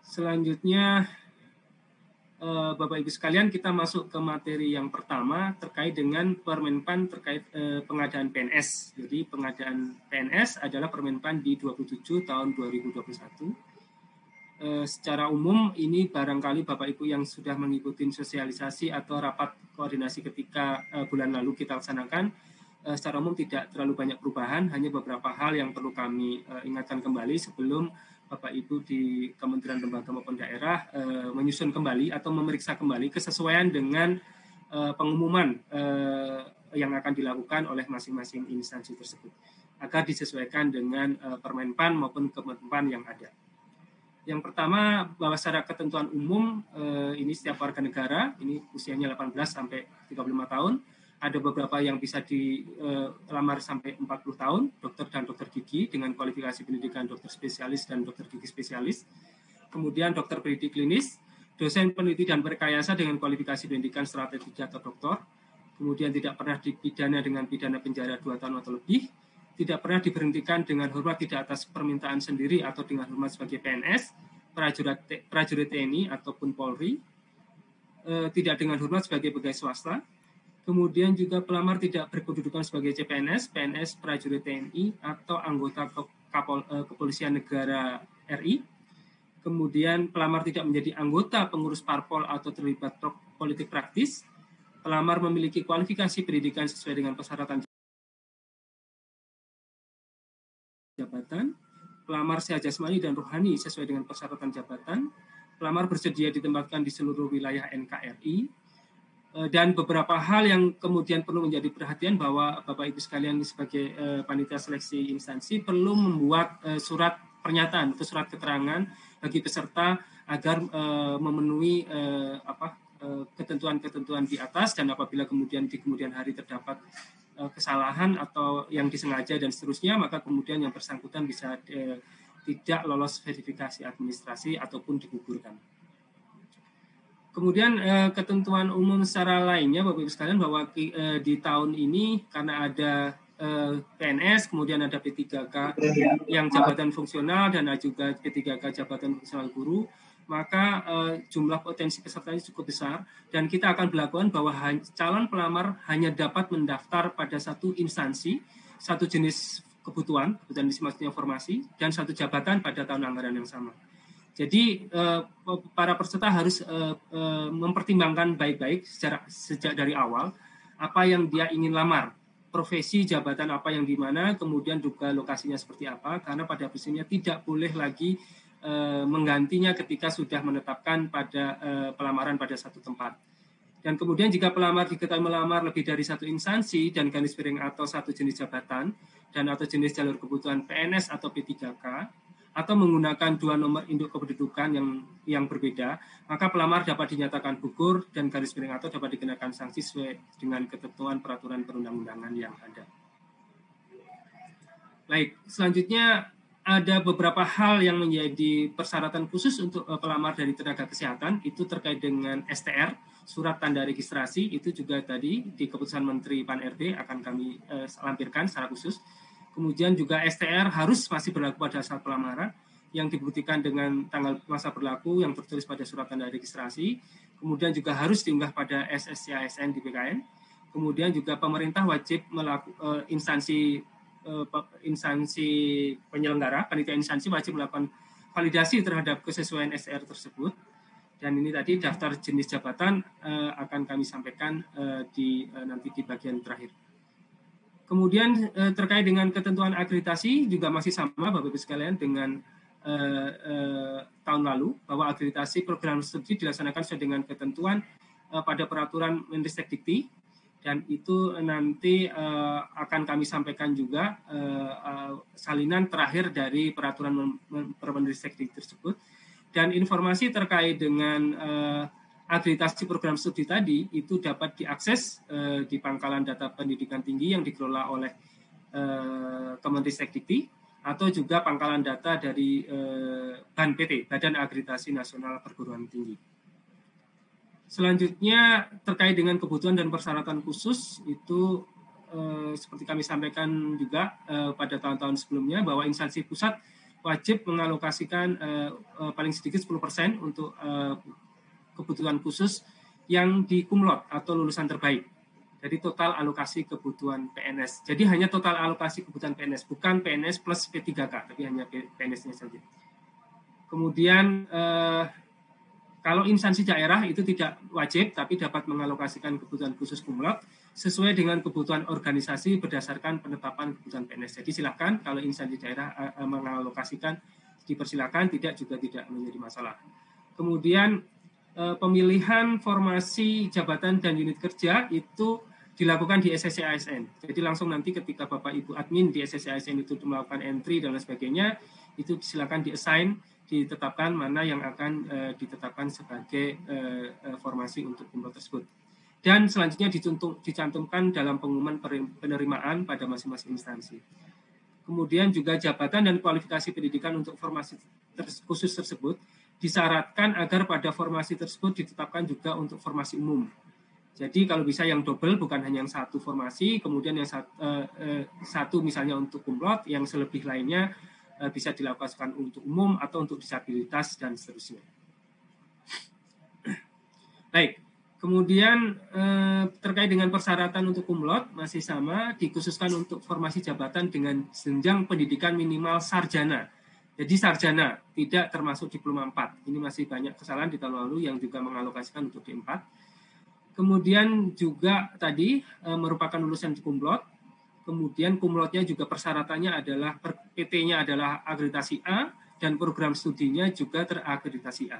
Selanjutnya, Bapak Ibu sekalian, kita masuk ke materi yang pertama terkait dengan Permenpan terkait pengadaan PNS. Jadi pengadaan PNS adalah Permenpan di 27 tahun 2021. Secara umum ini barangkali Bapak Ibu yang sudah mengikuti sosialisasi atau rapat koordinasi ketika bulan lalu kita laksanakan, secara umum tidak terlalu banyak perubahan, hanya beberapa hal yang perlu kami ingatkan kembali sebelum Bapak Ibu di kementerian lembaga maupun daerah menyusun kembali atau memeriksa kembali kesesuaian dengan pengumuman yang akan dilakukan oleh masing-masing instansi tersebut agar disesuaikan dengan Permenpan maupun Kemenpan yang ada. Yang pertama, bahwa secara ketentuan umum ini setiap warga negara, ini usianya 18 sampai 35 tahun, ada beberapa yang bisa dilamar sampai 40 tahun, dokter dan dokter gigi dengan kualifikasi pendidikan dokter spesialis dan dokter gigi spesialis. Kemudian dokter pendidik klinis, dosen peneliti dan berkayasa dengan kualifikasi pendidikan strategi atau doktor. Kemudian tidak pernah dipidana dengan pidana penjara 2 tahun atau lebih. Tidak pernah diberhentikan dengan hormat tidak atas permintaan sendiri atau dengan hormat sebagai PNS, prajurit TNI ataupun Polri. Tidak dengan hormat sebagai pegawai swasta. Kemudian juga pelamar tidak berkedudukan sebagai CPNS, PNS, prajurit TNI, atau anggota kepolisian negara RI. Kemudian pelamar tidak menjadi anggota pengurus parpol atau terlibat politik praktis. Pelamar memiliki kualifikasi pendidikan sesuai dengan persyaratan jabatan. Pelamar sehat jasmani dan rohani sesuai dengan persyaratan jabatan. Pelamar bersedia ditempatkan di seluruh wilayah NKRI. Dan beberapa hal yang kemudian perlu menjadi perhatian bahwa Bapak Ibu sekalian sebagai panitia seleksi instansi perlu membuat surat pernyataan atau surat keterangan bagi peserta agar memenuhi ketentuan-ketentuan di atas, dan apabila kemudian di kemudian hari terdapat kesalahan atau yang disengaja dan seterusnya, maka kemudian yang bersangkutan bisa tidak lolos verifikasi administrasi ataupun digugurkan. Kemudian ketentuan umum secara lainnya Bapak Ibu sekalian bahwa di tahun ini karena ada PNS, kemudian ada P3K yang jabatan fungsional dan juga P3K jabatan fungsional guru, maka jumlah potensi pesertanya cukup besar dan kita akan berlakukan bahwa calon pelamar hanya dapat mendaftar pada satu instansi, satu jenis kebutuhan maksudnya formasi, dan satu jabatan pada tahun anggaran yang sama. Jadi para peserta harus mempertimbangkan baik-baik sejak dari awal apa yang dia ingin lamar, profesi, jabatan apa yang di mana, kemudian juga lokasinya seperti apa, karena pada prinsipnya tidak boleh lagi menggantinya ketika sudah menetapkan pada pelamaran pada satu tempat. Dan kemudian jika pelamar diketahui melamar lebih dari satu instansi dan garis miring atau satu jenis jabatan dan atau jenis jalur kebutuhan PNS atau P3K, atau menggunakan dua nomor induk kependudukan yang berbeda, maka pelamar dapat dinyatakan gugur dan garis miring atau dapat dikenakan sanksi sesuai dengan ketentuan peraturan perundang-undangan yang ada. Baik, selanjutnya ada beberapa hal yang menjadi persyaratan khusus untuk pelamar dari tenaga kesehatan, itu terkait dengan STR, surat tanda registrasi, itu juga tadi di keputusan Menteri Pan-RB akan kami lampirkan secara khusus. Kemudian juga STR harus masih berlaku pada saat pelamaran yang dibuktikan dengan tanggal masa berlaku yang tertulis pada surat tanda registrasi. Kemudian juga harus diunggah pada SSC-ASN di BKN. Kemudian juga pemerintah wajib melakukan instansi penyelenggara, panitia instansi wajib melakukan validasi terhadap kesesuaian STR tersebut. Dan ini tadi daftar jenis jabatan akan kami sampaikan nanti di bagian terakhir. Kemudian terkait dengan ketentuan akreditasi juga masih sama Bapak Ibu sekalian dengan tahun lalu, bahwa akreditasi program studi dilaksanakan sesuai dengan ketentuan pada peraturan Mendikti, dan itu nanti akan kami sampaikan juga salinan terakhir dari peraturan Mendikti tersebut. Dan informasi terkait dengan akreditasi program studi tadi itu dapat diakses di pangkalan data pendidikan tinggi yang dikelola oleh Kemendikti atau juga pangkalan data dari BANPT, Badan Akreditasi Nasional Perguruan Tinggi. Selanjutnya terkait dengan kebutuhan dan persyaratan khusus itu seperti kami sampaikan juga pada tahun-tahun sebelumnya bahwa instansi pusat wajib mengalokasikan paling sedikit 10% untuk kebutuhan khusus yang di kumlot atau lulusan terbaik. Jadi total alokasi kebutuhan PNS. Jadi hanya total alokasi kebutuhan PNS, bukan PNS plus P3K, tapi hanya PNS-nya saja. Kemudian kalau instansi daerah itu tidak wajib, tapi dapat mengalokasikan kebutuhan khusus kumlot sesuai dengan kebutuhan organisasi berdasarkan penetapan kebutuhan PNS. Jadi silakan kalau instansi daerah mengalokasikan, dipersilakan, tidak juga tidak menjadi masalah. Kemudian pemilihan formasi jabatan dan unit kerja itu dilakukan di SSC ASN. Jadi langsung nanti ketika Bapak Ibu admin di SSC ASN itu melakukan entry dan lain sebagainya, itu silakan di-assign, ditetapkan mana yang akan ditetapkan sebagai formasi untuk kumlot tersebut. Dan selanjutnya dicantumkan dalam pengumuman penerimaan pada masing-masing instansi. Kemudian juga jabatan dan kualifikasi pendidikan untuk formasi khusus tersebut disyaratkan agar pada formasi tersebut ditetapkan juga untuk formasi umum. Jadi kalau bisa yang double, bukan hanya yang satu formasi, kemudian yang satu misalnya untuk kumlot, yang selebih lainnya bisa dilakukan untuk umum atau untuk disabilitas dan seterusnya. Baik, kemudian terkait dengan persyaratan untuk kumlot masih sama, dikhususkan untuk formasi jabatan dengan jenjang pendidikan minimal sarjana. Jadi sarjana, tidak termasuk diploma 4. Ini masih banyak kesalahan di tahun lalu yang juga mengalokasikan untuk D4. Kemudian juga tadi merupakan lulusan kumlot. Kemudian kumlotnya juga persyaratannya adalah PT-nya adalah akreditasi A dan program studinya juga terakreditasi A.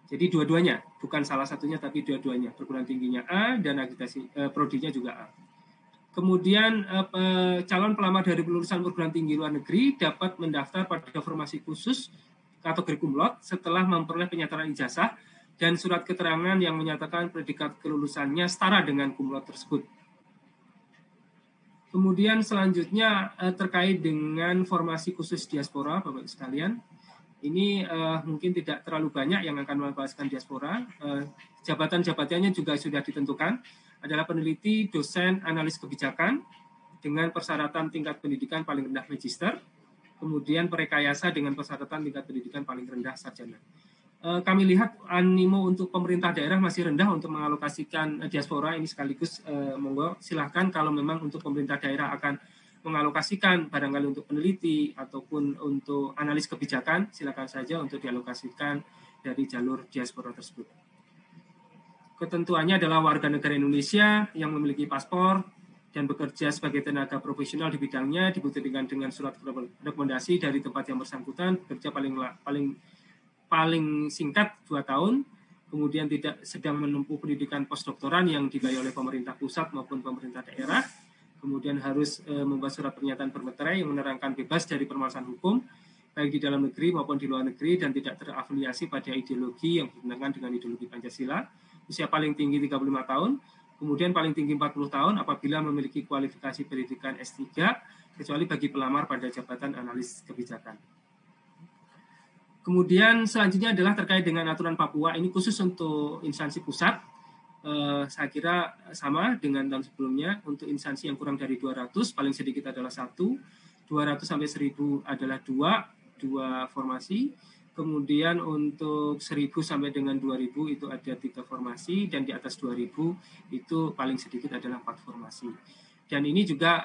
Jadi dua-duanya, bukan salah satunya tapi dua-duanya. Perguruan tingginya A dan akreditasi prodinya juga A. Kemudian calon pelamar dari lulusan perguruan tinggi luar negeri dapat mendaftar pada formasi khusus kategori kumlot setelah memperoleh penyataan ijazah dan surat keterangan yang menyatakan predikat kelulusannya setara dengan kumlot tersebut. Kemudian selanjutnya terkait dengan formasi khusus diaspora, Bapak sekalian. Ini mungkin tidak terlalu banyak yang akan membahaskan diaspora. Jabatan-jabatannya juga sudah ditentukan, adalah peneliti, dosen, analis kebijakan, dengan persyaratan tingkat pendidikan paling rendah magister, kemudian perekayasa dengan persyaratan tingkat pendidikan paling rendah sarjana. Kami lihat animo untuk pemerintah daerah masih rendah untuk mengalokasikan diaspora ini sekaligus monggo silahkan kalau memang untuk pemerintah daerah akan mengalokasikan barangkali untuk peneliti ataupun untuk analis kebijakan silakan saja untuk dialokasikan dari jalur diaspora tersebut. Ketentuannya adalah warga negara Indonesia yang memiliki paspor dan bekerja sebagai tenaga profesional di bidangnya dibuktikan dengan surat rekomendasi dari tempat yang bersangkutan bekerja paling singkat 2 tahun, kemudian tidak sedang menempuh pendidikan postdoktoran yang dibayar oleh pemerintah pusat maupun pemerintah daerah, kemudian harus membuat surat pernyataan bermeterai yang menerangkan bebas dari permasalahan hukum, baik di dalam negeri maupun di luar negeri, dan tidak terafiliasi pada ideologi yang bertentangan dengan ideologi Pancasila, usia paling tinggi 35 tahun, kemudian paling tinggi 40 tahun apabila memiliki kualifikasi pendidikan S3, kecuali bagi pelamar pada jabatan analis kebijakan. Kemudian selanjutnya adalah terkait dengan aturan Papua, ini khusus untuk instansi pusat, saya kira sama dengan tahun sebelumnya, untuk instansi yang kurang dari 200, paling sedikit adalah 1, 200 sampai 1000 adalah 2 formasi, kemudian untuk 1000 sampai dengan 2000 itu ada 3 formasi, dan di atas 2000 itu paling sedikit adalah 4 formasi. Dan ini juga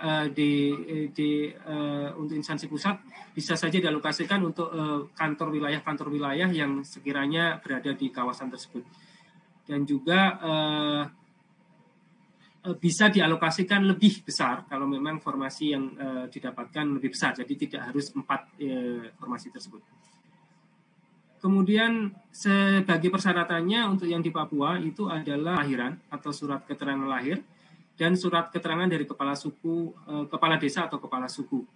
untuk instansi pusat bisa saja dialokasikan untuk kantor wilayah yang sekiranya berada di kawasan tersebut. Dan juga bisa dialokasikan lebih besar kalau memang formasi yang didapatkan lebih besar. Jadi tidak harus 4 formasi tersebut. Kemudian sebagai persyaratannya untuk yang di Papua itu adalah lahiran atau surat keterangan lahir dan surat keterangan dari kepala suku, kepala desa atau kepala suku.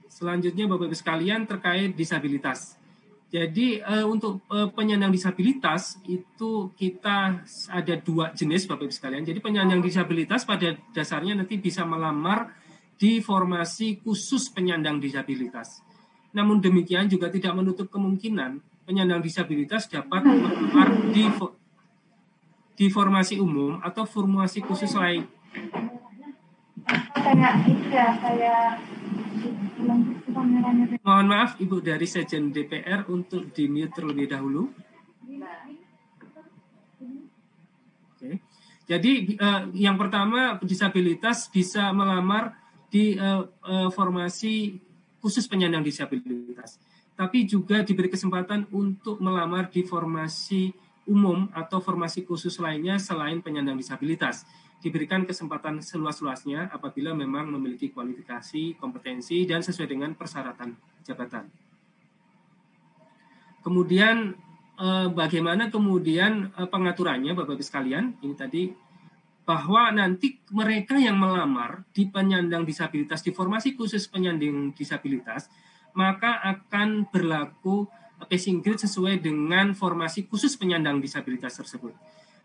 Selanjutnya Bapak Ibu sekalian terkait disabilitas. Jadi untuk penyandang disabilitas itu kita ada 2 jenis Bapak Ibu sekalian. Jadi penyandang disabilitas pada dasarnya nanti bisa melamar di formasi khusus penyandang disabilitas. Namun demikian juga tidak menutup kemungkinan penyandang disabilitas dapat melamar di formasi umum atau formasi khusus lain. Mohon maaf Ibu dari Sekjen DPR untuk di-mute terlebih dahulu. Oke. Jadi yang pertama, disabilitas bisa melamar di formasi khusus penyandang disabilitas. Tapi juga diberi kesempatan untuk melamar di formasi umum atau formasi khusus lainnya selain penyandang disabilitas. Diberikan kesempatan seluas-luasnya apabila memang memiliki kualifikasi, kompetensi, dan sesuai dengan persyaratan jabatan. Kemudian bagaimana kemudian pengaturannya, Bapak-Ibu sekalian, ini tadi bahwa nanti mereka yang melamar di penyandang disabilitas, di formasi khusus penyandang disabilitas, maka akan berlaku passing grade sesuai dengan formasi khusus penyandang disabilitas tersebut.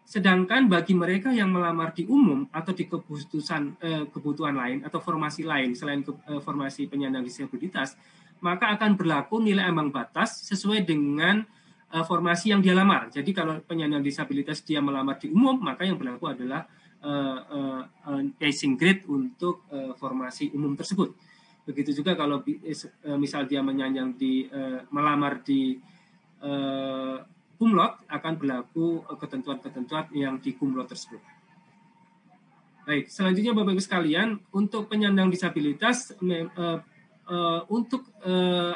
Sedangkan bagi mereka yang melamar di umum atau di kebutuhan lain atau formasi lain selain formasi penyandang disabilitas, maka akan berlaku nilai ambang batas sesuai dengan formasi yang dia lamar. Jadi kalau penyandang disabilitas dia melamar di umum, maka yang berlaku adalah passing grade untuk formasi umum tersebut. Begitu juga kalau misal dia melamar di kumlot, akan berlaku ketentuan-ketentuan yang di kumlot tersebut. Baik, selanjutnya Bapak-Ibu sekalian, untuk penyandang disabilitas untuk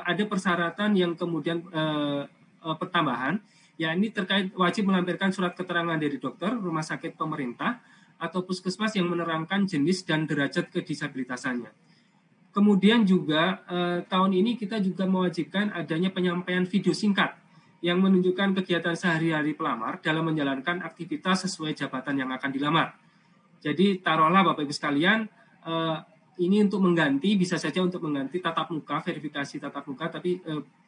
ada persyaratan yang kemudian pertambahan, yakni terkait wajib melampirkan surat keterangan dari dokter, rumah sakit pemerintah, atau puskesmas yang menerangkan jenis dan derajat kedisabilitasannya. Kemudian juga tahun ini kita juga mewajibkan adanya penyampaian video singkat yang menunjukkan kegiatan sehari-hari pelamar dalam menjalankan aktivitas sesuai jabatan yang akan dilamar. Jadi taruhlah Bapak-Ibu sekalian, ini untuk mengganti, bisa saja untuk mengganti tatap muka, verifikasi tatap muka, tapi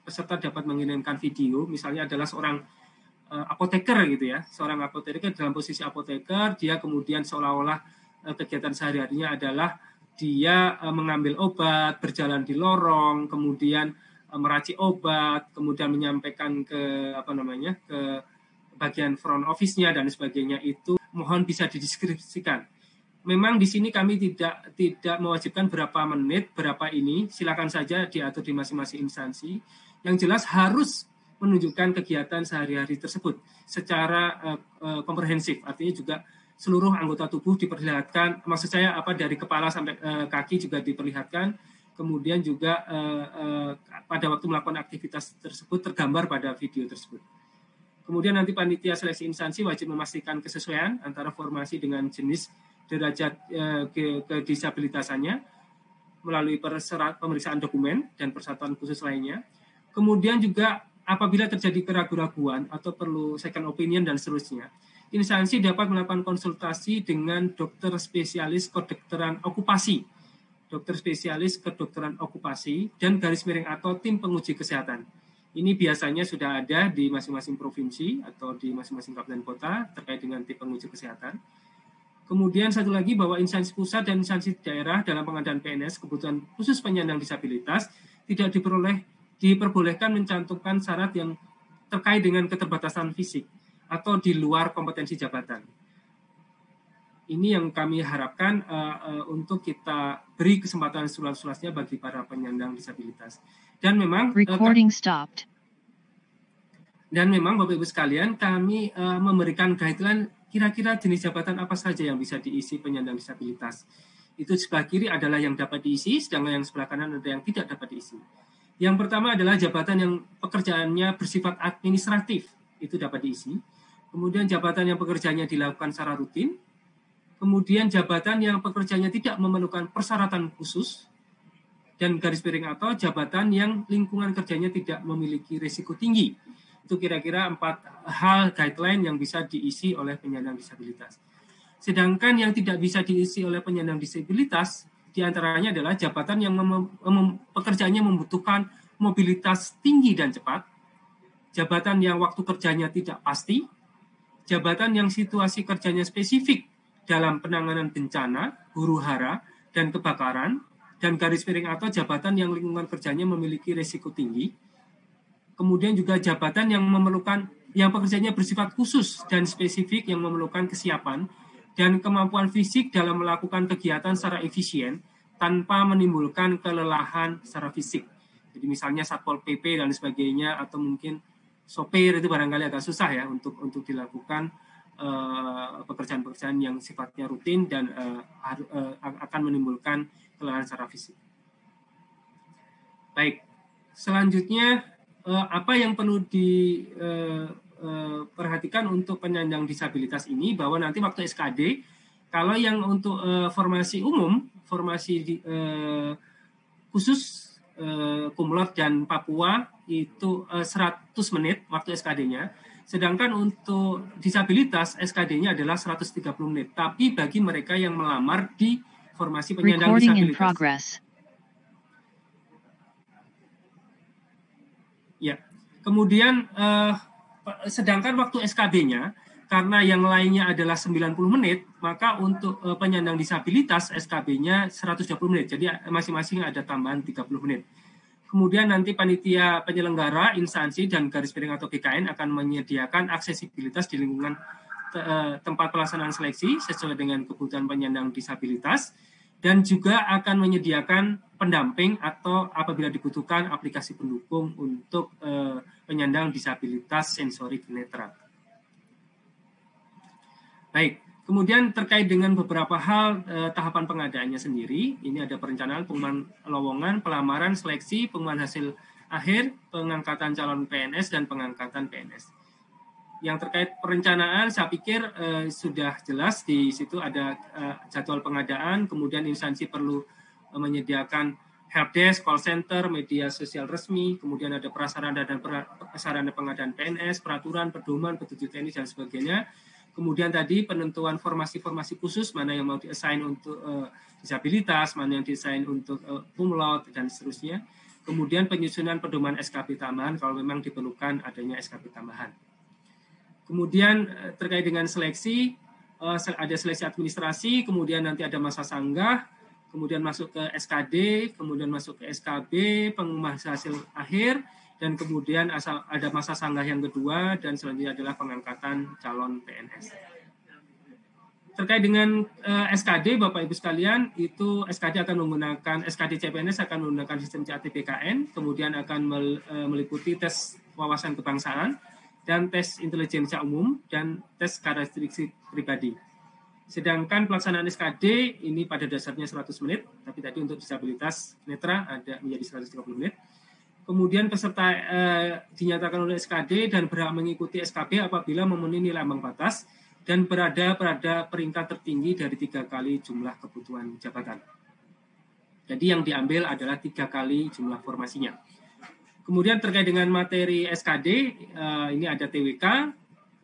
peserta dapat mengirimkan video, misalnya adalah seorang apoteker gitu ya, seorang apoteker dalam posisi apoteker, dia kemudian seolah-olah kegiatan sehari-harinya adalah dia mengambil obat, berjalan di lorong, kemudian meracik obat, kemudian menyampaikan ke bagian front office-nya dan sebagainya, itu mohon bisa dideskripsikan. Memang di sini kami tidak mewajibkan berapa menit, berapa ini, silakan saja diatur di masing-masing instansi. Yang jelas harus menunjukkan kegiatan sehari-hari tersebut secara komprehensif, artinya juga seluruh anggota tubuh diperlihatkan, maksud saya dari kepala sampai kaki juga diperlihatkan. Kemudian juga pada waktu melakukan aktivitas tersebut tergambar pada video tersebut. Kemudian nanti panitia seleksi instansi wajib memastikan kesesuaian antara formasi dengan jenis derajat kedisabilitasannya melalui pemeriksaan dokumen dan persyaratan khusus lainnya. Kemudian juga apabila terjadi keraguan-raguan atau perlu second opinion dan seterusnya, instansi dapat melakukan konsultasi dengan dokter spesialis kedokteran okupasi, dokter spesialis kedokteran okupasi, dan garis miring atau tim penguji kesehatan. Ini biasanya sudah ada di masing-masing provinsi atau di masing-masing kabupaten kota terkait dengan tim penguji kesehatan. Kemudian satu lagi bahwa instansi pusat dan instansi daerah dalam pengadaan PNS kebutuhan khusus penyandang disabilitas tidak diperbolehkan mencantumkan syarat yang terkait dengan keterbatasan fisik atau di luar kompetensi jabatan. Ini yang kami harapkan untuk kita beri kesempatan seluas-luasnya bagi para penyandang disabilitas. Dan memang Bapak Ibu sekalian, kami memberikan guideline kira-kira jenis jabatan apa saja yang bisa diisi penyandang disabilitas. Itu sebelah kiri adalah yang dapat diisi, sedangkan yang sebelah kanan ada yang tidak dapat diisi. Yang pertama adalah jabatan yang pekerjaannya bersifat administratif, itu dapat diisi. Kemudian jabatan yang pekerjaannya dilakukan secara rutin. Kemudian jabatan yang pekerjaannya tidak memerlukan persyaratan khusus, dan garis miring atau jabatan yang lingkungan kerjanya tidak memiliki risiko tinggi. Itu kira-kira 4 hal guideline yang bisa diisi oleh penyandang disabilitas. Sedangkan yang tidak bisa diisi oleh penyandang disabilitas, diantaranya adalah jabatan yang pekerjaannya membutuhkan mobilitas tinggi dan cepat, jabatan yang waktu kerjanya tidak pasti, jabatan yang situasi kerjanya spesifik dalam penanganan bencana, huru-hara, dan kebakaran, dan garis miring atau jabatan yang lingkungan kerjanya memiliki risiko tinggi. Kemudian juga jabatan yang pekerjaannya bersifat khusus dan spesifik yang memerlukan kesiapan dan kemampuan fisik dalam melakukan kegiatan secara efisien tanpa menimbulkan kelelahan secara fisik. Jadi misalnya Satpol PP dan sebagainya, atau mungkin sopir itu barangkali agak susah ya untuk dilakukan pekerjaan-pekerjaan yang sifatnya rutin dan akan menimbulkan kelelahan secara fisik. Baik, selanjutnya apa yang perlu diperhatikan untuk penyandang disabilitas ini, bahwa nanti waktu SKD, kalau yang untuk formasi umum, formasi khusus Kumlot dan Papua itu 100 menit waktu SKD-nya. Sedangkan untuk disabilitas SKD-nya adalah 130 menit. Tapi bagi mereka yang melamar di formasi penyandang disabilitas. Ya. Kemudian sedangkan waktu SKB-nya, karena yang lainnya adalah 90 menit, maka untuk penyandang disabilitas SKB-nya 120 menit. Jadi masing-masing ada tambahan 30 menit. Kemudian nanti panitia penyelenggara, instansi, dan garis miring atau GKN akan menyediakan aksesibilitas di lingkungan tempat pelaksanaan seleksi sesuai dengan kebutuhan penyandang disabilitas, dan juga akan menyediakan pendamping atau apabila dibutuhkan aplikasi pendukung untuk penyandang disabilitas sensorik netra. Baik. Kemudian terkait dengan beberapa hal tahapan pengadaannya sendiri, ini ada perencanaan, pengumuman lowongan, pelamaran, seleksi, pengumuman hasil akhir, pengangkatan calon PNS, dan pengangkatan PNS. Yang terkait perencanaan, saya pikir sudah jelas, di situ ada jadwal pengadaan, kemudian instansi perlu menyediakan helpdesk, call center, media sosial resmi, kemudian ada prasarana dan prasarana pengadaan PNS, peraturan, pedoman, petunjuk teknis, dan sebagainya. Kemudian tadi penentuan formasi-formasi khusus, mana yang mau di-assign untuk disabilitas, mana yang di-assign untuk Kumlot, dan seterusnya. Kemudian penyusunan pedoman SKP tambahan kalau memang diperlukan adanya SKP tambahan. Kemudian terkait dengan seleksi, ada seleksi administrasi, kemudian nanti ada masa sanggah, kemudian masuk ke SKD, kemudian masuk ke SKB, pengumuman hasil akhir, dan kemudian ada masa sanggah yang kedua, dan selanjutnya adalah pengangkatan calon PNS. Terkait dengan SKD, Bapak Ibu sekalian, itu SKD akan menggunakan, SKD CPNS akan menggunakan sistem CAT-BKN, kemudian akan meliputi tes wawasan kebangsaan, dan tes intelijensia umum, dan tes karakteristik pribadi. Sedangkan pelaksanaan SKD ini pada dasarnya 100 menit, tapi tadi untuk disabilitas netra ada menjadi 130 menit. Kemudian peserta dinyatakan oleh SKD dan berhak mengikuti SKB apabila memenuhi nilai ambang batas dan berada pada peringkat tertinggi dari 3 kali jumlah kebutuhan jabatan. Jadi yang diambil adalah 3 kali jumlah formasinya. Kemudian terkait dengan materi SKD, ini ada TWK,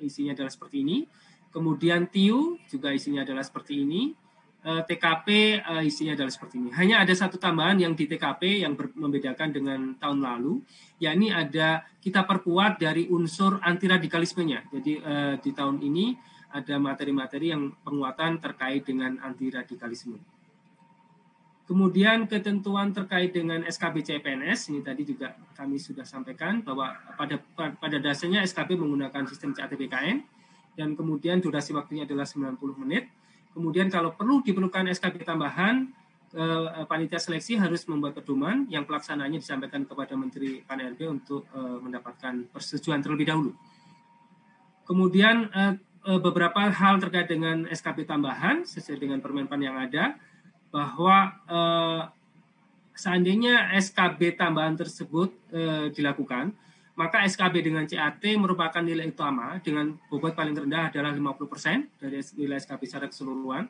isinya adalah seperti ini. Kemudian TIU juga isinya adalah seperti ini. TKP isinya adalah seperti ini. Hanya ada satu tambahan yang di TKP yang membedakan dengan tahun lalu, yakni ada kita perkuat dari unsur anti radikalismenya. Jadi di tahun ini ada materi-materi yang penguatan terkait dengan anti radikalisme. Kemudian ketentuan terkait dengan SKB CPNS, ini tadi juga kami sudah sampaikan bahwa pada dasarnya SKB menggunakan sistem CAT-BKN, dan kemudian durasi waktunya adalah 90 menit. Kemudian kalau diperlukan SKB tambahan, panitia seleksi harus membuat pedoman yang pelaksanaannya disampaikan kepada Menteri PAN-RB untuk mendapatkan persetujuan terlebih dahulu. Kemudian beberapa hal terkait dengan SKB tambahan sesuai dengan Permenpan yang ada, bahwa seandainya SKB tambahan tersebut dilakukan, maka SKB dengan CAT merupakan nilai utama dengan bobot paling rendah adalah 50% dari nilai SKB secara keseluruhan.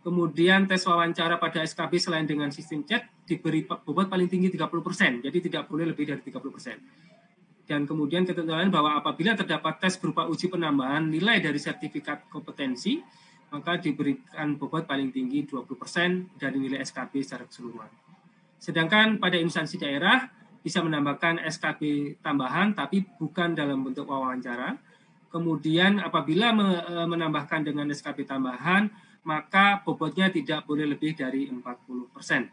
Kemudian tes wawancara pada SKB selain dengan sistem chat diberi bobot paling tinggi 30%, jadi tidak boleh lebih dari 30%. Dan kemudian ketentuan bahwa apabila terdapat tes berupa uji penambahan nilai dari sertifikat kompetensi, maka diberikan bobot paling tinggi 20% dari nilai SKB secara keseluruhan. Sedangkan pada instansi daerah bisa menambahkan SKB tambahan, tapi bukan dalam bentuk wawancara. Kemudian apabila menambahkan dengan SKB tambahan, maka bobotnya tidak boleh lebih dari 40%.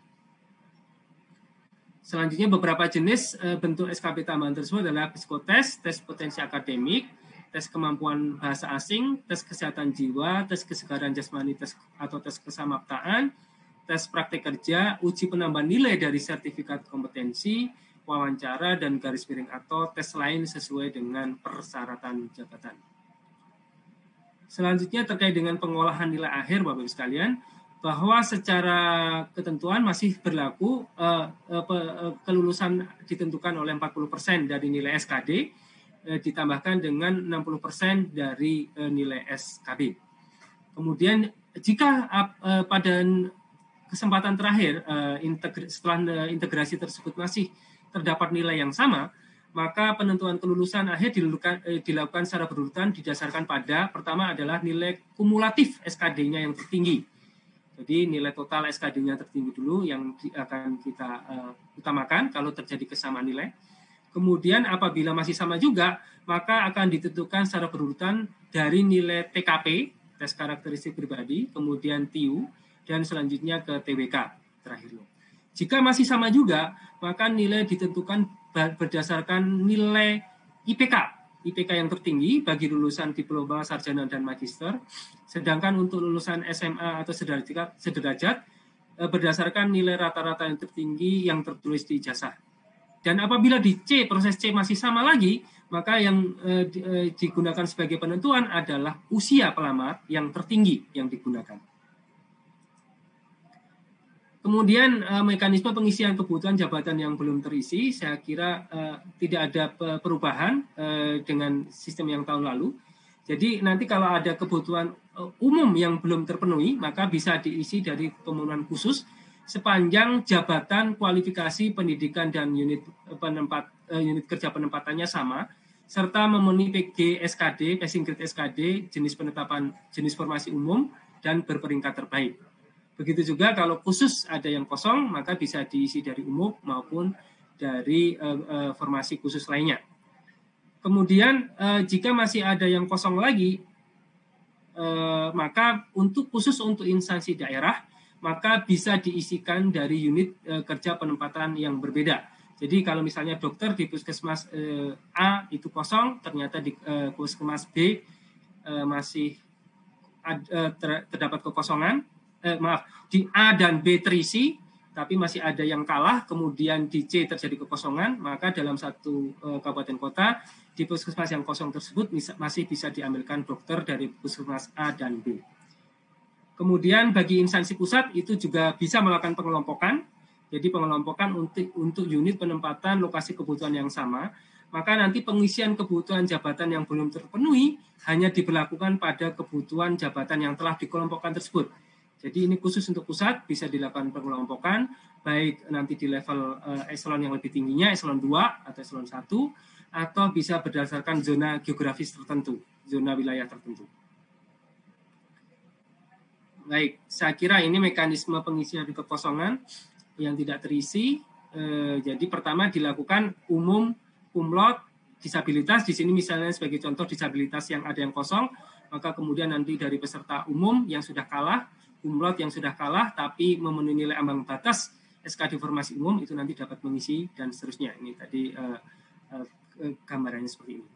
Selanjutnya beberapa jenis bentuk SKB tambahan tersebut adalah psikotes, tes potensi akademik, tes kemampuan bahasa asing, tes kesehatan jiwa, tes kesegaran jasmani, tes kesamaptaan, tes praktek kerja, uji penambahan nilai dari sertifikat kompetensi, wawancara, dan garis miring atau tes lain sesuai dengan persyaratan jabatan. Selanjutnya terkait dengan pengolahan nilai akhir, Bapak Ibu sekalian, bahwa secara ketentuan masih berlaku kelulusan ditentukan oleh 40% dari nilai SKD, ditambahkan dengan 60% dari nilai SKB. Kemudian jika pada kesempatan terakhir setelah integrasi tersebut masih terdapat nilai yang sama, maka penentuan kelulusan akhir dilakukan secara berurutan didasarkan pada pertama adalah nilai kumulatif SKD-nya yang tertinggi. Jadi nilai total SKD-nya tertinggi dulu yang akan kita utamakan kalau terjadi kesamaan nilai. Kemudian apabila masih sama juga, maka akan ditentukan secara berurutan dari nilai TKP, tes karakteristik pribadi, kemudian TIU, dan selanjutnya ke TWK terakhirnya. Jika masih sama juga, maka nilai ditentukan berdasarkan nilai IPK yang tertinggi bagi lulusan diploma, sarjana, dan magister, sedangkan untuk lulusan SMA atau sederajat berdasarkan nilai rata-rata yang tertinggi yang tertulis di ijazah. Dan apabila di C, proses C masih sama lagi, maka yang digunakan sebagai penentuan adalah usia pelamar yang tertinggi yang digunakan. Kemudian mekanisme pengisian kebutuhan jabatan yang belum terisi, saya kira tidak ada perubahan dengan sistem yang tahun lalu. Jadi nanti kalau ada kebutuhan umum yang belum terpenuhi, maka bisa diisi dari pemenuhan khusus sepanjang jabatan, kualifikasi, pendidikan, dan unit kerja penempatannya sama, serta memenuhi PG SKD, passing grade SKD, jenis formasi umum, dan berperingkat terbaik. Begitu juga kalau khusus ada yang kosong, maka bisa diisi dari umum maupun dari formasi khusus lainnya. Kemudian jika masih ada yang kosong lagi, maka khusus untuk instansi daerah, maka bisa diisikan dari unit kerja penempatan yang berbeda. Jadi kalau misalnya dokter di puskesmas A itu kosong, ternyata di puskesmas B masih terdapat kekosongan, di A dan B terisi, tapi masih ada yang kalah, kemudian di C terjadi kekosongan, maka dalam satu kabupaten kota, di puskesmas yang kosong tersebut masih bisa diambilkan dokter dari puskesmas A dan B. Kemudian bagi instansi pusat itu juga bisa melakukan pengelompokan, jadi pengelompokan untuk unit penempatan lokasi kebutuhan yang sama, maka nanti pengisian kebutuhan jabatan yang belum terpenuhi hanya diberlakukan pada kebutuhan jabatan yang telah dikelompokkan tersebut. Jadi ini khusus untuk pusat, bisa dilakukan pengelompokan, baik nanti di level eselon yang lebih tingginya, eselon 2 atau eselon 1, atau bisa berdasarkan zona geografis tertentu, zona wilayah tertentu. Baik, saya kira ini mekanisme pengisian kekosongan yang tidak terisi. Jadi pertama dilakukan umum, kumlot, disabilitas. Di sini misalnya sebagai contoh disabilitas yang ada yang kosong, maka kemudian nanti dari peserta umum yang sudah kalah, kumlot yang sudah kalah tapi memenuhi nilai ambang batas SKD formasi umum itu nanti dapat mengisi dan seterusnya. Ini tadi gambarannya seperti ini.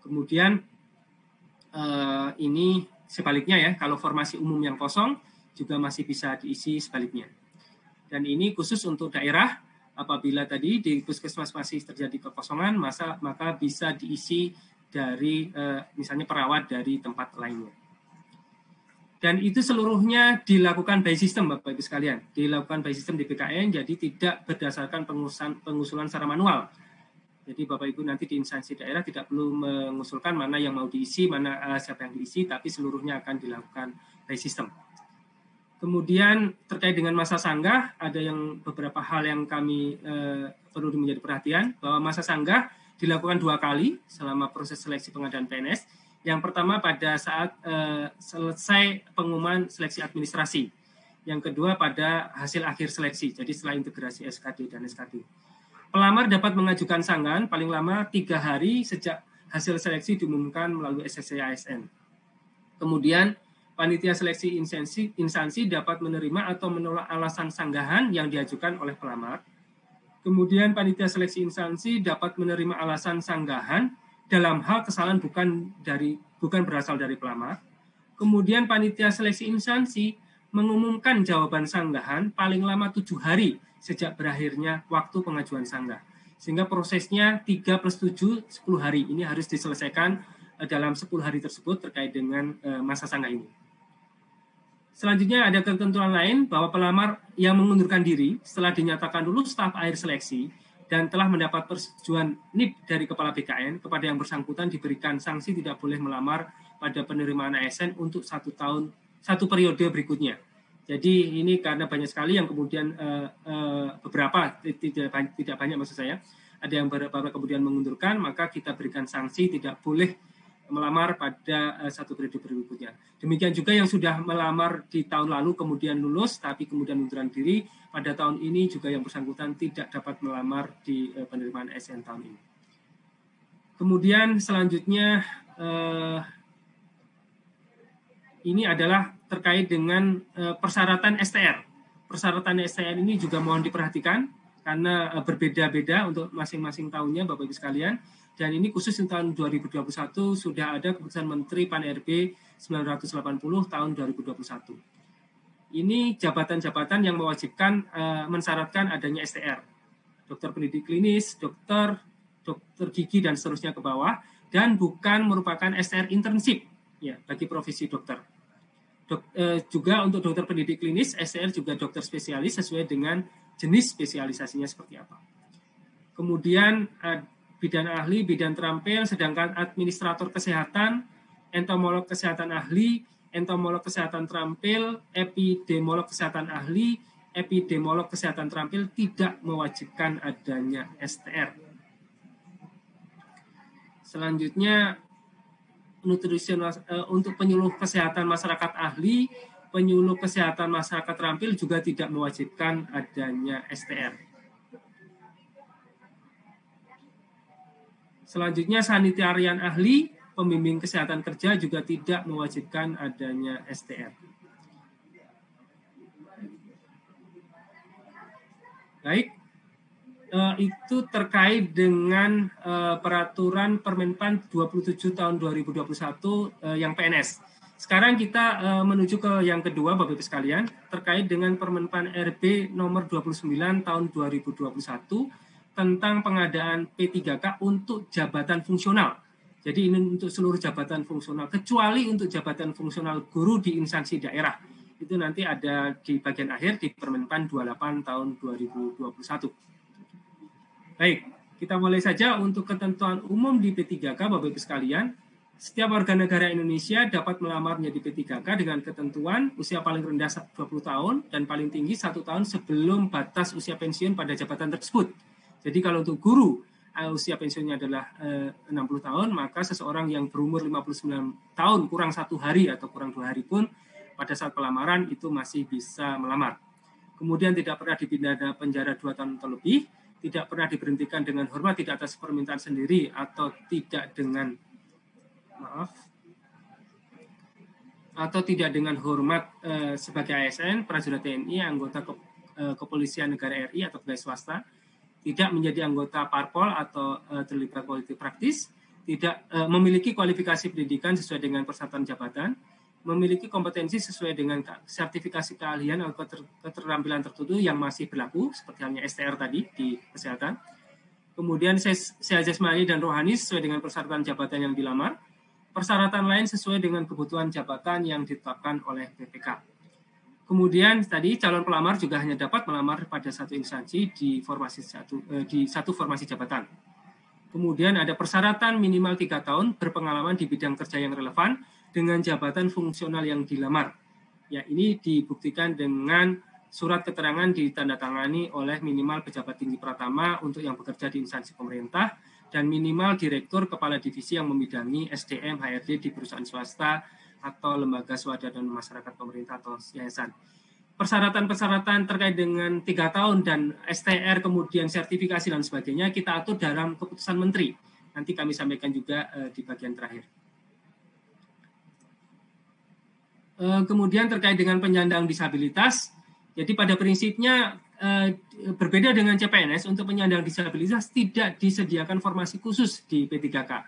Kemudian ini sebaliknya ya, kalau formasi umum yang kosong juga masih bisa diisi sebaliknya. Dan ini khusus untuk daerah, apabila tadi di puskesmas masih terjadi kekosongan, maka bisa diisi dari misalnya perawat dari tempat lainnya. Dan itu seluruhnya dilakukan by system, Bapak Ibu sekalian. Dilakukan by system di BKN, jadi tidak berdasarkan pengusulan secara manual. Jadi Bapak Ibu nanti di instansi daerah tidak perlu mengusulkan mana yang mau diisi, mana siapa yang diisi, tapi seluruhnya akan dilakukan by system. Kemudian terkait dengan masa sanggah, ada beberapa hal yang kami perlu menjadi perhatian, bahwa masa sanggah dilakukan 2 kali selama proses seleksi pengadaan PNS. Yang pertama pada saat selesai pengumuman seleksi administrasi. Yang kedua pada hasil akhir seleksi, jadi setelah integrasi SKD dan SKD. Pelamar dapat mengajukan sanggahan paling lama 3 hari sejak hasil seleksi diumumkan melalui SSC ASN. Kemudian panitia seleksi instansi dapat menerima atau menolak alasan sanggahan yang diajukan oleh pelamar. Kemudian panitia seleksi instansi dapat menerima alasan sanggahan dalam hal kesalahan bukan berasal dari pelamar. Kemudian panitia seleksi instansi mengumumkan jawaban sanggahan paling lama 7 hari sejak berakhirnya waktu pengajuan sanggah. Sehingga prosesnya 3 plus 7, 10 hari. Ini harus diselesaikan dalam 10 hari tersebut terkait dengan masa sanggah ini. Selanjutnya ada ketentuan lain bahwa pelamar yang mengundurkan diri setelah dinyatakan lulus tahap akhir seleksi dan telah mendapat persetujuan NIP dari Kepala BKN kepada yang bersangkutan diberikan sanksi tidak boleh melamar pada penerimaan ASN untuk 1 tahun, 1 periode berikutnya. Jadi ini karena banyak sekali yang kemudian beberapa, tidak banyak maksud saya, ada yang beberapa kemudian mengundurkan, maka kita berikan sanksi tidak boleh melamar pada 1 periode berikutnya. Demikian juga yang sudah melamar di tahun lalu kemudian lulus tapi kemudian mengundurkan diri, pada tahun ini juga yang bersangkutan tidak dapat melamar di penerimaan ASN tahun ini. Kemudian selanjutnya ini adalah terkait dengan persyaratan STR. Persyaratan STR ini juga mohon diperhatikan karena berbeda-beda untuk masing-masing tahunnya Bapak Ibu sekalian. Dan ini khusus untuk tahun 2021 sudah ada keputusan Menteri Pan-RB 980 tahun 2021. Ini jabatan-jabatan yang mewajibkan mensyaratkan adanya STR. Dokter pendidik klinis, dokter gigi dan seterusnya ke bawah, dan bukan merupakan STR internship ya bagi profesi dokter. Juga untuk dokter pendidik klinis, STR juga dokter spesialis sesuai dengan jenis spesialisasinya seperti apa. Kemudian bidan ahli, bidan terampil, sedangkan administrator kesehatan, entomolog kesehatan ahli, entomolog kesehatan terampil, epidemiolog kesehatan ahli, epidemiolog kesehatan terampil tidak mewajibkan adanya STR. Selanjutnya, nutrisional untuk penyuluh kesehatan masyarakat ahli, penyuluh kesehatan masyarakat terampil juga tidak mewajibkan adanya STR. Selanjutnya sanitarian ahli, pembimbing kesehatan kerja juga tidak mewajibkan adanya STR. Baik, itu terkait dengan peraturan Permenpan 27 tahun 2021 yang PNS. Sekarang kita menuju ke yang kedua Bapak Ibu sekalian, terkait dengan Permenpan RB nomor 29 tahun 2021 tentang pengadaan P3K untuk jabatan fungsional. Jadi ini untuk seluruh jabatan fungsional, kecuali untuk jabatan fungsional guru di instansi daerah. Itu nanti ada di bagian akhir di Permenpan 28 tahun 2021. Baik, kita mulai saja untuk ketentuan umum di P3K, Bapak Ibu sekalian. Setiap warga negara Indonesia dapat melamar menjadi P3K dengan ketentuan usia paling rendah 20 tahun dan paling tinggi 1 tahun sebelum batas usia pensiun pada jabatan tersebut. Jadi kalau untuk guru usia pensiunnya adalah 60 tahun, maka seseorang yang berumur 59 tahun kurang 1 hari atau kurang 2 hari pun pada saat pelamaran itu masih bisa melamar. Kemudian tidak pernah dipidana penjara 2 tahun atau lebih, tidak pernah diberhentikan dengan hormat tidak atas permintaan sendiri atau tidak dengan hormat sebagai ASN, prajurit TNI, anggota kepolisian negara RI atau pegawai swasta, tidak menjadi anggota parpol atau terlibat politik praktis, tidak memiliki kualifikasi pendidikan sesuai dengan persyaratan jabatan, memiliki kompetensi sesuai dengan sertifikasi keahlian atau keterampilan tertentu yang masih berlaku, seperti halnya STR tadi di kesehatan. Kemudian sehat jasmani dan rohani sesuai dengan persyaratan jabatan yang dilamar, persyaratan lain sesuai dengan kebutuhan jabatan yang ditetapkan oleh BPK. Kemudian tadi calon pelamar juga hanya dapat melamar pada satu instansi di satu formasi jabatan. Kemudian ada persyaratan minimal 3 tahun berpengalaman di bidang kerja yang relevan dengan jabatan fungsional yang dilamar. Ya, ini dibuktikan dengan surat keterangan ditandatangani oleh minimal pejabat tinggi pratama untuk yang bekerja di instansi pemerintah dan minimal direktur kepala divisi yang membidangi SDM HRD di perusahaan swasta atau lembaga swadaya dan masyarakat pemerintah atau yayasan. Persyaratan-persyaratan terkait dengan 3 tahun dan STR, kemudian sertifikasi dan sebagainya, kita atur dalam keputusan Menteri. Nanti kami sampaikan juga di bagian terakhir. Kemudian terkait dengan penyandang disabilitas, jadi pada prinsipnya berbeda dengan CPNS, untuk penyandang disabilitas tidak disediakan formasi khusus di P3K.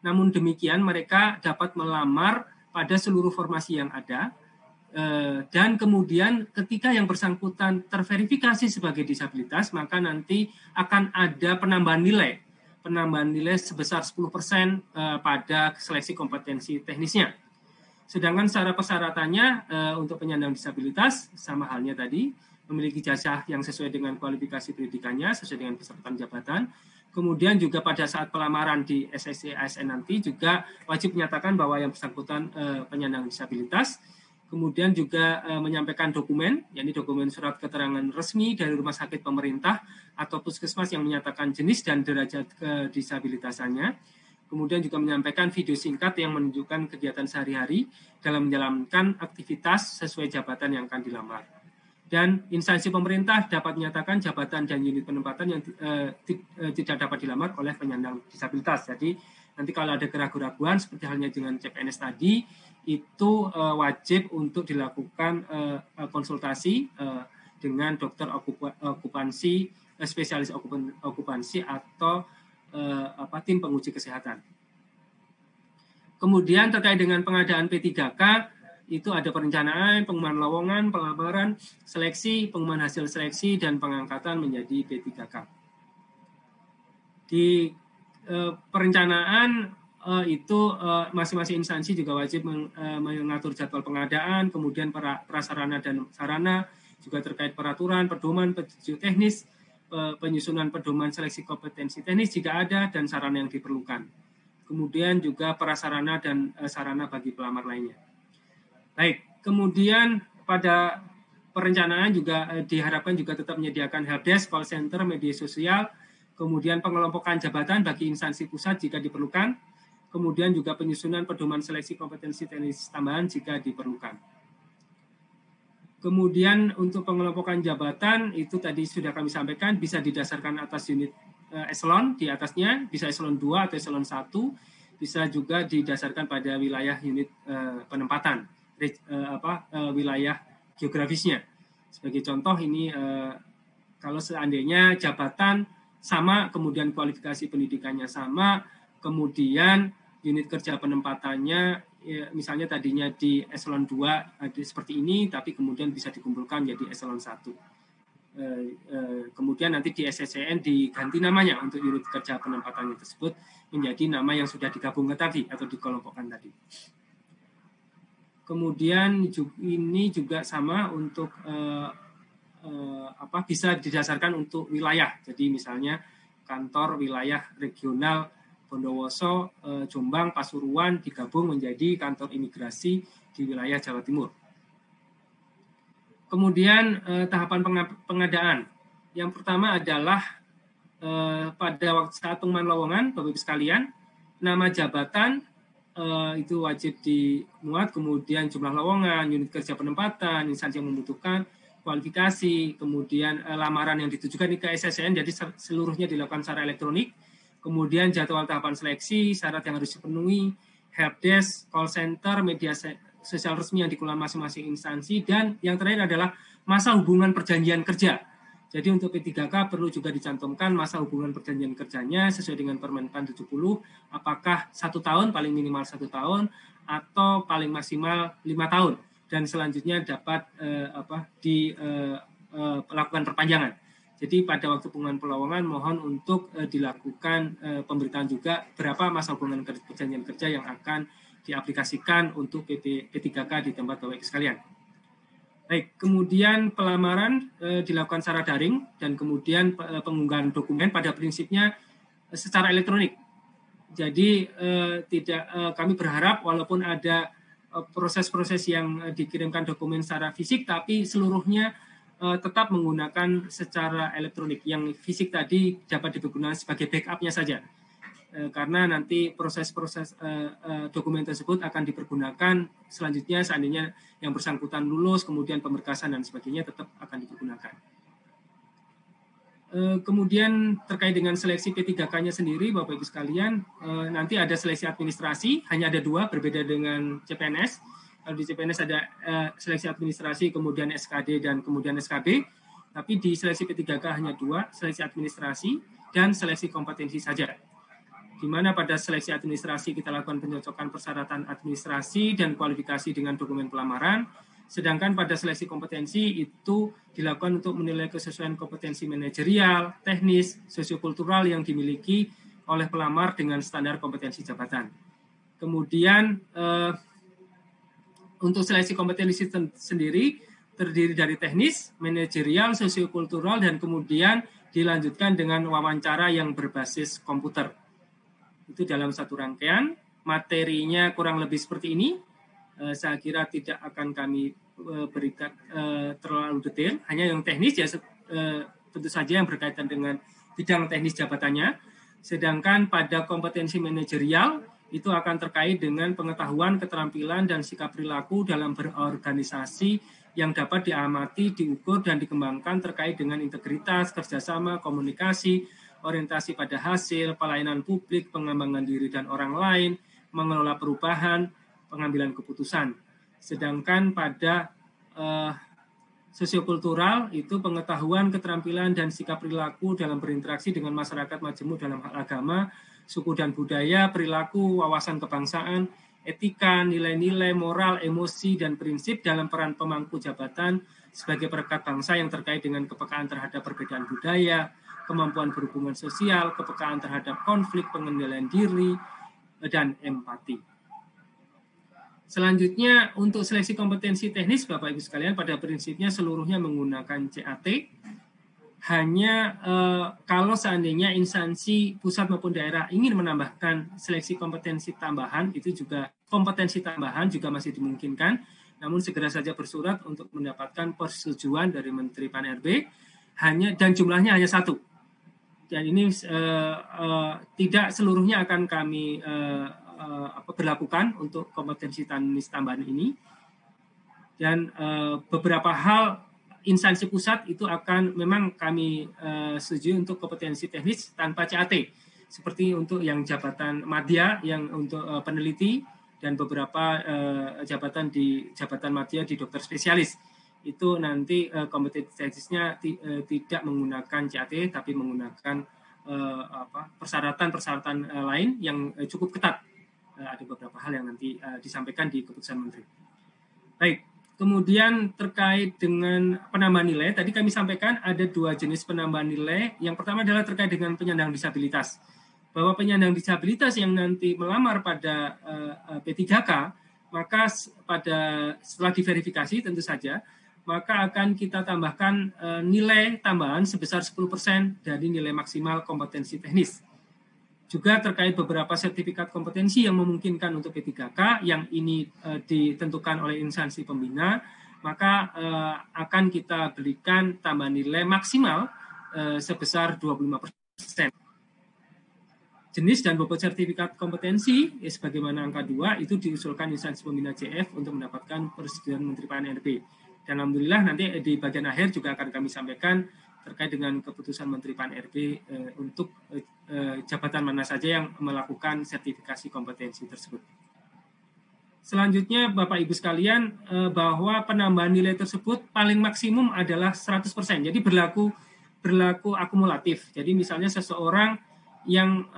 Namun demikian mereka dapat melamar pada seluruh formasi yang ada, Dan kemudian ketika yang bersangkutan terverifikasi sebagai disabilitas, maka nanti akan ada penambahan nilai sebesar 10% pada seleksi kompetensi teknisnya. Sedangkan secara persyaratannya untuk penyandang disabilitas sama halnya tadi, memiliki ijazah yang sesuai dengan kualifikasi pendidikannya, sesuai dengan kesertaan jabatan. Kemudian juga pada saat pelamaran di SSC ASN nanti juga wajib menyatakan bahwa yang bersangkutan penyandang disabilitas. Kemudian juga menyampaikan dokumen, yakni dokumen surat keterangan resmi dari rumah sakit pemerintah atau puskesmas yang menyatakan jenis dan derajat kedisabilitasannya. Kemudian juga menyampaikan video singkat yang menunjukkan kegiatan sehari-hari dalam menjalankan aktivitas sesuai jabatan yang akan dilamar. Dan instansi pemerintah dapat menyatakan jabatan dan unit penempatan yang tidak dapat dilamar oleh penyandang disabilitas. Jadi nanti kalau ada keraguan-keraguan seperti halnya dengan CPNS tadi, itu wajib untuk dilakukan konsultasi dengan dokter okupansi, spesialis okupansi atau tim penguji kesehatan. Kemudian terkait dengan pengadaan P3K, itu ada perencanaan, pengumuman lowongan, pelamaran, seleksi, pengumuman hasil seleksi, dan pengangkatan menjadi P3K. Di perencanaan itu masing-masing instansi juga wajib mengatur jadwal pengadaan, kemudian prasarana dan sarana, juga terkait peraturan, pedoman, petunjuk teknis, penyusunan pedoman seleksi kompetensi teknis jika ada, dan sarana yang diperlukan. Kemudian juga prasarana dan sarana bagi pelamar lainnya. Baik, kemudian pada perencanaan juga diharapkan juga tetap menyediakan helpdesk, call center, media sosial, kemudian pengelompokan jabatan bagi instansi pusat jika diperlukan, kemudian juga penyusunan pedoman seleksi kompetensi teknis tambahan jika diperlukan. Kemudian untuk pengelompokan jabatan itu tadi sudah kami sampaikan bisa didasarkan atas unit eselon di atasnya, bisa eselon 2 atau eselon 1, bisa juga didasarkan pada wilayah unit penempatan, wilayah geografisnya. Sebagai contoh ini kalau seandainya jabatan sama, kemudian kualifikasi pendidikannya sama, kemudian unit kerja penempatannya misalnya tadinya di eselon 2 seperti ini, tapi kemudian bisa dikumpulkan menjadi eselon 1. Kemudian nanti di SSCN diganti namanya untuk unit kerja penempatannya tersebut menjadi nama yang sudah digabungkan tadi atau dikelompokkan tadi. Kemudian ini juga sama untuk bisa didasarkan untuk wilayah. Jadi misalnya kantor wilayah regional Bondowoso, Jombang, Pasuruan digabung menjadi kantor imigrasi di wilayah Jawa Timur. Kemudian tahapan pengadaan. Yang pertama adalah pada waktu saat pengumuman lowongan, Bapak Ibu sekalian, nama jabatan itu wajib dimuat, kemudian jumlah lowongan, unit kerja penempatan, instansi yang membutuhkan, kualifikasi, kemudian lamaran yang ditujukan ke SSCN, jadi seluruhnya dilakukan secara elektronik. Kemudian jadwal tahapan seleksi, syarat yang harus dipenuhi, helpdesk, call center, media sosial resmi yang dikelola masing-masing instansi, dan yang terakhir adalah masa hubungan perjanjian kerja. Jadi untuk P3K perlu juga dicantumkan masa hubungan perjanjian kerjanya sesuai dengan Permenpan 70, apakah 1 tahun, paling minimal 1 tahun, atau paling maksimal 5 tahun, dan selanjutnya dapat dilakukan perpanjangan. Jadi pada waktu pengumuman pelowongan mohon untuk dilakukan pemberitaan juga berapa masa hubungan perjanjian kerja yang akan diaplikasikan untuk P3K di tempat Bapak Ibu sekalian. Baik, kemudian pelamaran dilakukan secara daring dan kemudian pengunggahan dokumen pada prinsipnya secara elektronik. Jadi kami berharap walaupun ada proses-proses yang dikirimkan dokumen secara fisik, tapi seluruhnya tetap menggunakan secara elektronik. Yang fisik tadi dapat digunakan sebagai backup-nya saja. Karena nanti proses-proses dokumen tersebut akan dipergunakan selanjutnya seandainya yang bersangkutan lulus, kemudian pemberkasan dan sebagainya tetap akan dipergunakan. Kemudian terkait dengan seleksi P3K-nya sendiri, Bapak Ibu sekalian, nanti ada seleksi administrasi, hanya ada 2, berbeda dengan CPNS. Kalau di CPNS ada seleksi administrasi, kemudian SKD, dan kemudian SKB. Tapi di seleksi P3K hanya 2, seleksi administrasi dan seleksi kompetensi saja. Di mana pada seleksi administrasi kita lakukan pencocokan persyaratan administrasi dan kualifikasi dengan dokumen pelamaran. Sedangkan pada seleksi kompetensi itu dilakukan untuk menilai kesesuaian kompetensi manajerial, teknis, sosiokultural yang dimiliki oleh pelamar dengan standar kompetensi jabatan. Kemudian untuk seleksi kompetensi sendiri terdiri dari teknis, manajerial, sosiokultural, dan kemudian dilanjutkan dengan wawancara yang berbasis komputer. Itu dalam satu rangkaian. Materinya kurang lebih seperti ini. Saya kira tidak akan kami berikan terlalu detail, hanya yang teknis ya tentu saja yang berkaitan dengan bidang teknis jabatannya. Sedangkan pada kompetensi manajerial itu akan terkait dengan pengetahuan, keterampilan, dan sikap perilaku dalam berorganisasi yang dapat diamati, diukur, dan dikembangkan terkait dengan integritas, kerjasama, komunikasi, orientasi pada hasil, pelayanan publik, pengembangan diri dan orang lain, mengelola perubahan, pengambilan keputusan. Sedangkan pada sosiokultural itu pengetahuan, keterampilan, dan sikap perilaku dalam berinteraksi dengan masyarakat majemuk dalam hal agama, suku dan budaya, perilaku, wawasan kebangsaan, etika, nilai-nilai, moral, emosi, dan prinsip dalam peran pemangku jabatan sebagai perekat bangsa yang terkait dengan kepekaan terhadap perbedaan budaya, kemampuan berhubungan sosial, kepekaan terhadap konflik, pengendalian diri, dan empati. Selanjutnya untuk seleksi kompetensi teknis Bapak Ibu sekalian pada prinsipnya seluruhnya menggunakan CAT. Hanya kalau seandainya instansi pusat maupun daerah ingin menambahkan seleksi kompetensi tambahan, itu juga kompetensi tambahan juga masih dimungkinkan. Namun segera saja bersurat untuk mendapatkan persetujuan dari Menteri Pan-RB. Dan jumlahnya hanya 1. Dan ini tidak seluruhnya akan kami berlakukan untuk kompetensi teknis tambahan ini. Dan beberapa hal instansi pusat itu akan memang kami setuju untuk kompetensi teknis tanpa CAT, seperti untuk yang jabatan madya yang untuk peneliti dan beberapa jabatan madya di dokter spesialis. Itu nanti kompetensi teknisnya tidak menggunakan CAT tapi menggunakan persyaratan-persyaratan lain yang cukup ketat. Ada beberapa hal yang nanti disampaikan di keputusan Menteri. Baik, kemudian terkait dengan penambahan nilai, tadi kami sampaikan ada 2 jenis penambahan nilai. Yang pertama adalah terkait dengan penyandang disabilitas. Bahwa penyandang disabilitas yang nanti melamar pada P3K, maka setelah diverifikasi tentu saja, maka akan kita tambahkan nilai tambahan sebesar 10% dari nilai maksimal kompetensi teknis. Juga terkait beberapa sertifikat kompetensi yang memungkinkan untuk P3K yang ini ditentukan oleh instansi pembina, maka akan kita berikan tambahan nilai maksimal sebesar 25%. Jenis dan bobot sertifikat kompetensi sebagaimana angka 2 itu diusulkan instansi pembina CF untuk mendapatkan persetujuan Menteri Pan-RB. Dan alhamdulillah nanti di bagian akhir juga akan kami sampaikan terkait dengan keputusan Menteri Pan-RB untuk jabatan mana saja yang melakukan sertifikasi kompetensi tersebut. Selanjutnya Bapak Ibu sekalian, bahwa penambahan nilai tersebut paling maksimum adalah 100%. Jadi berlaku akumulatif. Jadi misalnya seseorang yang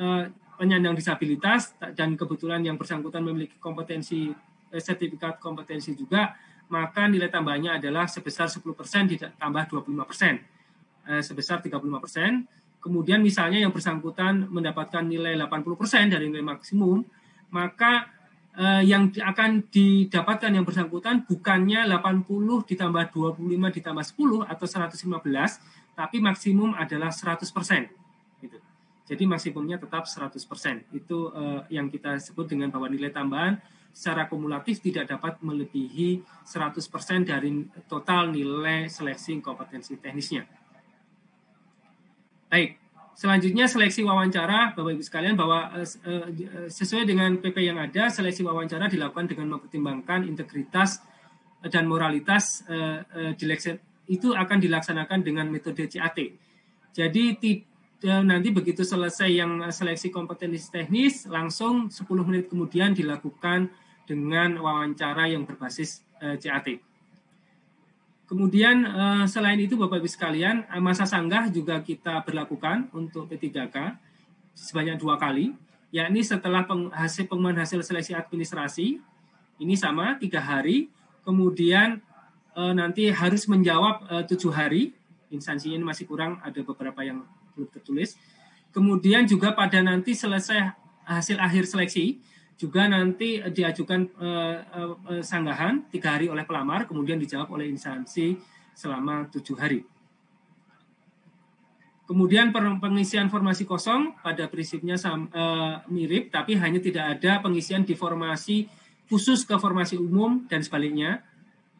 penyandang disabilitas dan kebetulan yang bersangkutan memiliki kompetensi sertifikat kompetensi juga, maka nilai tambahnya adalah sebesar 10% ditambah 25%. Sebesar 35%. Kemudian misalnya yang bersangkutan mendapatkan nilai 80% dari nilai maksimum, maka yang akan didapatkan yang bersangkutan bukannya 80 ditambah 25 ditambah 10 atau 115, tapi maksimum adalah 100%. Gitu. Jadi maksimumnya tetap 100%. Itu yang kita sebut dengan bahwa nilai tambahan secara kumulatif tidak dapat melebihi 100% dari total nilai seleksi kompetensi teknisnya. Baik, selanjutnya seleksi wawancara, Bapak Ibu sekalian, bahwa sesuai dengan PP yang ada, seleksi wawancara dilakukan dengan mempertimbangkan integritas dan moralitas itu akan dilaksanakan dengan metode CAT. Jadi nanti begitu selesai yang seleksi kompetensi teknis, langsung 10 menit kemudian dilakukan dengan wawancara yang berbasis CAT. Kemudian selain itu Bapak Ibu sekalian, masa sanggah juga kita berlakukan untuk P3K sebanyak 2 kali, yakni setelah pengumuman hasil seleksi administrasi, ini sama 3 hari, kemudian nanti harus menjawab 7 hari. Instansinya ini masih kurang, ada beberapa yang belum tertulis. Kemudian juga pada nanti selesai hasil akhir seleksi, juga nanti diajukan sanggahan 3 hari oleh pelamar, kemudian dijawab oleh instansi selama 7 hari. Kemudian pengisian formasi kosong pada prinsipnya mirip, tapi hanya tidak ada pengisian di formasi khusus ke formasi umum dan sebaliknya.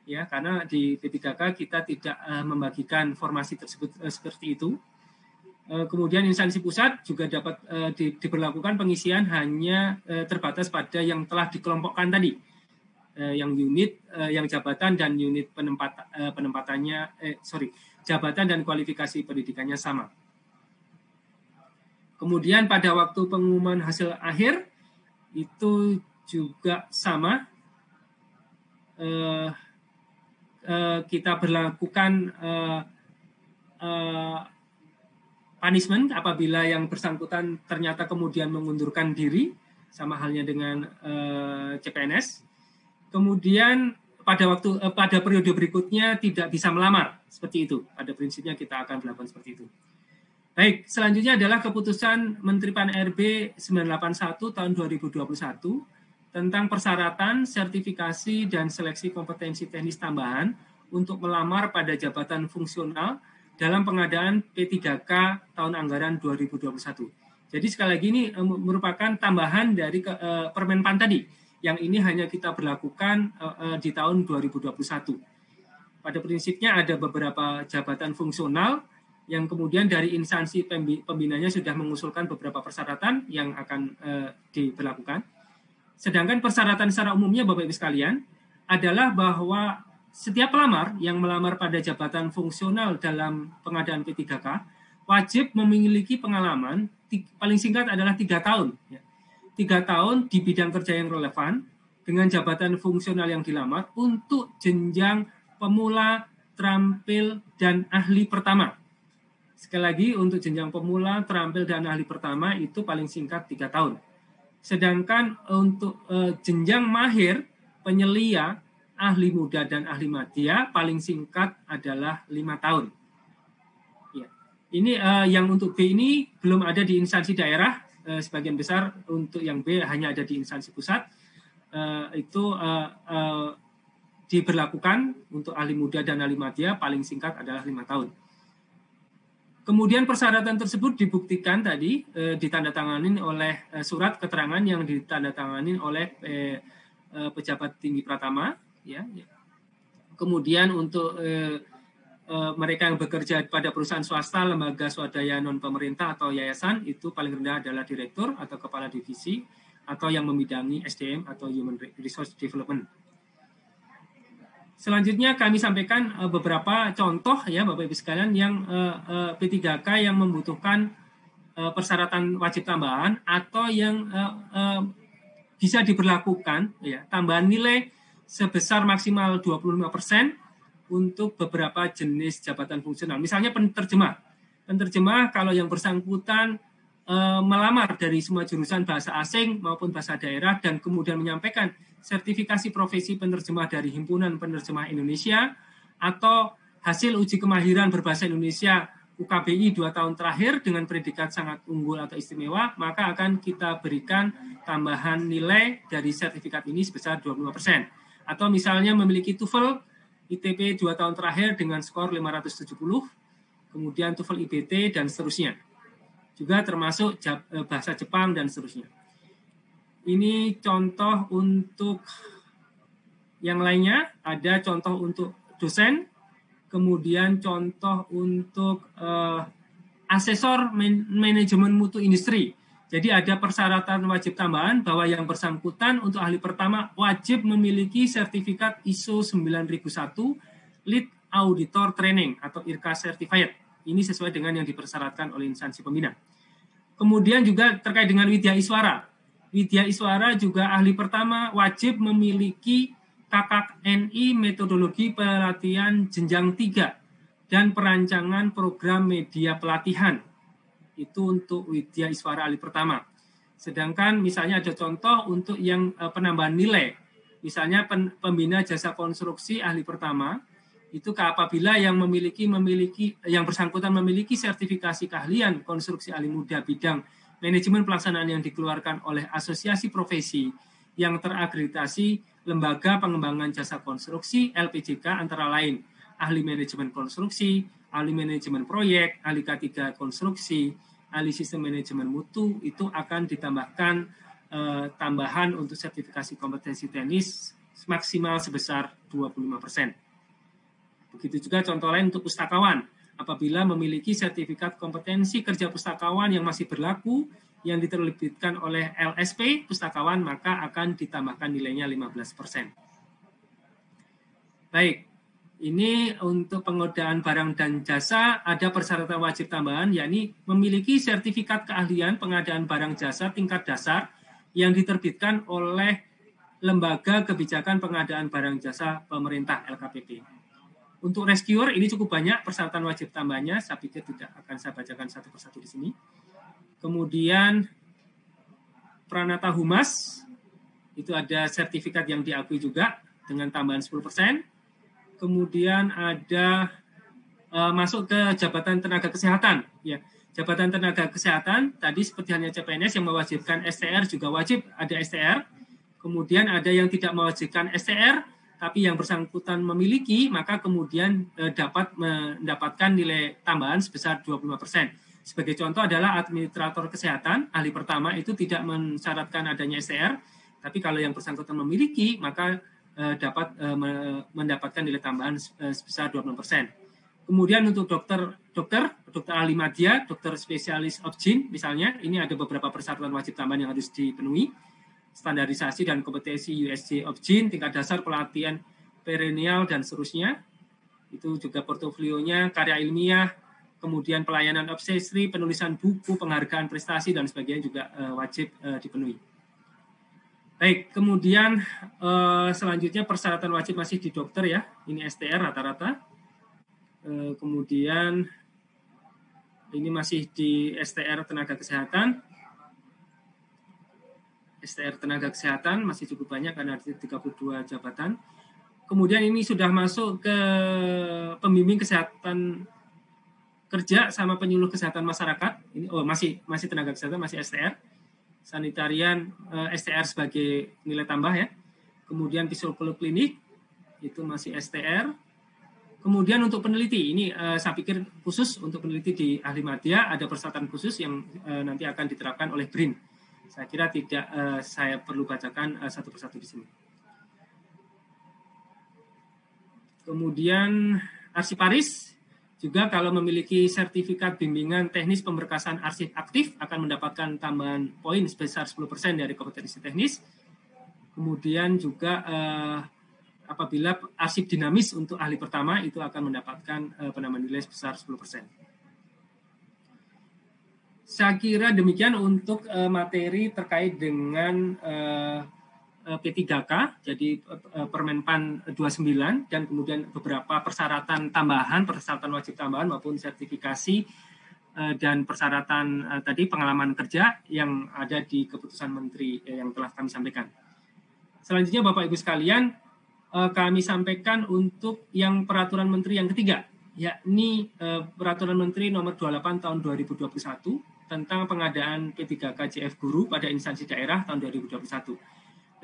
Ya, karena di P3K kita tidak membagikan formasi tersebut seperti itu. Kemudian instansi pusat juga dapat diberlakukan pengisian hanya terbatas pada yang telah dikelompokkan tadi, yang unit, yang jabatan dan unit penempatannya, jabatan dan kualifikasi pendidikannya sama. Kemudian pada waktu pengumuman hasil akhir itu juga sama. Kita berlakukan punishment apabila yang bersangkutan ternyata kemudian mengundurkan diri, sama halnya dengan CPNS. Kemudian pada periode berikutnya tidak bisa melamar, seperti itu. Pada prinsipnya kita akan melakukan seperti itu. Baik, selanjutnya adalah keputusan Menteri Pan-RB 981 tahun 2021 tentang persyaratan, sertifikasi, dan seleksi kompetensi teknis tambahan untuk melamar pada jabatan fungsional dalam pengadaan P3K tahun anggaran 2021. Jadi sekali lagi ini merupakan tambahan dari Permenpan tadi, yang ini hanya kita berlakukan di tahun 2021. Pada prinsipnya ada beberapa jabatan fungsional yang kemudian dari instansi pembinanya sudah mengusulkan beberapa persyaratan yang akan diberlakukan. Sedangkan persyaratan secara umumnya Bapak Ibu sekalian adalah bahwa setiap pelamar yang melamar pada jabatan fungsional dalam pengadaan P3K wajib memiliki pengalaman paling singkat adalah 3 tahun. 3 tahun di bidang kerja yang relevan dengan jabatan fungsional yang dilamar untuk jenjang pemula, terampil, dan ahli pertama. Sekali lagi untuk jenjang pemula, terampil, dan ahli pertama itu paling singkat 3 tahun. Sedangkan untuk jenjang mahir, penyelia, ahli muda, dan ahli madya paling singkat adalah 5 tahun. Ya. Ini yang untuk B ini belum ada di instansi daerah, sebagian besar. Untuk yang B hanya ada di instansi pusat. Itu diberlakukan untuk ahli muda dan ahli madya paling singkat adalah 5 tahun. Kemudian persyaratan tersebut dibuktikan tadi ditandatangani oleh surat keterangan yang ditandatangani oleh pejabat tinggi pratama, ya. Kemudian untuk mereka yang bekerja pada perusahaan swasta, lembaga swadaya non pemerintah atau yayasan, itu paling rendah adalah direktur atau kepala divisi atau yang membidangi SDM atau Human Resource Development. Selanjutnya kami sampaikan beberapa contoh ya Bapak Ibu sekalian yang P3K yang membutuhkan persyaratan wajib tambahan atau yang bisa diberlakukan ya tambahan nilai sebesar maksimal 25% untuk beberapa jenis jabatan fungsional. Misalnya penerjemah. Penerjemah kalau yang bersangkutan melamar dari semua jurusan bahasa asing maupun bahasa daerah dan kemudian menyampaikan sertifikasi profesi penerjemah dari Himpunan Penerjemah Indonesia atau hasil uji kemahiran berbahasa Indonesia UKBI 2 tahun terakhir dengan predikat sangat unggul atau istimewa, maka akan kita berikan tambahan nilai dari sertifikat ini sebesar 25%. Atau misalnya memiliki TOEFL ITP 2 tahun terakhir dengan skor 570, kemudian TOEFL IBT, dan seterusnya. Juga termasuk bahasa Jepang, dan seterusnya. Ini contoh untuk yang lainnya, ada contoh untuk dosen, kemudian contoh untuk asesor manajemen mutu industri. Jadi ada persyaratan wajib tambahan bahwa yang bersangkutan untuk ahli pertama wajib memiliki sertifikat ISO 9001 Lead Auditor Training atau IRCA Certified. Ini sesuai dengan yang dipersyaratkan oleh instansi pembina. Kemudian juga terkait dengan Widya Iswara. Widya Iswara juga ahli pertama wajib memiliki KKNI metodologi pelatihan jenjang 3 dan perancangan program media pelatihan. Itu untuk Widya Iswara ahli pertama. Sedangkan misalnya ada contoh untuk yang penambahan nilai. Misalnya pembina jasa konstruksi ahli pertama itu apabila yang bersangkutan memiliki sertifikasi keahlian konstruksi ahli muda bidang manajemen pelaksanaan yang dikeluarkan oleh asosiasi profesi yang terakreditasi Lembaga Pengembangan Jasa Konstruksi LPJK, antara lain ahli manajemen konstruksi, ahli manajemen proyek, ahli K3 konstruksi, ahli sistem manajemen mutu, itu akan ditambahkan tambahan untuk sertifikasi kompetensi teknis maksimal sebesar 25%. Begitu juga contoh lain untuk pustakawan. Apabila memiliki sertifikat kompetensi kerja pustakawan yang masih berlaku, yang diterbitkan oleh LSP pustakawan, maka akan ditambahkan nilainya 15%. Baik, ini untuk pengadaan barang dan jasa ada persyaratan wajib tambahan, yakni memiliki sertifikat keahlian pengadaan barang jasa tingkat dasar yang diterbitkan oleh Lembaga Kebijakan Pengadaan Barang Jasa Pemerintah LKPP. Untuk rescuer ini cukup banyak persyaratan wajib tambahnya, saya pikir tidak akan saya bacakan satu persatu di sini. Kemudian Pranata Humas, itu ada sertifikat yang diakui juga dengan tambahan 10%. Kemudian ada masuk ke jabatan tenaga kesehatan. Ya, jabatan tenaga kesehatan tadi seperti hanya CPNS yang mewajibkan STR, juga wajib ada STR. Kemudian ada yang tidak mewajibkan STR, tapi yang bersangkutan memiliki, maka kemudian dapat mendapatkan nilai tambahan sebesar 25%. Sebagai contoh adalah administrator kesehatan, ahli pertama itu tidak mensyaratkan adanya STR, tapi kalau yang bersangkutan memiliki, maka dapat mendapatkan nilai tambahan sebesar 20%. Kemudian untuk dokter ahli madya, dokter spesialis obgyn misalnya, ini ada beberapa persyaratan wajib tambahan yang harus dipenuhi. Standarisasi dan kompetensi USJ obgyn, tingkat dasar pelatihan perennial dan seterusnya. Itu juga portofolionya, karya ilmiah, kemudian pelayanan obstetri, penulisan buku, penghargaan prestasi dan sebagainya juga wajib dipenuhi. Baik, kemudian selanjutnya persyaratan wajib masih di dokter ya, ini STR rata-rata. Kemudian ini masih di STR tenaga kesehatan. STR tenaga kesehatan masih cukup banyak karena ada 32 jabatan. Kemudian ini sudah masuk ke pembimbing kesehatan kerja sama penyuluh kesehatan masyarakat. Ini masih tenaga kesehatan, masih STR. Sanitarian STR sebagai nilai tambah ya. Kemudian psikolog klinik itu masih STR. Kemudian untuk peneliti ini saya pikir khusus untuk peneliti di ahli madya ada persyaratan khusus yang nanti akan diterapkan oleh BRIN. Saya kira tidak saya perlu bacakan satu persatu di sini. Kemudian arsiparis juga kalau memiliki sertifikat bimbingan teknis pemberkasan arsip aktif akan mendapatkan tambahan poin sebesar 10% dari kompetensi teknis. Kemudian juga apabila arsip dinamis untuk ahli pertama itu akan mendapatkan penambahan nilai sebesar 10%. Saya kira demikian untuk materi terkait dengan P3K, jadi Permenpan 29, dan kemudian beberapa persyaratan tambahan, persyaratan wajib tambahan maupun sertifikasi dan persyaratan tadi pengalaman kerja yang ada di keputusan Menteri yang telah kami sampaikan. Selanjutnya Bapak Ibu sekalian, kami sampaikan untuk yang peraturan Menteri yang ketiga, yakni Peraturan Menteri nomor 28 tahun 2021 tentang pengadaan P3K JF Guru pada instansi daerah tahun 2021.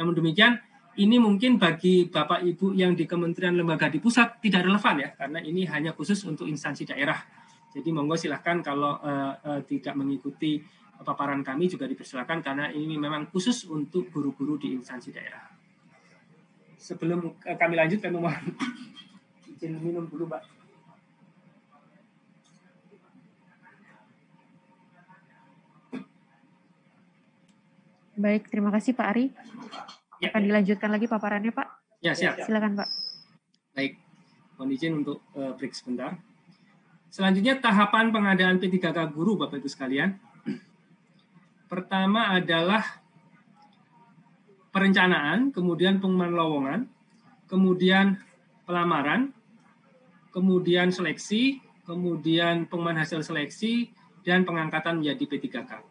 Namun demikian, ini mungkin bagi Bapak Ibu yang di kementerian lembaga di pusat tidak relevan ya, karena ini hanya khusus untuk instansi daerah. Jadi monggo silahkan kalau tidak mengikuti paparan kami juga dipersilakan karena ini memang khusus untuk guru-guru di instansi daerah. Sebelum kami lanjut, kami mohon izin minum dulu, Pak. Baik, terima kasih Pak Ari. Ya. Akan dilanjutkan lagi paparannya Pak. Ya, siap. Silakan Pak. Baik, mohon izin untuk break sebentar. Selanjutnya tahapan pengadaan P3K guru Bapak Ibu sekalian. Pertama adalah perencanaan, kemudian pengumuman lowongan, kemudian pelamaran, kemudian seleksi, kemudian pengumuman hasil seleksi, dan pengangkatan menjadi P3K.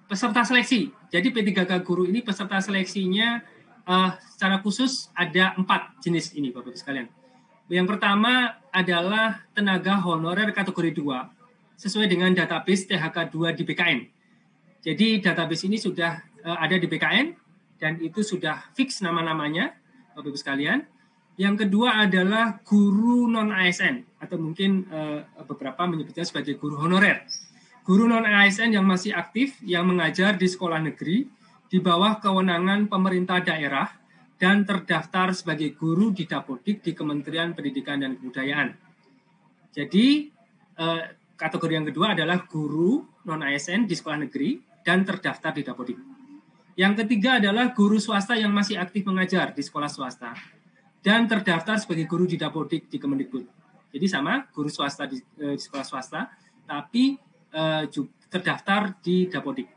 Peserta seleksi. Jadi P3K guru ini peserta seleksinya secara khusus ada 4 jenis ini Bapak Ibu sekalian. Yang pertama adalah tenaga honorer kategori 2 sesuai dengan database THK2 di BKN. Jadi database ini sudah ada di BKN dan itu sudah fix nama-namanya Bapak Ibu sekalian. Yang kedua adalah guru non-ASN atau mungkin beberapa menyebutnya sebagai guru honorer. Guru non-ASN yang masih aktif yang mengajar di sekolah negeri di bawah kewenangan pemerintah daerah dan terdaftar sebagai guru di Dapodik di Kementerian Pendidikan dan Kebudayaan. Jadi kategori yang kedua adalah guru non-ASN di sekolah negeri dan terdaftar di Dapodik. Yang ketiga adalah guru swasta yang masih aktif mengajar di sekolah swasta dan terdaftar sebagai guru di Dapodik di Kemendikbud. Jadi sama, guru swasta di sekolah swasta, tapi terdaftar di Dapodik.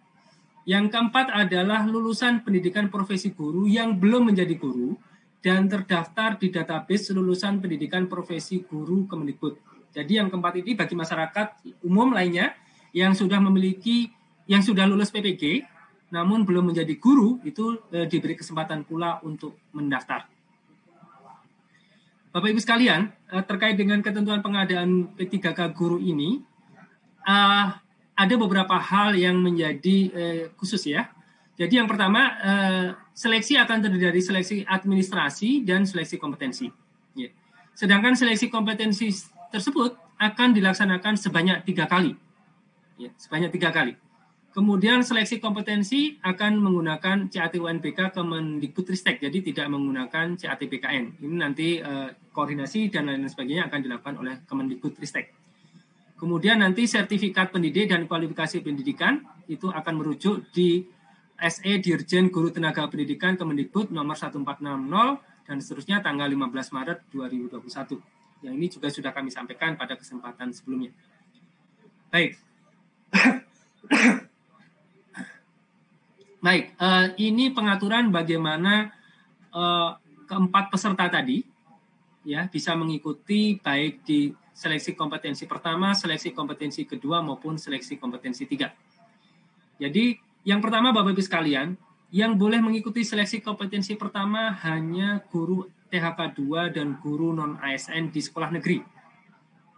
Yang keempat adalah lulusan pendidikan profesi guru yang belum menjadi guru dan terdaftar di database lulusan pendidikan profesi guru Kemendikbud. Jadi yang keempat ini bagi masyarakat umum lainnya yang sudah lulus PPG namun belum menjadi guru itu diberi kesempatan pula untuk mendaftar. Bapak Ibu sekalian, terkait dengan ketentuan pengadaan P3K guru ini, ada beberapa hal yang menjadi khusus ya. Jadi yang pertama, seleksi akan terdiri dari seleksi administrasi dan seleksi kompetensi. Ya. Sedangkan seleksi kompetensi tersebut akan dilaksanakan sebanyak 3 kali. Ya, sebanyak 3 kali. Kemudian seleksi kompetensi akan menggunakan CAT UNBK Kemendikbudristek, jadi tidak menggunakan CAT BKN. Ini nanti koordinasi dan lain sebagainya akan dilakukan oleh Kemendikbudristek. Kemudian nanti sertifikat pendidik dan kualifikasi pendidikan itu akan merujuk di SE Dirjen Guru Tenaga Pendidikan Kemendikbud nomor 1460 dan seterusnya tanggal 15 Maret 2021. Yang ini juga sudah kami sampaikan pada kesempatan sebelumnya. Baik. Baik, ini pengaturan bagaimana keempat peserta tadi ya bisa mengikuti baik di seleksi kompetensi pertama, seleksi kompetensi kedua maupun seleksi kompetensi 3. Jadi yang pertama Bapak Ibu sekalian, yang boleh mengikuti seleksi kompetensi pertama hanya guru THK 2 dan guru non-ASN di sekolah negeri.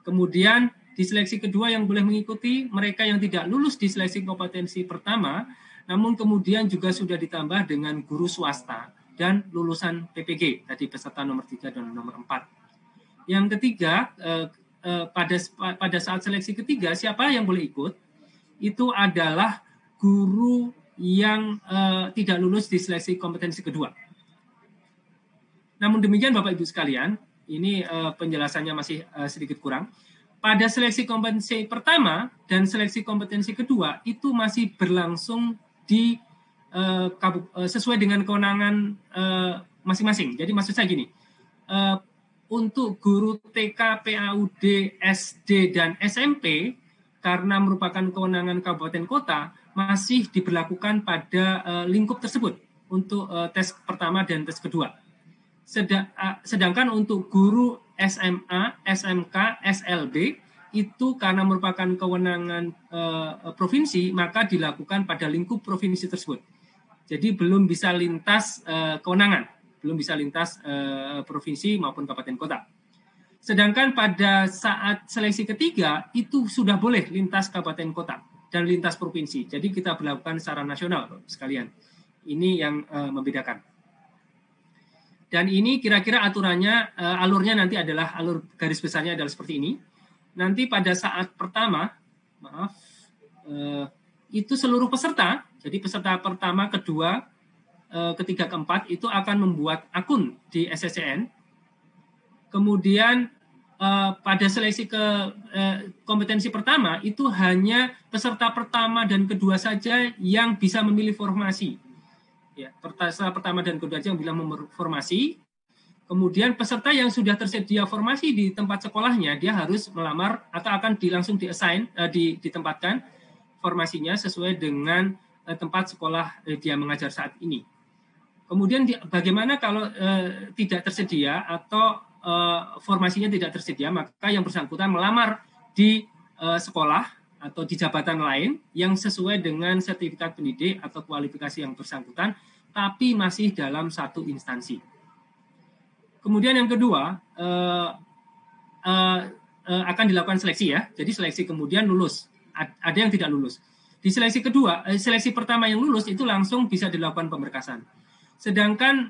Kemudian di seleksi kedua yang boleh mengikuti mereka yang tidak lulus di seleksi kompetensi pertama, namun kemudian juga sudah ditambah dengan guru swasta dan lulusan PPG, tadi peserta nomor 3 dan nomor 4. Yang ketiga, pada saat seleksi ketiga, siapa yang boleh ikut? Itu adalah guru yang tidak lulus di seleksi kompetensi kedua. Namun demikian Bapak Ibu sekalian, ini penjelasannya masih sedikit kurang. Pada seleksi kompetensi pertama dan seleksi kompetensi kedua itu masih berlangsung sesuai dengan kewenangan masing-masing. Jadi maksud saya gini, untuk guru TK, PAUD, SD, dan SMP karena merupakan kewenangan kabupaten kota masih diberlakukan pada lingkup tersebut untuk tes pertama dan tes kedua. Sedangkan untuk guru SMA, SMK, SLB itu karena merupakan kewenangan provinsi, maka dilakukan pada lingkup provinsi tersebut. Jadi belum bisa lintas kewenangan, belum bisa lintas provinsi maupun kabupaten kota. Sedangkan pada saat seleksi ketiga, itu sudah boleh lintas kabupaten kota dan lintas provinsi. Jadi kita berlakukan secara nasional, sekalian. Ini yang membedakan. Dan ini kira-kira aturannya, alurnya nanti adalah, alur garis besarnya adalah seperti ini. Nanti pada saat pertama, itu seluruh peserta, jadi peserta pertama, kedua, ketiga, keempat, itu akan membuat akun di SSCN. Kemudian pada seleksi kompetensi pertama, itu hanya peserta pertama dan kedua saja yang bisa memilih formasi. Ya, peserta pertama dan kedua saja yang bilang formasi. Kemudian peserta yang sudah tersedia formasi di tempat sekolahnya, dia harus melamar atau akan langsung ditempatkan formasinya sesuai dengan tempat sekolah dia mengajar saat ini. Kemudian bagaimana kalau tidak tersedia atau formasinya tidak tersedia, maka yang bersangkutan melamar di sekolah atau di jabatan lain yang sesuai dengan sertifikat pendidik atau kualifikasi yang bersangkutan, tapi masih dalam satu instansi. Kemudian yang kedua, akan dilakukan seleksi ya. Jadi seleksi kemudian lulus. Ada yang tidak lulus. Di seleksi kedua, seleksi pertama yang lulus itu langsung bisa dilakukan pemberkasan. Sedangkan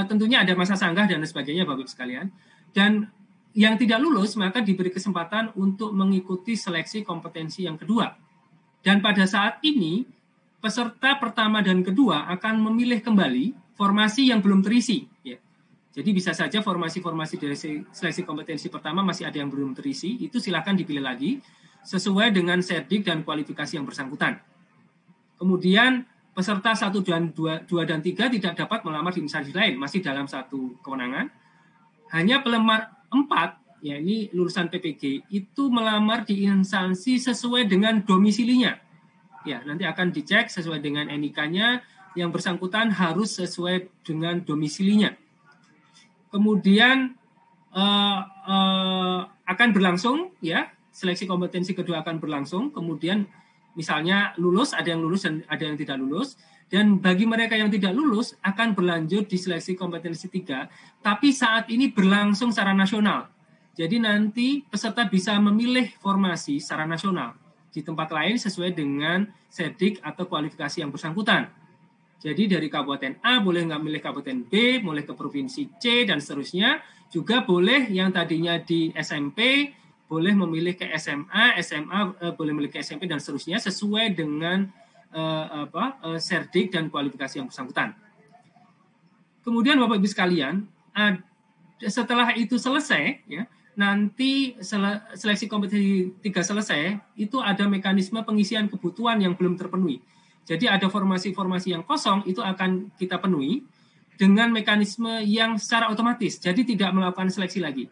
tentunya ada masa sanggah dan sebagainya Bapak Ibu sekalian. Dan yang tidak lulus maka diberi kesempatan untuk mengikuti seleksi kompetensi yang kedua. Dan pada saat ini peserta pertama dan kedua akan memilih kembali formasi yang belum terisi. Ya. Jadi bisa saja formasi-formasi dari seleksi kompetensi pertama masih ada yang belum terisi, itu silakan dipilih lagi sesuai dengan serdik dan kualifikasi yang bersangkutan. Kemudian peserta 1 dan 2 dan 3 tidak dapat melamar di instansi lain, masih dalam satu kewenangan. Hanya pelamar 4, ya ini lulusan PPG, itu melamar di instansi sesuai dengan domisilinya. Ya, nanti akan dicek sesuai dengan NIK-nya, yang bersangkutan harus sesuai dengan domisilinya. Kemudian akan berlangsung, ya seleksi kompetensi kedua akan berlangsung. Kemudian misalnya lulus, ada yang lulus dan ada yang tidak lulus. Dan bagi mereka yang tidak lulus akan berlanjut di seleksi kompetensi 3, tapi saat ini berlangsung secara nasional. Jadi nanti peserta bisa memilih formasi secara nasional di tempat lain sesuai dengan serdik atau kualifikasi yang bersangkutan. Jadi dari Kabupaten A boleh nggak milih Kabupaten B, boleh ke Provinsi C, dan seterusnya. Juga boleh yang tadinya di SMP, boleh memilih ke SMA, SMA boleh memilih ke SMP, dan seterusnya sesuai dengan serdik dan kualifikasi yang bersangkutan. Kemudian Bapak Ibu sekalian, setelah itu selesai, ya, nanti seleksi kompetensi 3 selesai, itu ada mekanisme pengisian kebutuhan yang belum terpenuhi. Jadi ada formasi-formasi yang kosong itu akan kita penuhi dengan mekanisme yang secara otomatis. Jadi tidak melakukan seleksi lagi.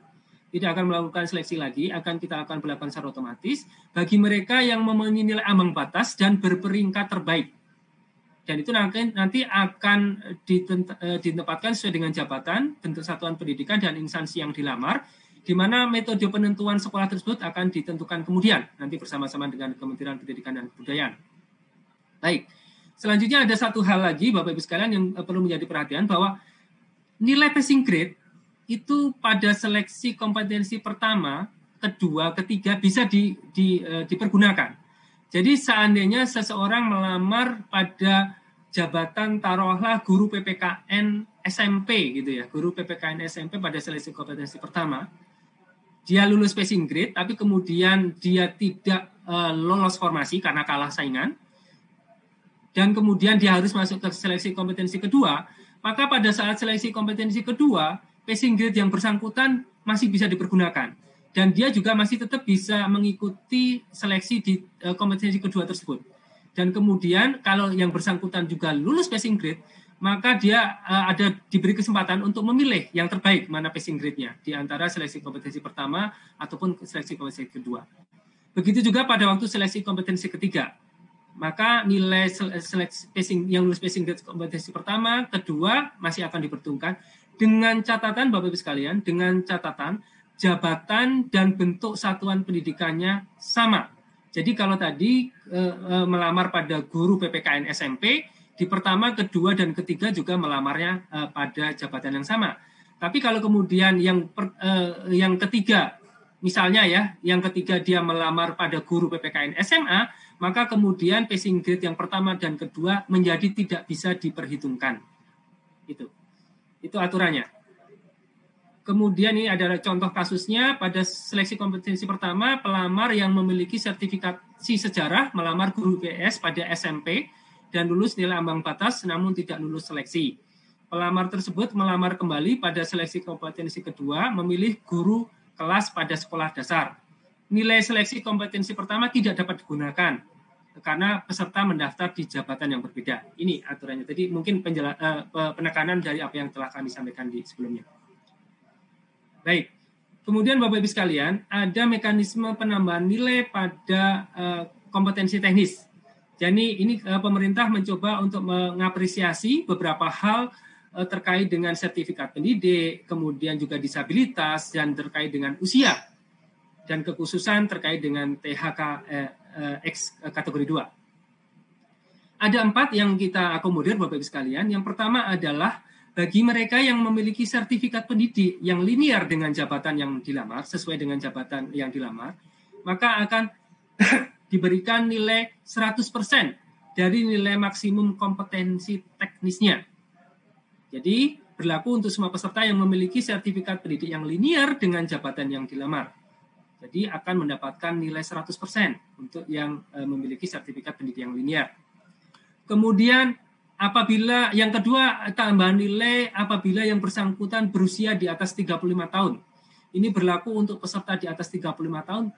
Tidak akan melakukan seleksi lagi, kita akan melakukan secara otomatis bagi mereka yang memenuhi nilai ambang batas dan berperingkat terbaik. Dan itu nanti akan ditempatkan sesuai dengan jabatan, bentuk satuan pendidikan, dan instansi yang dilamar, di mana metode penentuan sekolah tersebut akan ditentukan kemudian, nanti bersama-sama dengan Kementerian Pendidikan dan Kebudayaan. Baik, selanjutnya ada satu hal lagi Bapak Ibu sekalian yang perlu menjadi perhatian, bahwa nilai passing grade itu pada seleksi kompetensi pertama, kedua, ketiga bisa dipergunakan. Jadi seandainya seseorang melamar pada jabatan taruhlah guru PPKN SMP gitu ya, guru PPKN SMP pada seleksi kompetensi pertama, dia lulus passing grade, tapi kemudian dia tidak lolos formasi karena kalah saingan, dan kemudian dia harus masuk ke seleksi kompetensi kedua, maka pada saat seleksi kompetensi kedua, passing grade yang bersangkutan masih bisa dipergunakan. Dan dia juga masih tetap bisa mengikuti seleksi di kompetensi kedua tersebut. Dan kemudian kalau yang bersangkutan juga lulus passing grade, maka dia diberi kesempatan untuk memilih yang terbaik mana passing grade-nya di antara seleksi kompetensi pertama ataupun seleksi kompetensi kedua. Begitu juga pada waktu seleksi kompetensi ketiga. Maka nilai seleksi yang lulus passing grade kompetensi pertama, kedua masih akan diperhitungkan dengan catatan Bapak Ibu sekalian, dengan catatan jabatan dan bentuk satuan pendidikannya sama. Jadi kalau tadi melamar pada guru PPKN SMP, di pertama, kedua, dan ketiga juga melamarnya pada jabatan yang sama. Tapi kalau kemudian yang ketiga, misalnya ya, yang ketiga dia melamar pada guru PPKN SMA, maka kemudian passing grade yang pertama dan kedua menjadi tidak bisa diperhitungkan. Itu aturannya. Kemudian ini adalah contoh kasusnya pada seleksi kompetensi pertama, pelamar yang memiliki sertifikasi sejarah melamar guru PS pada SMP dan lulus nilai ambang batas namun tidak lulus seleksi. Pelamar tersebut melamar kembali pada seleksi kompetensi kedua, memilih guru kelas pada sekolah dasar. Nilai seleksi kompetensi pertama tidak dapat digunakan karena peserta mendaftar di jabatan yang berbeda. Ini aturannya. Tadi mungkin penekanan dari apa yang telah kami sampaikan di sebelumnya. Baik. Kemudian Bapak Ibu sekalian, ada mekanisme penambahan nilai pada kompetensi teknis. Jadi ini pemerintah mencoba untuk mengapresiasi beberapa hal terkait dengan sertifikat pendidik, kemudian juga disabilitas, dan terkait dengan usia, dan kekhususan terkait dengan THK X kategori 2. ada 4 yang kita akomodir Bapak Ibu sekalian. Yang pertama adalah bagi mereka yang memiliki sertifikat pendidik yang linear dengan jabatan yang dilamar, sesuai dengan jabatan yang dilamar, maka akan diberikan nilai 100% dari nilai maksimum kompetensi teknisnya. Jadi berlaku untuk semua peserta yang memiliki sertifikat pendidik yang linear dengan jabatan yang dilamar. Jadi akan mendapatkan nilai 100% untuk yang memiliki sertifikat pendidik yang linear. Kemudian apabila yang kedua, tambahan nilai apabila yang bersangkutan berusia di atas 35 tahun. Ini berlaku untuk peserta di atas 35 tahun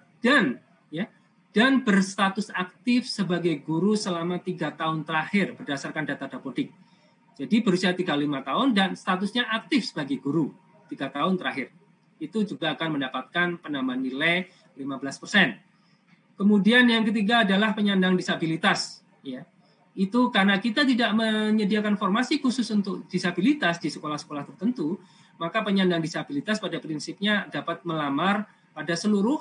dan berstatus aktif sebagai guru selama 3 tahun terakhir berdasarkan data Dapodik. Jadi berusia 35 tahun dan statusnya aktif sebagai guru 3 tahun terakhir. Itu juga akan mendapatkan penambahan nilai 15%. Kemudian yang ketiga adalah penyandang disabilitas, ya. Itu karena kita tidak menyediakan formasi khusus untuk disabilitas di sekolah-sekolah tertentu, maka penyandang disabilitas pada prinsipnya dapat melamar pada seluruh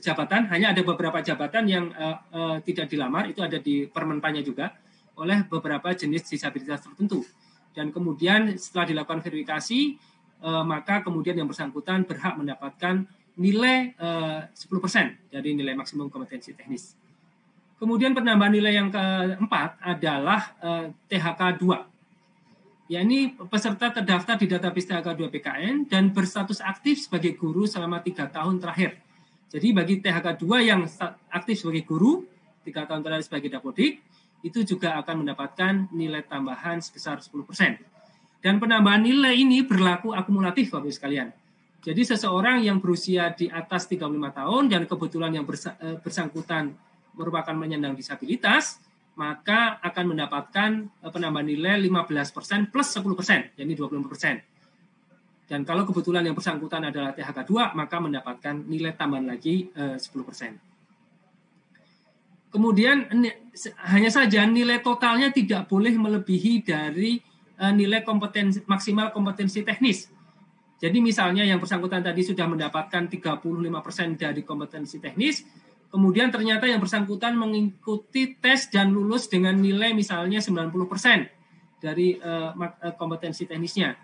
jabatan. Hanya ada beberapa jabatan yang tidak dilamar, itu ada di Permenpannya juga, oleh beberapa jenis disabilitas tertentu. Dan kemudian setelah dilakukan verifikasi, maka kemudian yang bersangkutan berhak mendapatkan nilai 10% dari nilai maksimum kompetensi teknis. Kemudian penambahan nilai yang keempat adalah THK 2. Yakni peserta terdaftar di database THK 2 PKN dan berstatus aktif sebagai guru selama 3 tahun terakhir. Jadi bagi THK 2 yang aktif sebagai guru 3 tahun terakhir sebagai Dapodik, itu juga akan mendapatkan nilai tambahan sebesar 10%. Dan penambahan nilai ini berlaku akumulatif Bapak Ibu sekalian. Jadi seseorang yang berusia di atas 35 tahun dan kebetulan yang bersangkutan merupakan penyandang disabilitas, maka akan mendapatkan penambahan nilai 15% plus 10%, yakni 20%. Dan kalau kebetulan yang bersangkutan adalah THK 2, maka mendapatkan nilai tambahan lagi 10%. Kemudian hanya saja nilai totalnya tidak boleh melebihi dari nilai maksimal kompetensi teknis. Jadi misalnya yang bersangkutan tadi sudah mendapatkan 35% dari kompetensi teknis, kemudian ternyata yang bersangkutan mengikuti tes dan lulus dengan nilai misalnya 90% dari kompetensi teknisnya.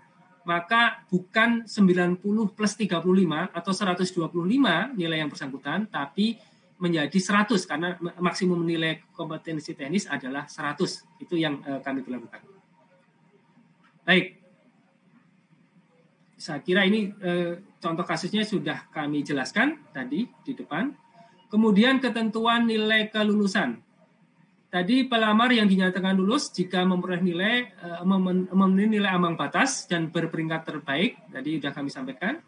Maka bukan 90 plus 35 atau 125 nilai yang bersangkutan, tapi menjadi 100 karena maksimum nilai kompetensi teknis adalah 100. Itu yang kami lakukan. Baik. Saya kira ini contoh kasusnya sudah kami jelaskan tadi di depan. Kemudian ketentuan nilai kelulusan. Tadi pelamar yang dinyatakan lulus jika memperoleh memenuhi nilai ambang batas dan berperingkat terbaik, tadi sudah kami sampaikan.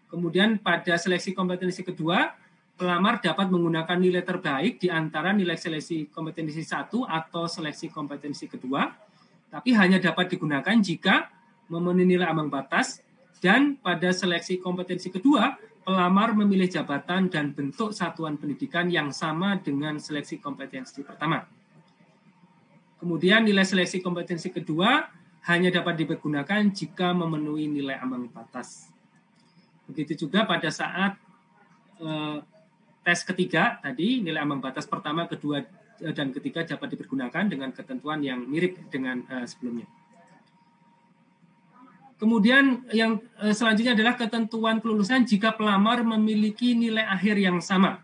Kemudian pada seleksi kompetensi kedua, pelamar dapat menggunakan nilai terbaik di antara nilai seleksi kompetensi 1 atau seleksi kompetensi kedua, tapi hanya dapat digunakan jika memenuhi nilai ambang batas, dan pada seleksi kompetensi kedua, pelamar memilih jabatan dan bentuk satuan pendidikan yang sama dengan seleksi kompetensi pertama. Kemudian nilai seleksi kompetensi kedua hanya dapat digunakan jika memenuhi nilai ambang batas. Begitu juga pada saat tes ketiga tadi, nilai ambang batas pertama, kedua, dan ketiga dapat dipergunakan dengan ketentuan yang mirip dengan sebelumnya. Kemudian yang selanjutnya adalah ketentuan kelulusan jika pelamar memiliki nilai akhir yang sama.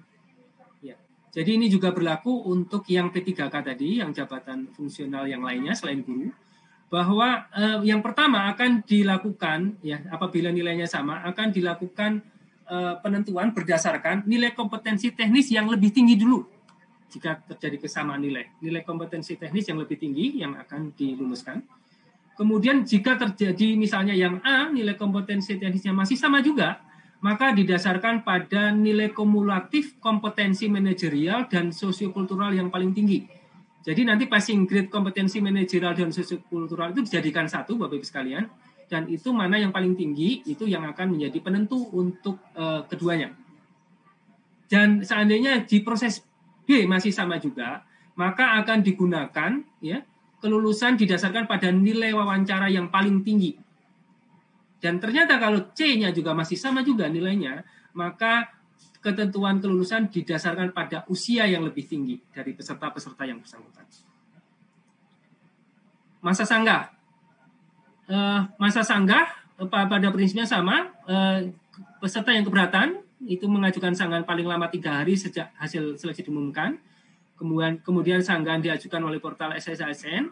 Ya. Jadi ini juga berlaku untuk yang P3K tadi, yang jabatan fungsional yang lainnya selain guru, bahwa yang pertama akan dilakukan, ya, apabila nilainya sama, akan dilakukan penentuan berdasarkan nilai kompetensi teknis yang lebih tinggi dulu. Jika terjadi kesamaan nilai kompetensi teknis yang lebih tinggi yang akan diluluskan. Kemudian jika terjadi misalnya yang A, nilai kompetensi teknisnya masih sama juga, maka didasarkan pada nilai kumulatif kompetensi manajerial dan sosiokultural yang paling tinggi. Jadi nanti passing grade kompetensi manajerial dan sosiokultural itu dijadikan satu, Bapak Ibu sekalian, dan itu mana yang paling tinggi, itu yang akan menjadi penentu untuk keduanya. Dan seandainya di proses B masih sama juga, maka akan digunakan, ya, kelulusan didasarkan pada nilai wawancara yang paling tinggi. Dan ternyata kalau C-nya juga masih sama juga nilainya, maka ketentuan kelulusan didasarkan pada usia yang lebih tinggi dari peserta-peserta yang bersangkutan. Masa sanggah. Masa sanggah pada prinsipnya sama. Peserta yang keberatan itu mengajukan sanggahan paling lama 3 hari sejak hasil seleksi diumumkan. Kemudian sanggahan diajukan oleh portal SSASN.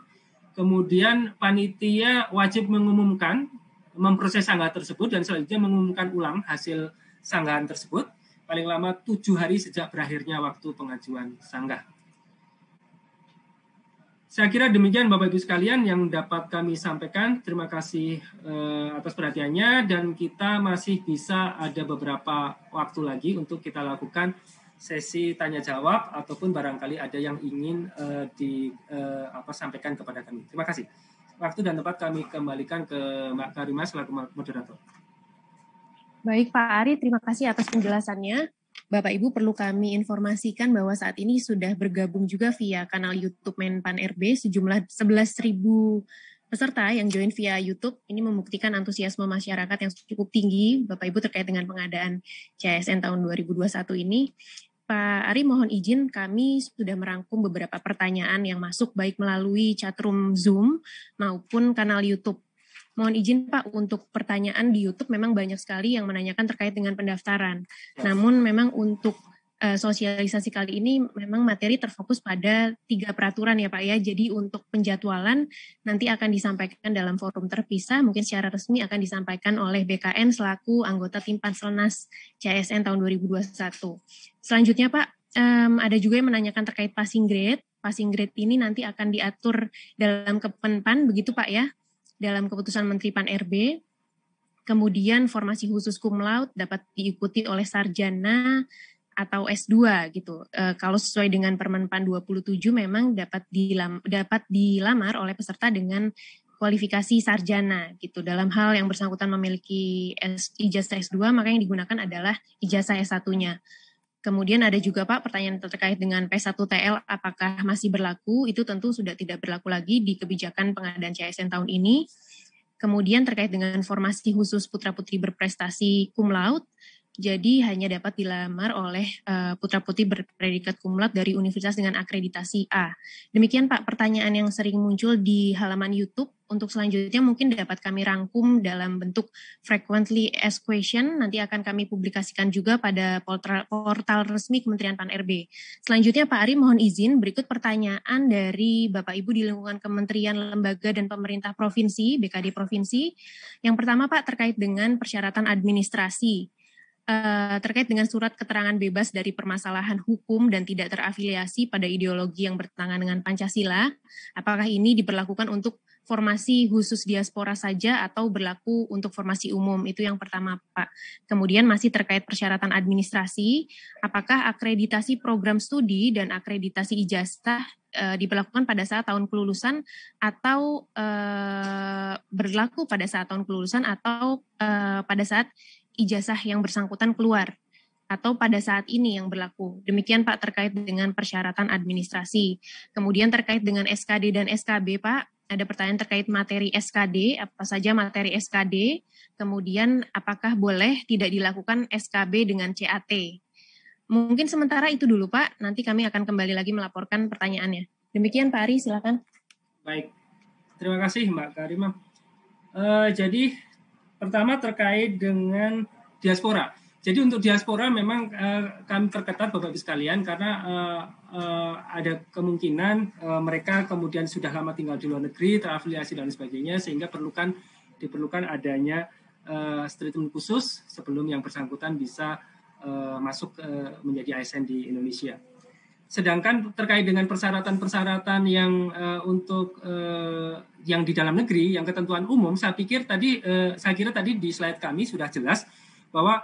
Kemudian panitia wajib mengumumkan, memproses sanggahan tersebut dan selanjutnya mengumumkan ulang hasil sanggahan tersebut paling lama 7 hari sejak berakhirnya waktu pengajuan sanggah. Saya kira demikian Bapak Ibu sekalian yang dapat kami sampaikan. Terima kasih atas perhatiannya dan kita masih bisa ada beberapa waktu lagi untuk kita lakukan sesi tanya jawab ataupun barangkali ada yang ingin sampaikan kepada kami. Terima kasih. Waktu dan tempat kami kembalikan ke Mbak Karimah selaku moderator. Baik Pak Ari, terima kasih atas penjelasannya. Bapak Ibu perlu kami informasikan bahwa saat ini sudah bergabung juga via kanal YouTube Menpan RB sejumlah 11.000 peserta yang join via YouTube. Ini membuktikan antusiasme masyarakat yang cukup tinggi Bapak Ibu terkait dengan pengadaan CASN tahun 2021 ini. Pak Ari, mohon izin kami sudah merangkum beberapa pertanyaan yang masuk baik melalui chatroom Zoom maupun kanal YouTube. Mohon izin Pak, untuk pertanyaan di YouTube memang banyak sekali yang menanyakan terkait dengan pendaftaran. Namun memang untuk sosialisasi kali ini memang materi terfokus pada 3 peraturan ya Pak ya. Jadi untuk penjadwalan nanti akan disampaikan dalam forum terpisah, mungkin secara resmi akan disampaikan oleh BKN selaku anggota tim Panselnas CASN tahun 2021. Selanjutnya Pak, ada juga yang menanyakan terkait passing grade. Passing grade ini nanti akan diatur dalam Kemenpan, begitu Pak ya? Dalam keputusan Menteri Pan RB, kemudian formasi khusus cum laude dapat diikuti oleh sarjana atau S2 gitu. Kalau sesuai dengan Permenpan 27 memang dapat dilamar oleh peserta dengan kualifikasi sarjana gitu. Dalam hal yang bersangkutan memiliki ijazah S2, maka yang digunakan adalah ijazah S1-nya. Kemudian ada juga Pak pertanyaan terkait dengan P1TL apakah masih berlaku, itu tentu sudah tidak berlaku lagi di kebijakan pengadaan CASN tahun ini. Kemudian terkait dengan formasi khusus putra-putri berprestasi cum laude, jadi hanya dapat dilamar oleh putra-putri berpredikat cum laude dari universitas dengan akreditasi A. Demikian Pak pertanyaan yang sering muncul di halaman YouTube. Untuk selanjutnya mungkin dapat kami rangkum dalam bentuk frequently asked question, nanti akan kami publikasikan juga pada portal resmi Kementerian Pan RB. Selanjutnya Pak Ari mohon izin, berikut pertanyaan dari Bapak Ibu di lingkungan Kementerian, Lembaga, dan Pemerintah Provinsi, BKD Provinsi. Yang pertama Pak terkait dengan persyaratan administrasi. Terkait dengan surat keterangan bebas dari permasalahan hukum dan tidak terafiliasi pada ideologi yang bertentangan dengan Pancasila, apakah ini diberlakukan untuk formasi khusus diaspora saja atau berlaku untuk formasi umum? Itu yang pertama Pak. Kemudian masih terkait persyaratan administrasi, apakah akreditasi program studi dan akreditasi ijazah diberlakukan pada saat tahun kelulusan atau berlaku pada saat tahun kelulusan atau pada saat ijazah yang bersangkutan keluar atau pada saat ini yang berlaku. Demikian Pak terkait dengan persyaratan administrasi. Kemudian terkait dengan SKD dan SKB Pak, ada pertanyaan terkait materi SKD, apa saja materi SKD, kemudian apakah boleh tidak dilakukan SKB dengan CAT. Mungkin sementara itu dulu Pak, nanti kami akan kembali lagi melaporkan pertanyaannya. Demikian Pak Ari, silakan. Baik, terima kasih Mbak Karimah. Jadi pertama terkait dengan diaspora. Jadi untuk diaspora memang kami perketat Bapak Ibu sekalian karena ada kemungkinan mereka kemudian sudah lama tinggal di luar negeri, terafiliasi dan sebagainya, sehingga diperlukan adanya treatment khusus sebelum yang bersangkutan bisa masuk menjadi ASN di Indonesia. Sedangkan terkait dengan persyaratan-persyaratan yang untuk yang di dalam negeri, yang ketentuan umum, saya kira tadi di slide kami sudah jelas bahwa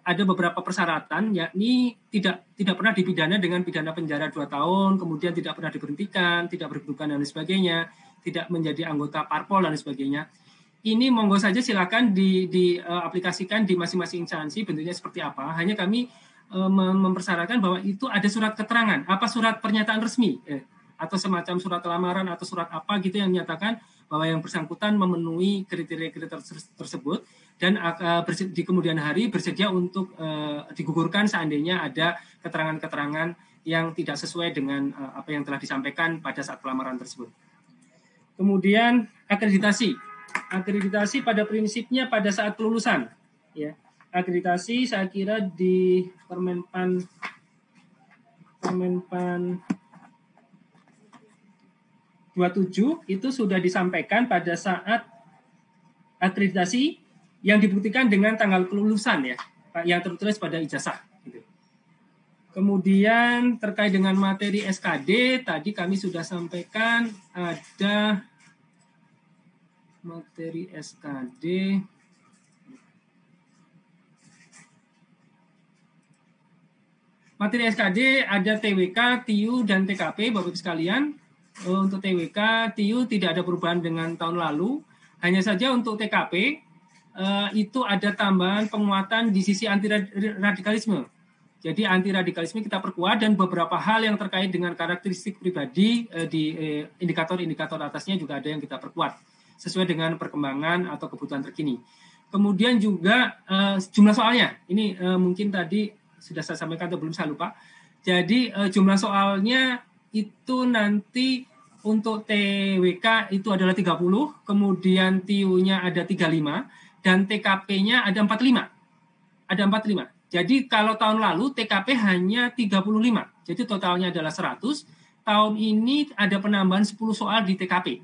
ada beberapa persyaratan, yakni tidak pernah dipidana dengan pidana penjara 2 tahun, kemudian tidak pernah diberhentikan, tidak berkedudukan dan sebagainya, tidak menjadi anggota parpol dan sebagainya. Ini monggo saja silakan diaplikasikan di masing-masing instansi, bentuknya seperti apa. Hanya kami mempersyaratkan bahwa itu ada surat keterangan, surat pernyataan resmi, atau semacam surat lamaran atau surat apa gitu yang menyatakan bahwa yang bersangkutan memenuhi kriteria-kriteria tersebut dan di kemudian hari bersedia untuk digugurkan seandainya ada keterangan-keterangan yang tidak sesuai dengan apa yang telah disampaikan pada saat pelamaran tersebut. Kemudian akreditasi. Akreditasi pada prinsipnya pada saat kelulusan. Ya. Akreditasi saya kira di Permenpan 27 itu sudah disampaikan pada saat akreditasi yang dibuktikan dengan tanggal kelulusan ya, yang tertulis pada ijazah. Gitu. Kemudian terkait dengan materi SKD, tadi kami sudah sampaikan ada materi SKD. Materi SKD ada TWK, TIU, dan TKP, Bapak-Ibu sekalian. Untuk TWK, TIU tidak ada perubahan dengan tahun lalu. Hanya saja untuk TKP, itu ada tambahan penguatan di sisi anti radikalisme. Jadi anti radikalisme kita perkuat dan beberapa hal yang terkait dengan karakteristik pribadi di indikator-indikator atasnya juga ada yang kita perkuat sesuai dengan perkembangan atau kebutuhan terkini. Kemudian juga jumlah soalnya, ini mungkin tadi sudah saya sampaikan atau belum saya lupa. Jadi jumlah soalnya itu nanti untuk TWK itu adalah 30, kemudian TIU-nya ada 35, dan TKP-nya ada 45. Ada 45. Jadi kalau tahun lalu TKP hanya 35. Jadi totalnya adalah 100. Tahun ini ada penambahan 10 soal di TKP.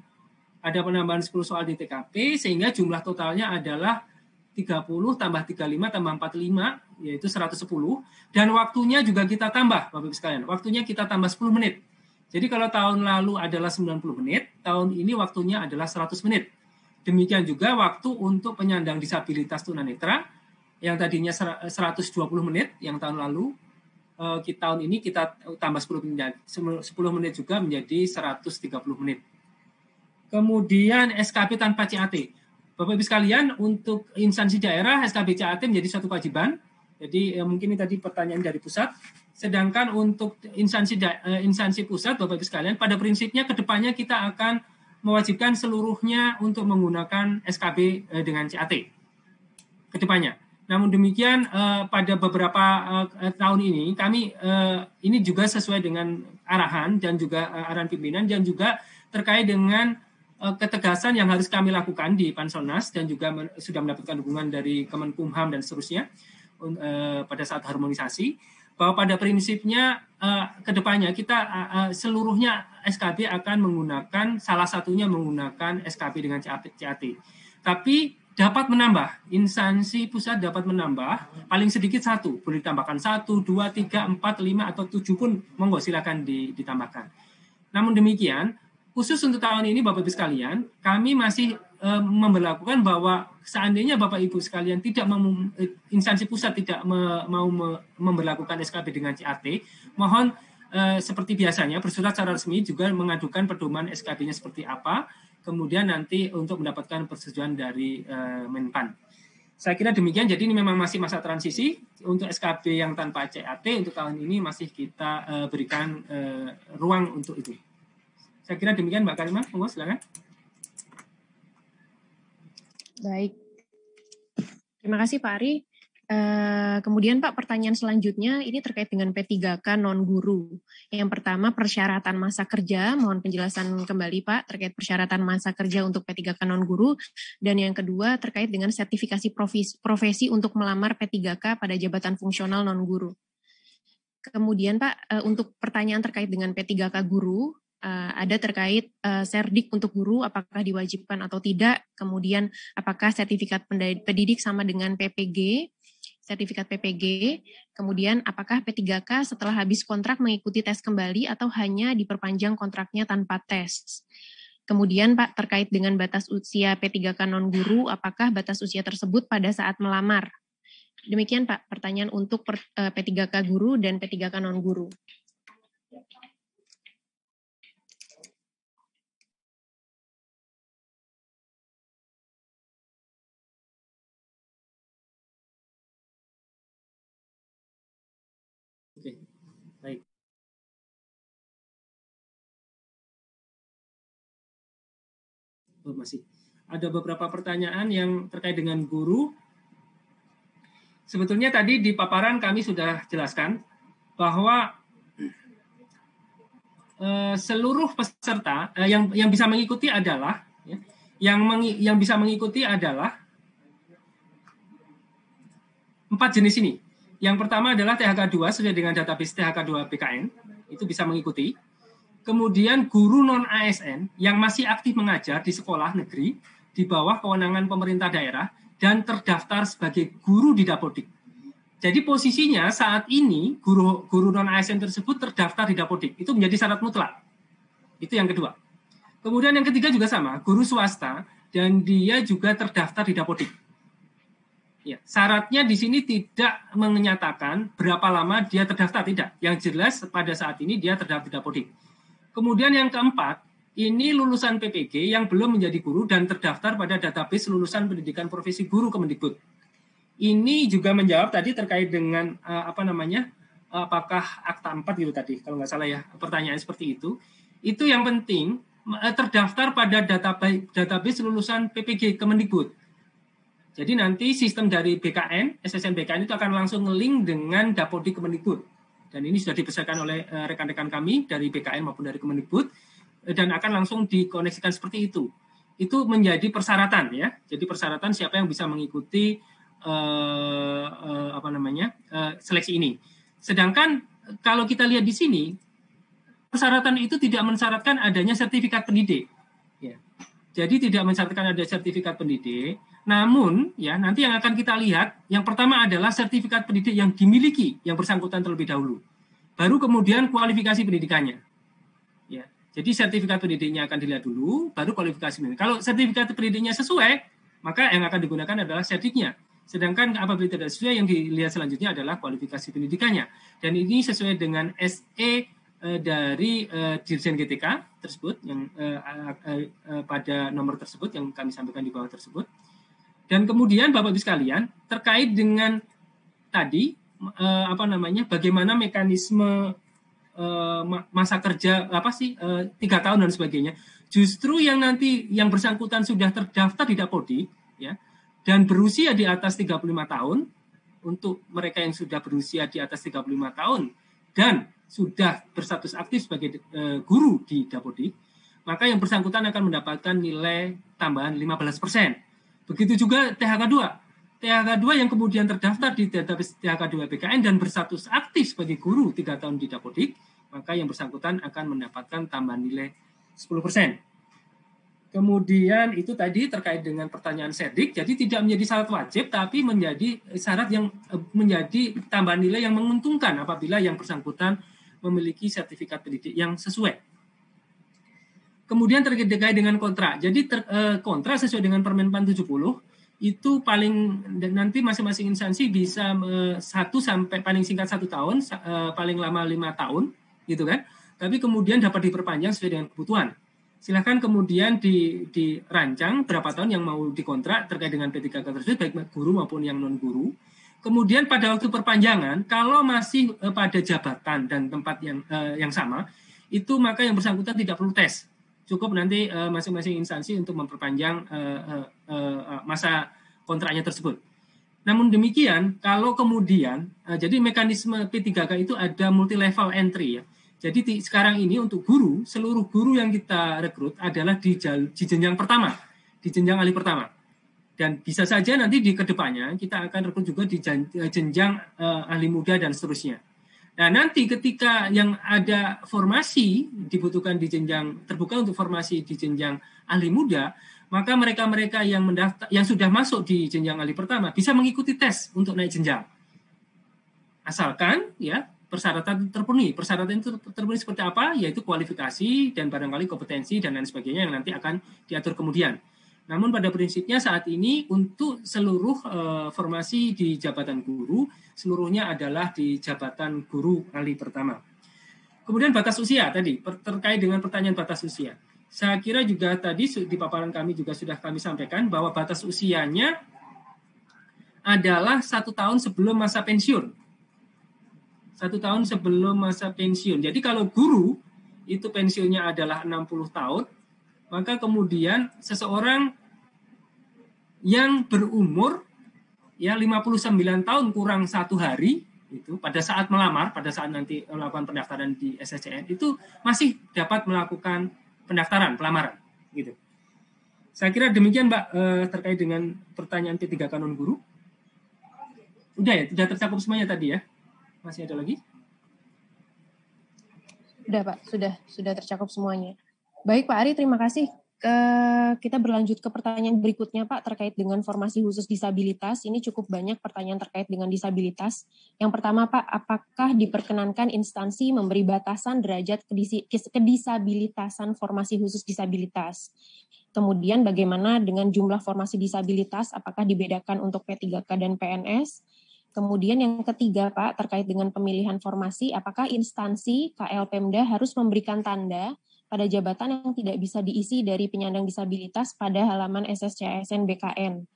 Ada penambahan 10 soal di TKP sehingga jumlah totalnya adalah 30 tambah 35 tambah 45 yaitu 110. Dan waktunya juga kita tambah Bapak-Ibu sekalian. Waktunya kita tambah 10 menit. Jadi kalau tahun lalu adalah 90 menit, tahun ini waktunya adalah 100 menit. Demikian juga waktu untuk penyandang disabilitas tunanetra yang tadinya 120 menit yang tahun lalu, tahun ini kita tambah 10 menit juga menjadi 130 menit. Kemudian SKB tanpa CAT. Bapak-Ibu sekalian, untuk instansi daerah SKB CAT menjadi suatu kewajiban. Jadi mungkin ini tadi pertanyaan dari pusat. Sedangkan untuk instansi pusat, Bapak-Ibu sekalian, pada prinsipnya kedepannya kita akan mewajibkan seluruhnya untuk menggunakan SKB dengan CAT kedepannya. Namun demikian pada beberapa tahun ini kami ini juga sesuai dengan arahan dan juga arahan pimpinan dan juga terkait dengan ketegasan yang harus kami lakukan di Panselnas dan juga sudah mendapatkan dukungan dari Kemenkumham dan seterusnya pada saat harmonisasi bahwa pada prinsipnya kedepannya kita seluruhnya SKB akan menggunakan salah satunya menggunakan SKB dengan CAT. Tapi dapat menambah, instansi pusat dapat menambah paling sedikit 1, boleh ditambahkan 1, 2, 3, 4, 5 atau 7 pun monggo silakan ditambahkan. Namun demikian, khusus untuk tahun ini Bapak Ibu sekalian, kami masih memberlakukan bahwa seandainya Bapak Ibu sekalian tidak instansi pusat tidak mau memberlakukan SKB dengan CAT, mohon seperti biasanya bersurat secara resmi juga mengadukan pedoman SKB-nya seperti apa, kemudian nanti untuk mendapatkan persetujuan dari Menpan. Saya kira demikian, jadi ini memang masih masa transisi. Untuk SKB yang tanpa CAT untuk tahun ini masih kita berikan ruang untuk itu. Saya kira demikian Mbak Karimah, monggo silakan. Baik, terima kasih Pak Ari. Kemudian Pak, pertanyaan selanjutnya ini terkait dengan P3K non-guru. Yang pertama persyaratan masa kerja, mohon penjelasan kembali Pak terkait persyaratan masa kerja untuk P3K non-guru. Dan yang kedua terkait dengan sertifikasi profesi untuk melamar P3K pada jabatan fungsional non-guru. Kemudian Pak, untuk pertanyaan terkait dengan P3K guru, ada terkait serdik untuk guru apakah diwajibkan atau tidak, kemudian apakah sertifikat pendidik sama dengan PPG, sertifikat PPG, kemudian apakah P3K setelah habis kontrak mengikuti tes kembali atau hanya diperpanjang kontraknya tanpa tes. Kemudian Pak terkait dengan batas usia P3K non-guru, apakah batas usia tersebut pada saat melamar? Demikian Pak pertanyaan untuk P3K guru dan P3K non-guru. Oke, baik. Masih ada beberapa pertanyaan yang terkait dengan guru. Sebetulnya tadi di paparan kami sudah jelaskan bahwa seluruh peserta yang bisa mengikuti adalah ya, yang bisa mengikuti adalah 4 jenis ini. Yang pertama adalah THK2 sesuai dengan database THK2 BKN, itu bisa mengikuti. Kemudian guru non ASN yang masih aktif mengajar di sekolah negeri di bawah kewenangan pemerintah daerah dan terdaftar sebagai guru di Dapodik. Jadi posisinya saat ini guru non ASN tersebut terdaftar di Dapodik. Itu menjadi syarat mutlak. Itu yang kedua. Kemudian yang ketiga juga sama, guru swasta dan dia juga terdaftar di Dapodik. Ya, syaratnya di sini tidak menyatakan berapa lama dia terdaftar, tidak. Yang jelas pada saat ini dia terdaftar di Dapodik. Kemudian yang keempat, ini lulusan PPG yang belum menjadi guru dan terdaftar pada database lulusan pendidikan profesi guru Kemendikbud. Ini juga menjawab tadi terkait dengan apakah akta 4 gitu tadi, kalau nggak salah ya, pertanyaan seperti itu. Itu yang penting terdaftar pada database lulusan PPG Kemendikbud. Jadi nanti sistem dari BKN, SSN BKN itu akan langsung nge-link dengan Dapodik Kemendikbud. Dan ini sudah dibesarkan oleh rekan-rekan kami dari BKN maupun dari Kemendikbud dan akan langsung dikoneksikan seperti itu. Itu menjadi persyaratan ya. Jadi persyaratan siapa yang bisa mengikuti seleksi ini. Sedangkan kalau kita lihat di sini, persyaratan itu tidak mensyaratkan adanya sertifikat pendidik. Ya. Jadi tidak mensyaratkan ada sertifikat pendidik. Namun, ya nanti yang akan kita lihat, yang pertama adalah sertifikat pendidik yang dimiliki yang bersangkutan terlebih dahulu. Baru kemudian kualifikasi pendidikannya. Ya. Jadi sertifikat pendidiknya akan dilihat dulu, baru kualifikasi pendidikan. Kalau sertifikat pendidiknya sesuai, maka yang akan digunakan adalah serdiknya. Sedangkan apabila tidak sesuai, yang dilihat selanjutnya adalah kualifikasi pendidikannya. Dan ini sesuai dengan SE dari Dirjen GTK tersebut, yang pada nomor tersebut yang kami sampaikan di bawah tersebut. Dan kemudian Bapak Ibu sekalian, terkait dengan tadi bagaimana mekanisme masa kerja 3 tahun dan sebagainya. Justru yang nanti yang bersangkutan sudah terdaftar di Dapodik, ya, dan berusia di atas 35 tahun, untuk mereka yang sudah berusia di atas 35 tahun dan sudah berstatus aktif sebagai guru di Dapodik, maka yang bersangkutan akan mendapatkan nilai tambahan 15%. Begitu juga THK2. THK2 yang kemudian terdaftar di database THK2 BKN dan berstatus aktif sebagai guru 3 tahun di Dapodik, maka yang bersangkutan akan mendapatkan tambahan nilai 10%. Kemudian itu tadi terkait dengan pertanyaan serdik, jadi tidak menjadi syarat wajib, tapi menjadi syarat yang menjadi tambahan nilai yang menguntungkan apabila yang bersangkutan memiliki sertifikat pendidik yang sesuai. Kemudian terkait dengan kontrak, jadi kontrak sesuai dengan Permenpan 70 itu paling nanti masing-masing instansi bisa 1 sampai paling singkat 1 tahun, paling lama 5 tahun, gitu kan? Tapi kemudian dapat diperpanjang sesuai dengan kebutuhan. Silahkan kemudian dirancang berapa tahun yang mau dikontrak terkait dengan P3K tersebut, baik guru maupun yang non-guru. Kemudian pada waktu perpanjangan, kalau masih pada jabatan dan tempat yang sama, itu maka yang bersangkutan tidak perlu tes. Cukup nanti masing-masing instansi untuk memperpanjang masa kontraknya tersebut. Namun demikian, kalau kemudian, jadi mekanisme P3K itu ada multi-level entry ya. Jadi sekarang ini untuk guru, seluruh guru yang kita rekrut adalah di jenjang pertama, di jenjang ahli pertama. Dan bisa saja nanti di kedepannya kita akan rekrut juga di jenjang ahli muda dan seterusnya. Nah nanti ketika yang ada formasi dibutuhkan di jenjang terbuka untuk formasi di jenjang ahli muda, maka mereka-mereka yang mendaftar, yang sudah masuk di jenjang ahli pertama bisa mengikuti tes untuk naik jenjang. Asalkan ya persyaratan terpenuhi. Persyaratan itu terpenuhi seperti apa? Yaitu kualifikasi dan barangkali kompetensi dan lain sebagainya yang nanti akan diatur kemudian. Namun pada prinsipnya saat ini untuk seluruh formasi di jabatan guru, seluruhnya adalah di jabatan guru ahli pertama. Kemudian batas usia tadi, terkait dengan pertanyaan batas usia. Saya kira juga tadi di paparan kami juga sudah kami sampaikan bahwa batas usianya adalah 1 tahun sebelum masa pensiun. 1 tahun sebelum masa pensiun. Jadi kalau guru itu pensiunnya adalah 60 tahun, maka kemudian seseorang yang berumur ya 59 tahun kurang 1 hari itu pada saat melamar, pada saat nanti melakukan pendaftaran di SSCN itu masih dapat melakukan pendaftaran pelamaran gitu. Saya kira demikian Mbak terkait dengan pertanyaan P3K non guru. Udah ya, sudah tercakup semuanya tadi ya. Masih ada lagi? Sudah Pak, sudah tercakup semuanya. Baik Pak Ari, terima kasih. Kita berlanjut ke pertanyaan berikutnya Pak, terkait dengan formasi khusus disabilitas. Ini cukup banyak pertanyaan terkait dengan disabilitas. Yang pertama Pak, apakah diperkenankan instansi memberi batasan derajat kedisabilitasan formasi khusus disabilitas? Kemudian bagaimana dengan jumlah formasi disabilitas, apakah dibedakan untuk P3K dan PNS? Kemudian yang ketiga Pak, terkait dengan pemilihan formasi, apakah instansi KL Pemda harus memberikan tanda pada jabatan yang tidak bisa diisi dari penyandang disabilitas pada halaman SSCSN BKN.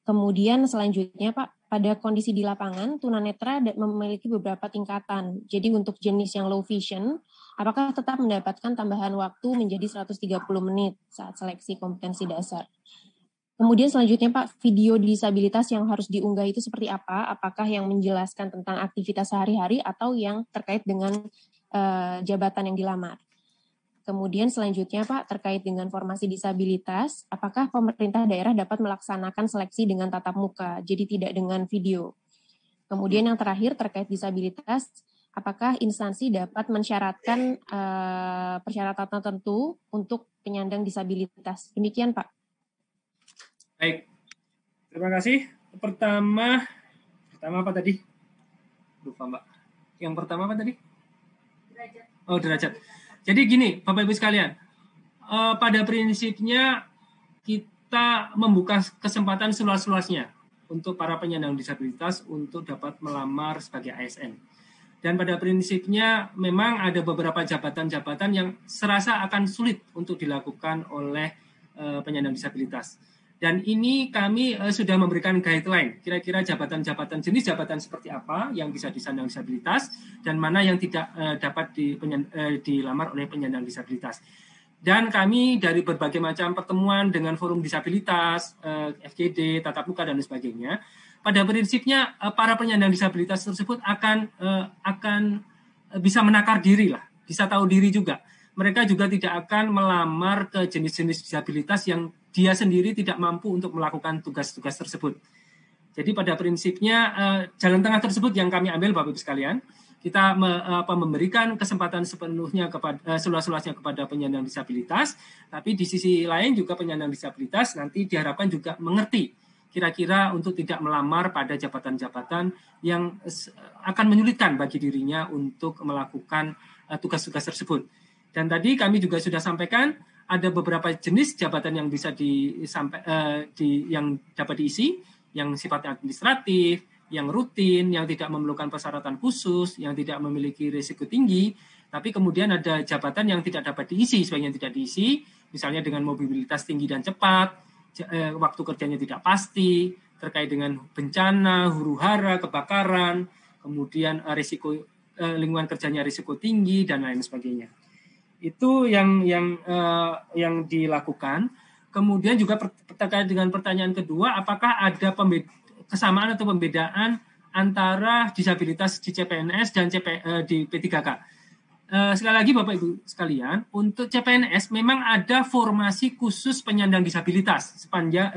Kemudian selanjutnya Pak, pada kondisi di lapangan, tunanetra memiliki beberapa tingkatan. Jadi untuk jenis yang low vision, apakah tetap mendapatkan tambahan waktu menjadi 130 menit saat seleksi kompetensi dasar? Kemudian selanjutnya Pak, video disabilitas yang harus diunggah itu seperti apa? Apakah yang menjelaskan tentang aktivitas sehari-hari atau yang terkait dengan jabatan yang dilamar? Kemudian selanjutnya Pak, terkait dengan formasi disabilitas, apakah pemerintah daerah dapat melaksanakan seleksi dengan tatap muka, jadi tidak dengan video? Kemudian yang terakhir terkait disabilitas, apakah instansi dapat mensyaratkan persyaratan tertentu untuk penyandang disabilitas? Demikian Pak. Baik, terima kasih. Pertama apa tadi? Lupa Mbak. Yang pertama apa tadi? Derajat. Oh, derajat. Jadi gini, Bapak Ibu sekalian, pada prinsipnya kita membuka kesempatan seluas-luasnya untuk para penyandang disabilitas untuk dapat melamar sebagai ASN. Dan pada prinsipnya memang ada beberapa jabatan-jabatan yang serasa akan sulit untuk dilakukan oleh penyandang disabilitas. Dan ini kami sudah memberikan guideline, kira-kira jabatan-jabatan, jenis jabatan seperti apa yang bisa disandang disabilitas, dan mana yang tidak dapat dilamar oleh penyandang disabilitas. Dan kami dari berbagai macam pertemuan dengan forum disabilitas, FGD, tatap muka, dan sebagainya, pada prinsipnya para penyandang disabilitas tersebut akan bisa menakar diri lah, bisa tahu diri juga. Mereka juga tidak akan melamar ke jenis-jenis disabilitas yang dia sendiri tidak mampu untuk melakukan tugas-tugas tersebut. Jadi pada prinsipnya jalan tengah tersebut yang kami ambil Bapak Ibu sekalian, kita memberikan kesempatan sepenuhnya kepada seluas-luasnya kepada penyandang disabilitas, tapi di sisi lain juga penyandang disabilitas nanti diharapkan juga mengerti kira-kira untuk tidak melamar pada jabatan-jabatan yang akan menyulitkan bagi dirinya untuk melakukan tugas-tugas tersebut. Dan tadi kami juga sudah sampaikan ada beberapa jenis jabatan yang bisa yang dapat diisi, yang sifatnya administratif, yang rutin, yang tidak memerlukan persyaratan khusus, yang tidak memiliki risiko tinggi, tapi kemudian ada jabatan yang tidak dapat diisi, sebagian tidak diisi, misalnya dengan mobilitas tinggi dan cepat, waktu kerjanya tidak pasti, terkait dengan bencana, huru-hara, kebakaran, kemudian risiko lingkungan kerjanya risiko tinggi dan lain sebagainya. Itu yang dilakukan. Kemudian juga terkait dengan pertanyaan kedua, apakah ada kesamaan atau pembedaan antara disabilitas di CPNS dan di P3K? Sekali lagi Bapak Ibu sekalian, untuk CPNS memang ada formasi khusus penyandang disabilitas sepanjang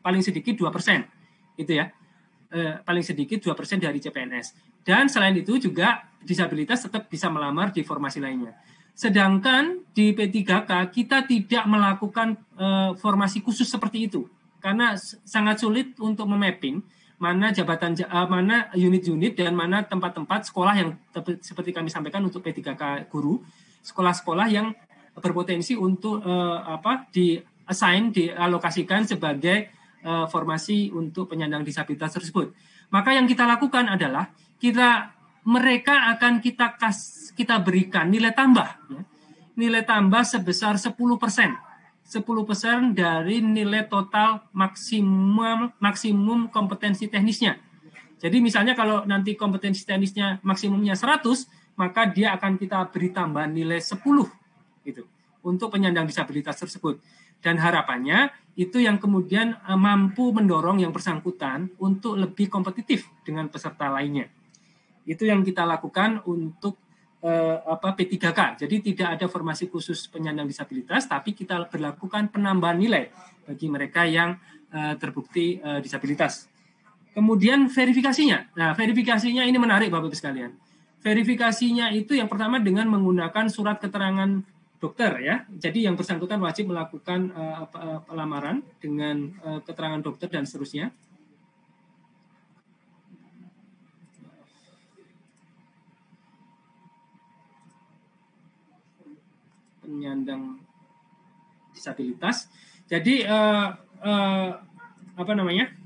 paling sedikit 2%, gitu ya. Paling sedikit 2% dari CPNS. Dan selain itu juga disabilitas tetap bisa melamar di formasi lainnya. Sedangkan di P3K kita tidak melakukan formasi khusus seperti itu karena sangat sulit untuk memapping mana jabatan, mana unit-unit dan mana tempat-tempat sekolah yang seperti kami sampaikan untuk P3K guru, sekolah-sekolah yang berpotensi untuk dialokasikan sebagai formasi untuk penyandang disabilitas tersebut. Maka yang kita lakukan adalah mereka akan kita berikan nilai tambah, ya. Nilai tambah sebesar 10% dari nilai total maksimum kompetensi teknisnya. Jadi misalnya kalau nanti kompetensi teknisnya maksimumnya 100, maka dia akan kita beri tambahan nilai 10 gitu untuk penyandang disabilitas tersebut. Dan harapannya itu yang kemudian mampu mendorong yang bersangkutan untuk lebih kompetitif dengan peserta lainnya. Itu yang kita lakukan untuk P3K. Jadi tidak ada formasi khusus penyandang disabilitas, tapi kita berlakukan penambahan nilai bagi mereka yang terbukti disabilitas. Kemudian verifikasinya. Nah, verifikasinya ini menarik Bapak-Ibu sekalian. Verifikasinya itu yang pertama dengan menggunakan surat keterangan dokter ya. Jadi yang bersangkutan wajib melakukan pelamaran dengan keterangan dokter dan seterusnya. Penyandang disabilitas. Jadi apa namanya?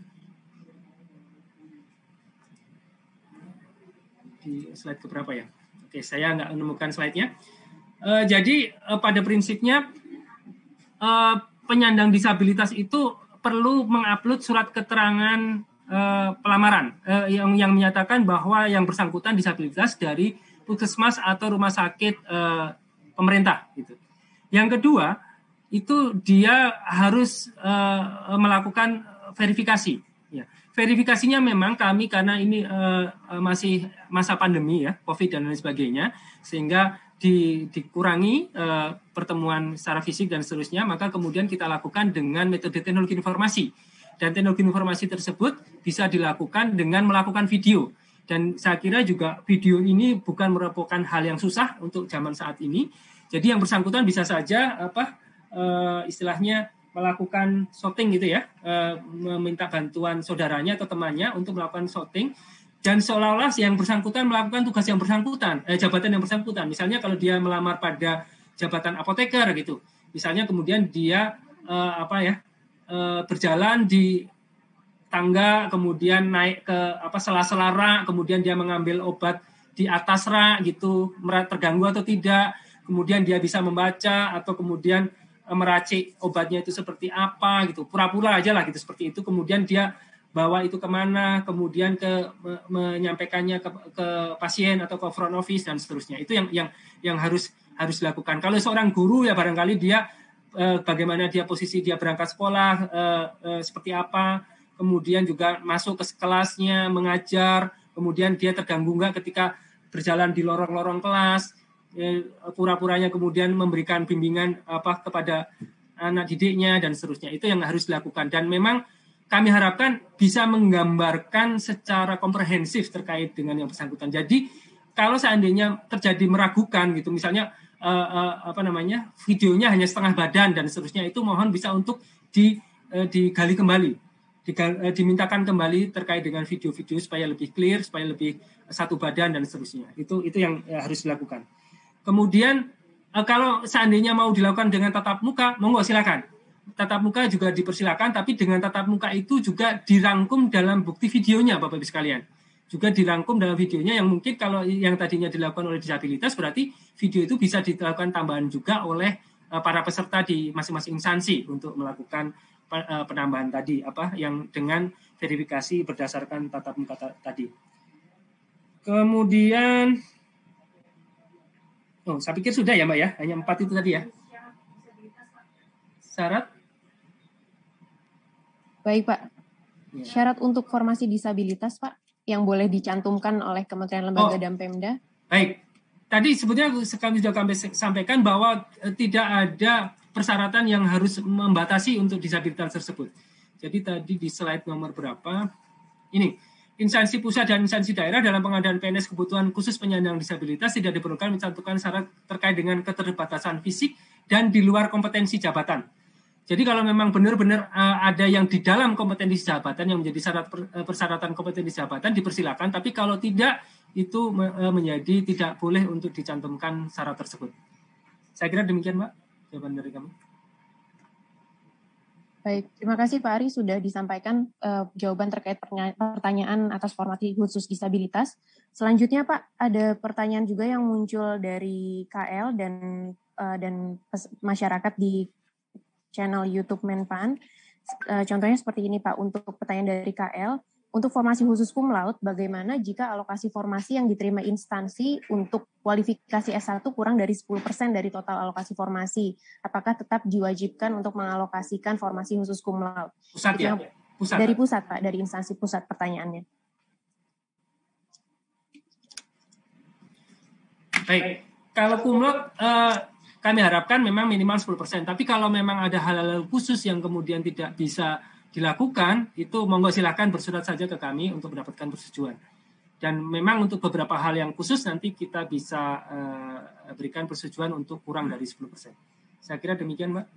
Di slide keberapa ya? Oke, saya nggak menemukan slide-nya. Jadi pada prinsipnya penyandang disabilitas itu perlu mengupload surat keterangan pelamaran yang menyatakan bahwa yang bersangkutan disabilitas dari puskesmas atau rumah sakit pemerintah. Gitu. Yang kedua itu dia harus melakukan verifikasi. Ya. Verifikasinya memang kami karena ini masih masa pandemi ya, COVID dan lain sebagainya, sehingga dikurangi pertemuan secara fisik dan seterusnya, maka kemudian kita lakukan dengan metode teknologi informasi. Dan teknologi informasi tersebut bisa dilakukan dengan melakukan video. Dan saya kira juga video ini bukan merupakan hal yang susah untuk zaman saat ini. Jadi yang bersangkutan bisa saja istilahnya melakukan shooting gitu ya, meminta bantuan saudaranya atau temannya untuk melakukan shooting. Dan seolah-olah yang bersangkutan melakukan tugas yang bersangkutan, jabatan yang bersangkutan. Misalnya kalau dia melamar pada jabatan apoteker gitu, misalnya kemudian dia berjalan di tangga, kemudian naik ke sela-sela rak, kemudian dia mengambil obat di atas rak gitu, terganggu atau tidak, kemudian dia bisa membaca atau kemudian meracik obatnya itu seperti apa gitu, pura-pura aja lah gitu seperti itu, kemudian dia bawa itu kemana, kemudian menyampaikannya ke pasien atau ke front office dan seterusnya. Itu yang harus dilakukan. Kalau seorang guru ya barangkali dia bagaimana dia posisi dia berangkat sekolah seperti apa, kemudian juga masuk ke kelasnya mengajar, kemudian dia terganggu nggak ketika berjalan di lorong-lorong kelas, pura-puranya kemudian memberikan bimbingan kepada anak didiknya dan seterusnya. Itu yang harus dilakukan dan memang kami harapkan bisa menggambarkan secara komprehensif terkait dengan yang bersangkutan. Jadi kalau seandainya terjadi meragukan gitu, misalnya videonya hanya setengah badan dan seterusnya, itu mohon bisa untuk digali kembali, dimintakan kembali terkait dengan video-video supaya lebih clear, supaya lebih satu badan dan seterusnya. Itu yang harus dilakukan. Kemudian kalau seandainya mau dilakukan dengan tatap muka, monggo silakan. Tatap muka juga dipersilakan, tapi dengan tatap muka itu juga dirangkum dalam bukti videonya, Bapak-Ibu sekalian. Juga dirangkum dalam videonya yang mungkin kalau yang tadinya dilakukan oleh disabilitas, berarti video itu bisa dilakukan tambahan juga oleh para peserta di masing-masing instansi untuk melakukan penambahan tadi, yang dengan verifikasi berdasarkan tatap muka tadi. Kemudian, saya pikir sudah ya Mbak ya, hanya 4 itu tadi ya. Syarat? Baik Pak, syarat untuk formasi disabilitas Pak, yang boleh dicantumkan oleh Kementerian Lembaga dan Pemda? Baik, tadi sebetulnya kami sudah sampaikan bahwa tidak ada persyaratan yang harus membatasi untuk disabilitas tersebut. Jadi tadi di slide nomor berapa? Ini, instansi pusat dan instansi daerah dalam pengadaan PNS kebutuhan khusus penyandang disabilitas tidak diperlukan mencantumkan syarat terkait dengan keterbatasan fisik dan di luar kompetensi jabatan. Jadi kalau memang benar-benar ada yang di dalam kompetensi jabatan yang menjadi syarat persyaratan kompetensi jabatan dipersilakan, tapi kalau tidak itu menjadi tidak boleh untuk dicantumkan syarat tersebut. Saya kira demikian Mbak, jawaban dari kami. Baik, terima kasih Pak Ari sudah disampaikan jawaban terkait pertanyaan atas formasi khusus disabilitas. Selanjutnya Pak, ada pertanyaan juga yang muncul dari KL dan masyarakat di channel YouTube Menpan. Contohnya seperti ini Pak, untuk pertanyaan dari KL, Untuk formasi khusus cum laude, bagaimana jika alokasi formasi yang diterima instansi untuk kualifikasi S1 kurang dari 10% dari total alokasi formasi? Apakah tetap diwajibkan untuk mengalokasikan formasi khusus cum laude? Pusat ya? Pusat. Dari pusat, Pak, dari instansi pusat pertanyaannya. Baik, kalau cum laude kami harapkan memang minimal 10%. Tapi kalau memang ada hal-hal khusus yang kemudian tidak bisa dilakukan, itu monggo silakan bersurat saja ke kami untuk mendapatkan persetujuan. Dan memang untuk beberapa hal yang khusus nanti kita bisa berikan persetujuan untuk kurang dari 10%. Saya kira demikian, Mbak.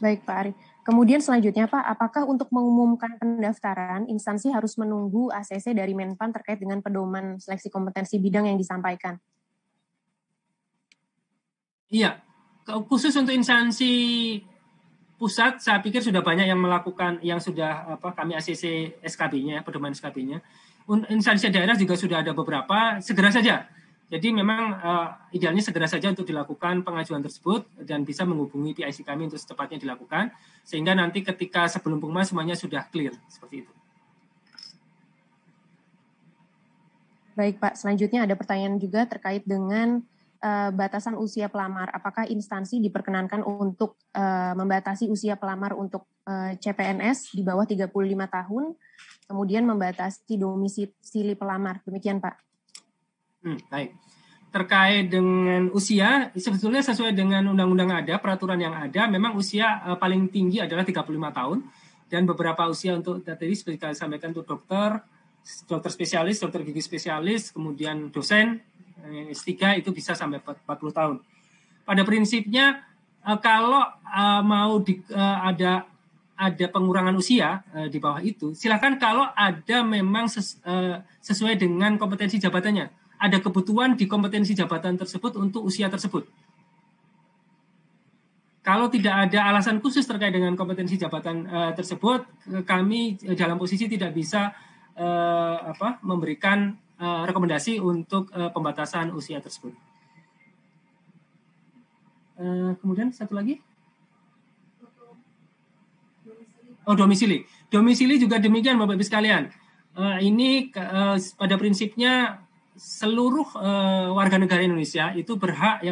Baik, Pak Ari. Kemudian selanjutnya, Pak, apakah untuk mengumumkan pendaftaran, instansi harus menunggu ACC dari Menpan terkait dengan pedoman seleksi kompetensi bidang yang disampaikan? Iya, khusus untuk instansi pusat, saya pikir sudah banyak yang melakukan, yang sudah kami ACC SKB-nya, pedoman SKB-nya. Instansi daerah juga sudah ada beberapa, segera saja. Jadi memang idealnya segera saja untuk dilakukan pengajuan tersebut dan bisa menghubungi PIC kami untuk secepatnya dilakukan, sehingga nanti ketika sebelum pengumuman semuanya sudah clear, seperti itu. Baik, Pak. Selanjutnya ada pertanyaan juga terkait dengan batasan usia pelamar. Apakah instansi diperkenankan untuk membatasi usia pelamar untuk CPNS di bawah 35 tahun, kemudian membatasi domisili pelamar. Demikian, Pak. Baik. Terkait dengan usia, sebetulnya sesuai dengan undang-undang ada, peraturan yang ada, memang usia paling tinggi adalah 35 tahun, dan beberapa usia untuk tadi seperti saya sampaikan untuk dokter spesialis, dokter gigi spesialis, kemudian dosen, S3 itu bisa sampai 40 tahun. Pada prinsipnya kalau mau ada pengurangan usia di bawah itu, silakan kalau ada memang sesuai dengan kompetensi jabatannya. Ada kebutuhan di kompetensi jabatan tersebut untuk usia tersebut. Kalau tidak ada alasan khusus terkait dengan kompetensi jabatan tersebut, kami dalam posisi tidak bisa memberikan rekomendasi untuk pembatasan usia tersebut. Kemudian satu lagi. Domisili. Domisili juga demikian, Bapak Ibu sekalian. Ini pada prinsipnya seluruh warga negara Indonesia itu berhak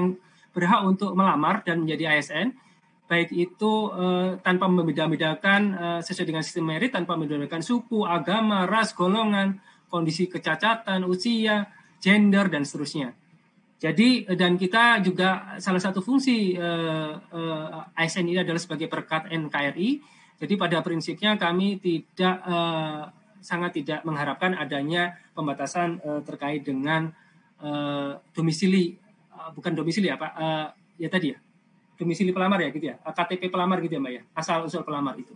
untuk melamar dan menjadi ASN, baik itu tanpa membeda-bedakan sesuai dengan sistem merit, tanpa membeda-bedakan suku, agama, ras, golongan, kondisi kecacatan, usia, gender, dan seterusnya. Jadi, dan kita juga salah satu fungsi ASN ini adalah sebagai perekat NKRI. Jadi pada prinsipnya kami sangat tidak mengharapkan adanya pembatasan terkait dengan domisili, bukan domisili ya tadi ya, domisili pelamar ya gitu ya, KTP pelamar gitu ya Mbak ya, asal usul pelamar itu.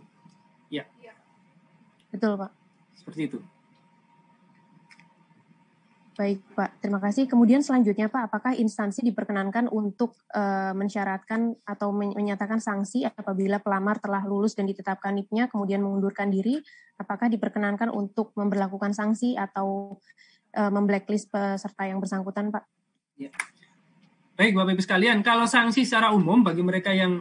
Ya. Betul Pak. Seperti itu. Baik Pak, terima kasih. Kemudian selanjutnya Pak, apakah instansi diperkenankan untuk mensyaratkan atau menyatakan sanksi apabila pelamar telah lulus dan ditetapkan NIP-nya kemudian mengundurkan diri? Apakah diperkenankan untuk memberlakukan sanksi atau memblacklist peserta yang bersangkutan Pak? Ya. Baik Bapak Ibu sekalian, kalau sanksi secara umum bagi mereka yang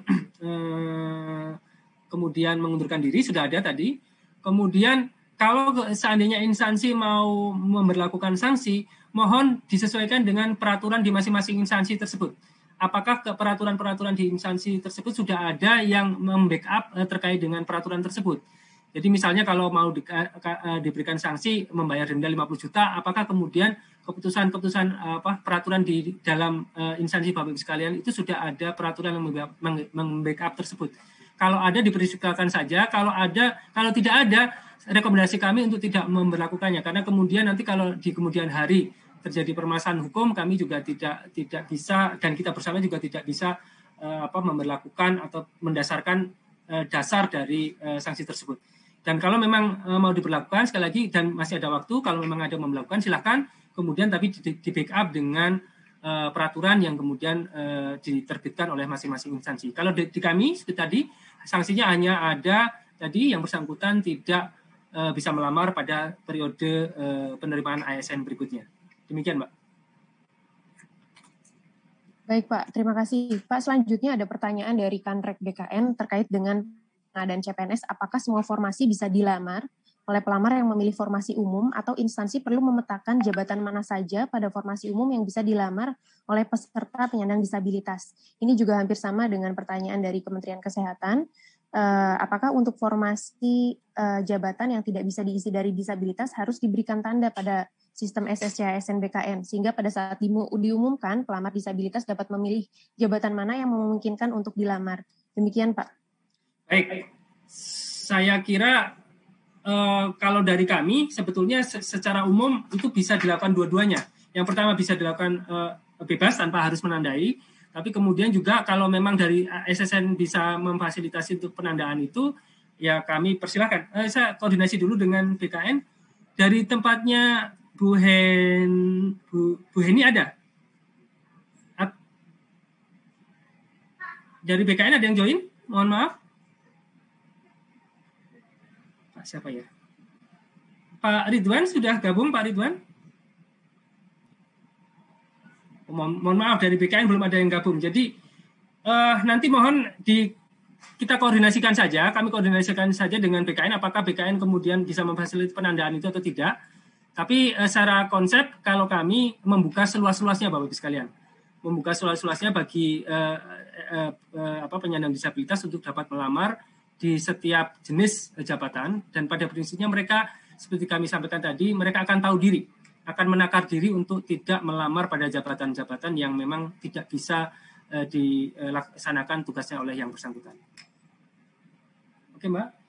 kemudian mengundurkan diri sudah ada tadi. Kemudian kalau seandainya instansi mau memberlakukan sanksi, mohon disesuaikan dengan peraturan di masing-masing instansi tersebut. Apakah peraturan-peraturan di instansi tersebut sudah ada yang membackup terkait dengan peraturan tersebut? Jadi misalnya kalau mau diberikan sanksi membayar denda 50 juta, apakah kemudian keputusan peraturan di dalam instansi Bapak Ibu sekalian itu sudah ada peraturan yang membackup tersebut? Kalau ada dipersilakan saja, kalau tidak ada, rekomendasi kami untuk tidak memberlakukannya, karena kemudian nanti kalau di kemudian hari terjadi permasalahan hukum, kami juga tidak bisa, dan kita bersama juga tidak bisa memberlakukan atau mendasarkan dasar dari sanksi tersebut. Dan kalau memang mau diberlakukan, sekali lagi, dan masih ada waktu, kalau memang ada memberlakukan, silakan, kemudian tapi di backup dengan peraturan yang kemudian diterbitkan oleh masing-masing instansi. Kalau di kami, seperti tadi, sanksinya hanya ada tadi yang bersangkutan tidak bisa melamar pada periode penerimaan ASN berikutnya. Demikian, Mbak. Baik, Pak. Terima kasih. Pak, selanjutnya ada pertanyaan dari Kanrek BKN terkait dengan pengadaan CPNS, apakah semua formasi bisa dilamar oleh pelamar yang memilih formasi umum atau instansi perlu memetakan jabatan mana saja pada formasi umum yang bisa dilamar oleh peserta penyandang disabilitas. Ini juga hampir sama dengan pertanyaan dari Kementerian Kesehatan. Apakah untuk formasi jabatan yang tidak bisa diisi dari disabilitas harus diberikan tanda pada sistem SSCHSN BKN, sehingga pada saat diumumkan pelamar disabilitas dapat memilih jabatan mana yang memungkinkan untuk dilamar. Demikian, Pak. Baik, saya kira kalau dari kami sebetulnya secara umum itu bisa dilakukan dua-duanya. Yang pertama bisa dilakukan bebas tanpa harus menandai, tapi kemudian juga kalau memang dari SSN bisa memfasilitasi untuk penandaan itu, ya kami persilahkan. Saya koordinasi dulu dengan BKN. Dari tempatnya Bu Heni ada? Dari BKN ada yang join? Mohon maaf. Siapa ya? Pak Ridwan sudah gabung, Pak Ridwan? Mohon maaf, dari BKN belum ada yang gabung. Jadi nanti mohon kita koordinasikan saja, kami koordinasikan saja dengan BKN, apakah BKN kemudian bisa memfasilitasi penandaan itu atau tidak. Tapi secara konsep, kalau kami membuka seluas-luasnya, Bapak Ibu sekalian, membuka seluas-luasnya bagi penyandang disabilitas untuk dapat melamar di setiap jenis jabatan, dan pada prinsipnya mereka seperti kami sampaikan tadi, mereka akan tahu diri, akan menakar diri untuk tidak melamar pada jabatan-jabatan yang memang tidak bisa dilaksanakan tugasnya oleh yang bersangkutan. Oke, Mbak.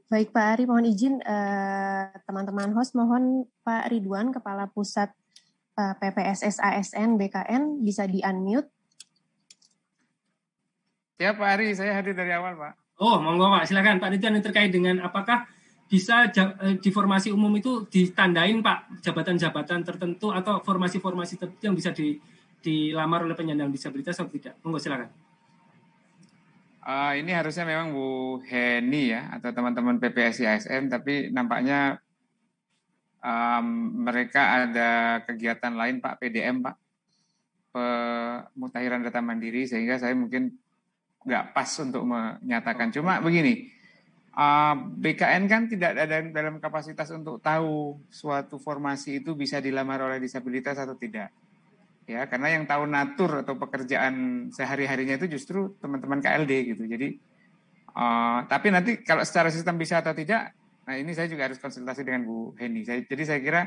Baik Pak Ari, mohon izin teman-teman host, mohon Pak Ridwan, Kepala Pusat PPSS ASN BKN, bisa di-unmute. Ya Pak Ari, saya hadir dari awal Pak. Oh, monggo Pak, silakan Pak Ridwan, yang terkait dengan apakah bisa di formasi umum itu ditandain Pak jabatan-jabatan tertentu atau formasi-formasi tertentu yang bisa dilamar oleh penyandang disabilitas atau tidak? Monggo silakan. Ini harusnya memang Bu Heni ya, atau teman-teman PPSI ASN, tapi nampaknya mereka ada kegiatan lain Pak, PDM Pak, pemutahiran data mandiri, sehingga saya mungkin nggak pas untuk menyatakan. Cuma begini, BKN kan tidak ada dalam kapasitas untuk tahu suatu formasi itu bisa dilamar oleh disabilitas atau tidak. Ya, karena yang tahu natur atau pekerjaan sehari-harinya itu justru teman-teman KLD gitu. Jadi, tapi nanti kalau secara sistem bisa atau tidak, nah ini saya juga harus konsultasi dengan Bu Heni. Jadi saya kira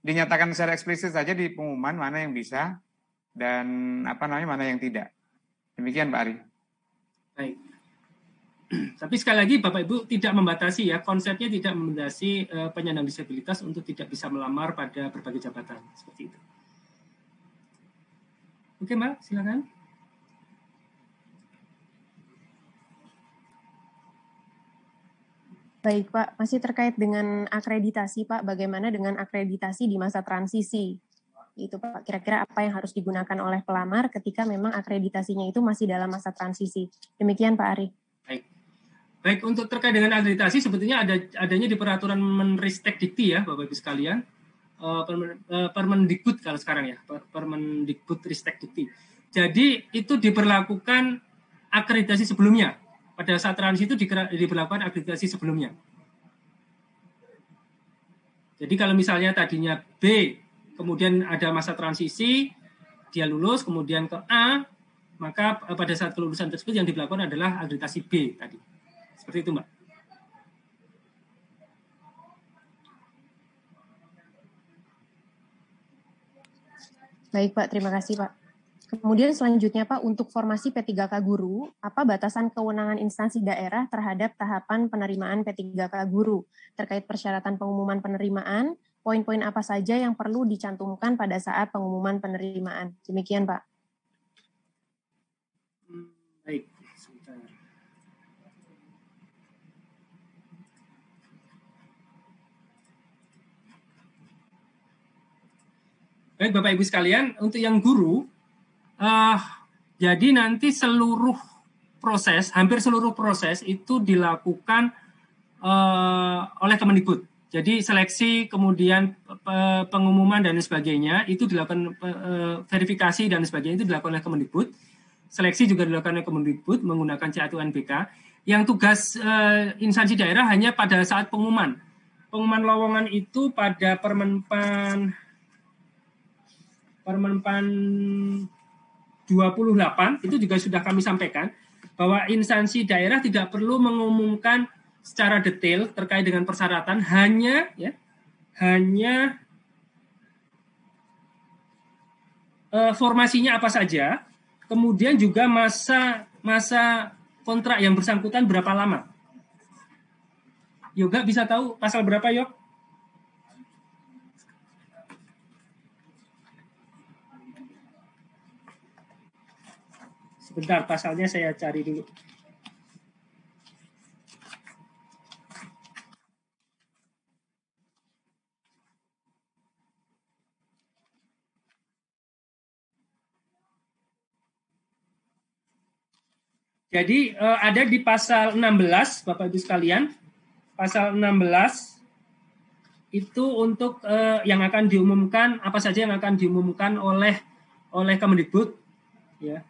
dinyatakan secara eksplisit saja di pengumuman mana yang bisa dan mana yang tidak. Demikian Pak Ari. Baik. Tapi sekali lagi Bapak Ibu tidak membatasi ya, konsepnya tidak membatasi penyandang disabilitas untuk tidak bisa melamar pada berbagai jabatan seperti itu. Oke Mbak, silakan. Baik Pak, masih terkait dengan akreditasi Pak, bagaimana dengan akreditasi di masa transisi? Itu Pak, kira-kira apa yang harus digunakan oleh pelamar ketika memang akreditasinya itu masih dalam masa transisi? Demikian Pak Ari. Baik, untuk terkait dengan akreditasi sebetulnya adanya di peraturan Menristek Dikti ya Bapak Ibu sekalian. Permendikbud kalau sekarang ya, Permendikbud Ristek Dikti. Jadi itu diberlakukan akreditasi sebelumnya. Pada saat transisi itu diberlakukan akreditasi sebelumnya. Jadi kalau misalnya tadinya B, kemudian ada masa transisi, dia lulus, kemudian ke A, maka pada saat kelulusan tersebut yang diberlakukan adalah akreditasi B tadi. Seperti itu, Mbak. Baik Pak, terima kasih Pak. Kemudian selanjutnya Pak, untuk formasi P3K Guru, apa batasan kewenangan instansi daerah terhadap tahapan penerimaan P3K Guru? Terkait persyaratan pengumuman penerimaan, poin-poin apa saja yang perlu dicantumkan pada saat pengumuman penerimaan? Demikian Pak. Baik, sebentar. Baik Bapak Ibu sekalian, untuk yang guru, jadi nanti hampir seluruh proses itu dilakukan oleh Kemendikbud. Jadi seleksi, kemudian pengumuman dan sebagainya itu dilakukan, verifikasi dan sebagainya itu dilakukan oleh Kemendikbud. Seleksi juga dilakukan oleh Kemendikbud menggunakan CA UNBK. Yang tugas instansi daerah hanya pada saat pengumuman. Pengumuman lowongan itu pada Permenpan 28 itu juga sudah kami sampaikan bahwa instansi daerah tidak perlu mengumumkan secara detail terkait dengan persyaratan, hanya formasinya apa saja, kemudian juga masa kontrak yang bersangkutan berapa lama. Yoga bisa tahu pasal berapa, Yok? Sebentar, pasalnya saya cari dulu. Jadi ada di pasal 16, Bapak Ibu sekalian, pasal 16 itu untuk yang akan diumumkan, apa saja yang akan diumumkan oleh Kemendikbud, ya.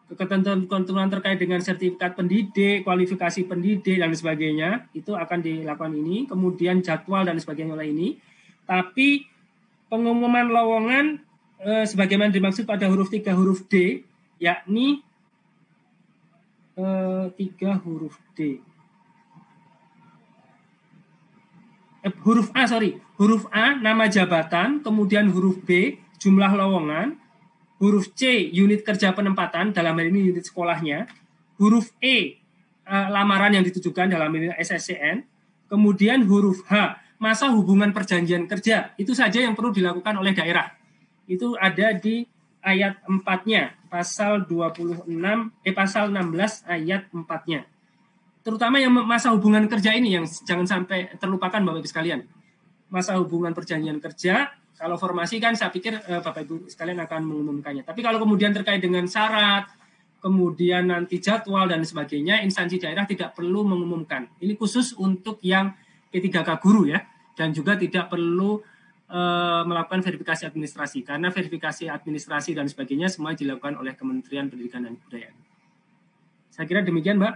Ketentuan terkait dengan sertifikat pendidik, kualifikasi pendidik dan sebagainya itu akan dilakukan ini, kemudian jadwal dan sebagainya oleh ini. Tapi pengumuman lowongan sebagaimana dimaksud pada huruf 3 huruf D, yakni 3 huruf D. Huruf A nama jabatan, kemudian huruf B jumlah lowongan, huruf C unit kerja penempatan, dalam hal ini unit sekolahnya, huruf E lamaran yang ditujukan, dalam hal ini SSCN, kemudian huruf H masa hubungan perjanjian kerja. Itu saja yang perlu dilakukan oleh daerah. Itu ada di ayat 4-nya, pasal 16 ayat 4-nya. Terutama yang masa hubungan kerja ini yang jangan sampai terlupakan Bapak Ibu sekalian. Masa hubungan perjanjian kerja, kalau formasi kan saya pikir Bapak Ibu sekalian akan mengumumkannya. Tapi kalau kemudian terkait dengan syarat, kemudian nanti jadwal dan sebagainya, instansi daerah tidak perlu mengumumkan. Ini khusus untuk yang P3K guru ya, dan juga tidak perlu melakukan verifikasi administrasi, karena verifikasi administrasi dan sebagainya semua dilakukan oleh Kementerian Pendidikan dan Kebudayaan. Saya kira demikian, Mbak.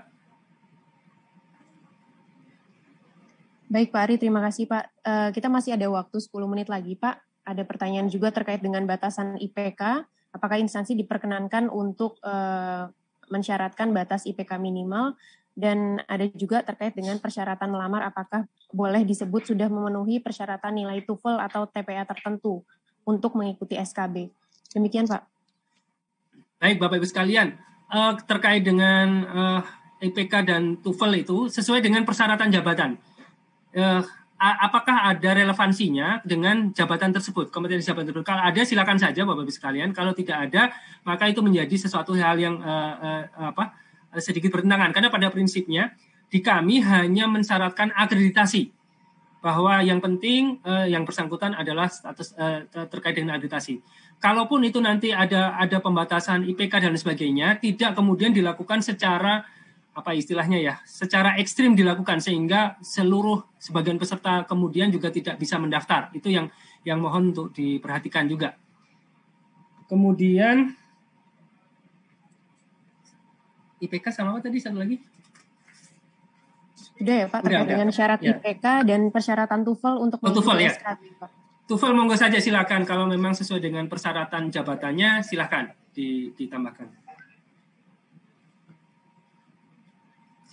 Baik Pak Ari, terima kasih Pak. Kita masih ada waktu 10 menit lagi Pak. Ada pertanyaan juga terkait dengan batasan IPK. Apakah instansi diperkenankan untuk mensyaratkan batas IPK minimal? Dan ada juga terkait dengan persyaratan melamar, apakah boleh disebut sudah memenuhi persyaratan nilai TOEFL atau TPA tertentu untuk mengikuti SKB. Demikian Pak. Baik Bapak Ibu sekalian, terkait dengan IPK dan TOEFL itu sesuai dengan persyaratan jabatan. Apakah ada relevansinya dengan jabatan tersebut, kompetensi jabatan tersebut? Kalau ada silakan saja Bapak Ibu sekalian. Kalau tidak ada, maka itu menjadi sesuatu hal yang sedikit bertentangan, karena pada prinsipnya di kami hanya mensyaratkan akreditasi, bahwa yang penting yang bersangkutan adalah status terkait dengan akreditasi. Kalaupun itu nanti ada pembatasan IPK dan sebagainya, tidak kemudian dilakukan secara apa istilahnya ya, secara ekstrim dilakukan sehingga sebagian peserta kemudian juga tidak bisa mendaftar. Itu yang mohon untuk diperhatikan juga. Kemudian IPK sama apa tadi satu lagi? Sudah ya Pak, terkait dengan syarat ya. IPK dan persyaratan TOEFL untuk TOEFL ya. TOEFL monggo saja silakan, kalau memang sesuai dengan persyaratan jabatannya silakan ditambahkan.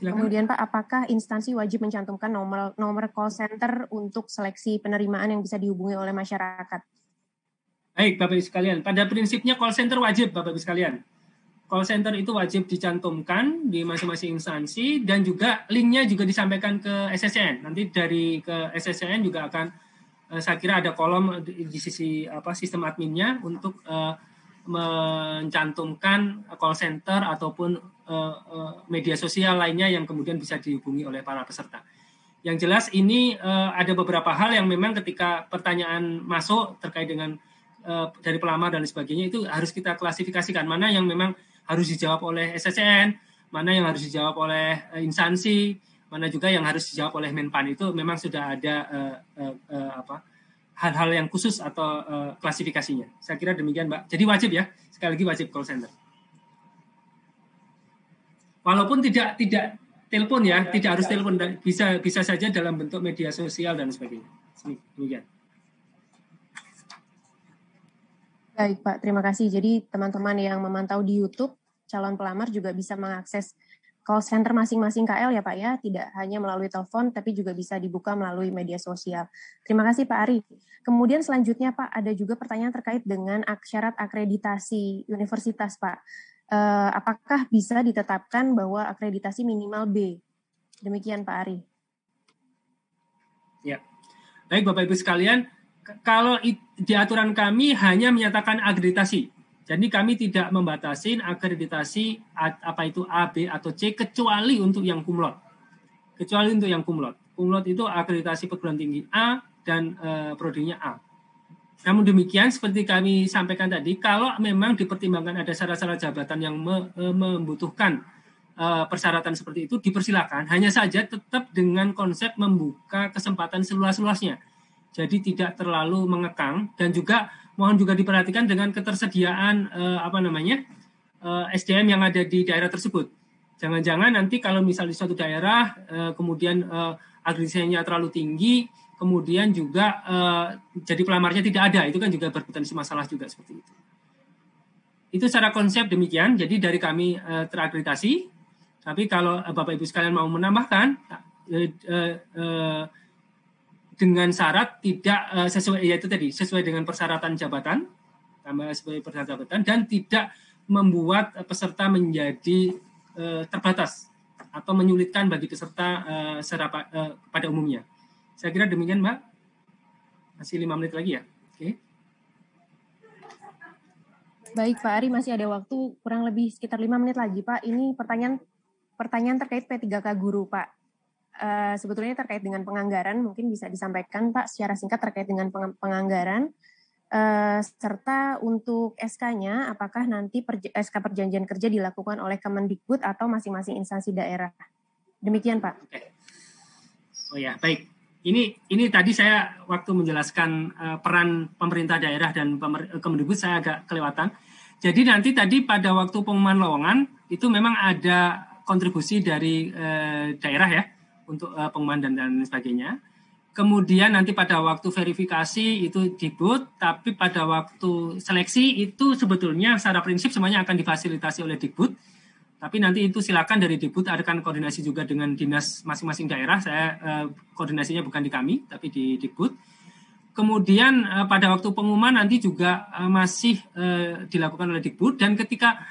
Silakan. Kemudian Pak, apakah instansi wajib mencantumkan nomor call center untuk seleksi penerimaan yang bisa dihubungi oleh masyarakat? Baik Bapak Ibu sekalian, pada prinsipnya call center wajib Bapak Ibu sekalian. Call center itu wajib dicantumkan di masing-masing instansi dan juga linknya juga disampaikan ke SSCN. Nanti dari ke SSCN juga akan saya kira ada kolom di sisi sistem adminnya untuk mencantumkan call center ataupun media sosial lainnya yang kemudian bisa dihubungi oleh para peserta. Yang jelas ini ada beberapa hal yang memang ketika pertanyaan masuk terkait dengan dari pelamar dan sebagainya itu harus kita klasifikasikan, mana yang memang harus dijawab oleh SSCN, mana yang harus dijawab oleh instansi, mana juga yang harus dijawab oleh Menpan itu memang sudah ada hal-hal yang khusus atau klasifikasinya. Saya kira demikian, Mbak. Jadi wajib ya, sekali lagi wajib call center. Walaupun tidak telepon ya, tidak harus telepon, bisa saja dalam bentuk media sosial dan sebagainya. Demikian. Baik Pak, terima kasih. Jadi teman-teman yang memantau di YouTube, calon pelamar juga bisa mengakses call center masing-masing KL ya Pak ya, tidak hanya melalui telepon, tapi juga bisa dibuka melalui media sosial. Terima kasih Pak Ari. Kemudian selanjutnya Pak, ada juga pertanyaan terkait dengan syarat akreditasi universitas Pak. Apakah bisa ditetapkan bahwa akreditasi minimal B? Demikian Pak Ari. Ya, baik Bapak Ibu sekalian, kalau di aturan kami hanya menyatakan akreditasi. Jadi kami tidak membatasi akreditasi apa itu A, B, atau C kecuali untuk yang kumlot. Kecuali untuk yang kumlot. Kumlot itu akreditasi perguruan tinggi A dan prodinya A. Namun demikian seperti kami sampaikan tadi, kalau memang dipertimbangkan ada syarat-syarat jabatan yang membutuhkan persyaratan seperti itu, dipersilakan. Hanya saja tetap dengan konsep membuka kesempatan seluas-luasnya. Jadi tidak terlalu mengekang, dan juga mohon juga diperhatikan dengan ketersediaan SDM yang ada di daerah tersebut. Jangan-jangan nanti kalau misalnya di suatu daerah kemudian akreditasinya terlalu tinggi, kemudian juga jadi pelamarnya tidak ada, itu kan juga berpotensi masalah juga seperti itu. Itu secara konsep demikian. Jadi dari kami terakreditasi, tapi kalau Bapak Ibu sekalian mau menambahkan dengan syarat tidak sesuai, yaitu tadi sesuai dengan persyaratan jabatan, tambah sesuai persyaratan jabatan, dan tidak membuat peserta menjadi terbatas atau menyulitkan bagi peserta pada umumnya. Saya kira demikian, Mbak. Masih 5 menit lagi ya. Oke. Baik, Pak Ari, masih ada waktu kurang lebih sekitar 5 menit lagi, Pak. Ini pertanyaan terkait P3K guru, Pak. Sebetulnya terkait dengan penganggaran, mungkin bisa disampaikan, Pak, secara singkat terkait dengan penganggaran, serta untuk SK-nya, apakah nanti SK perjanjian kerja dilakukan oleh Kemendikbud atau masing-masing instansi daerah. Demikian, Pak. Oke. Oh ya, baik. Ini tadi saya waktu menjelaskan peran pemerintah daerah dan Kemendikbud saya agak kelewatan. Jadi nanti tadi pada waktu pengumuman lowongan itu memang ada kontribusi dari daerah ya untuk pengumuman dan sebagainya. Kemudian nanti pada waktu verifikasi itu Dikbud, tapi pada waktu seleksi itu sebetulnya secara prinsip semuanya akan difasilitasi oleh Dikbud. Tapi nanti itu silakan dari Dikbud akan koordinasi juga dengan dinas masing-masing daerah. Saya koordinasinya bukan di kami, tapi di Dikbud. Kemudian pada waktu pengumuman nanti juga masih dilakukan oleh Dikbud. Dan ketika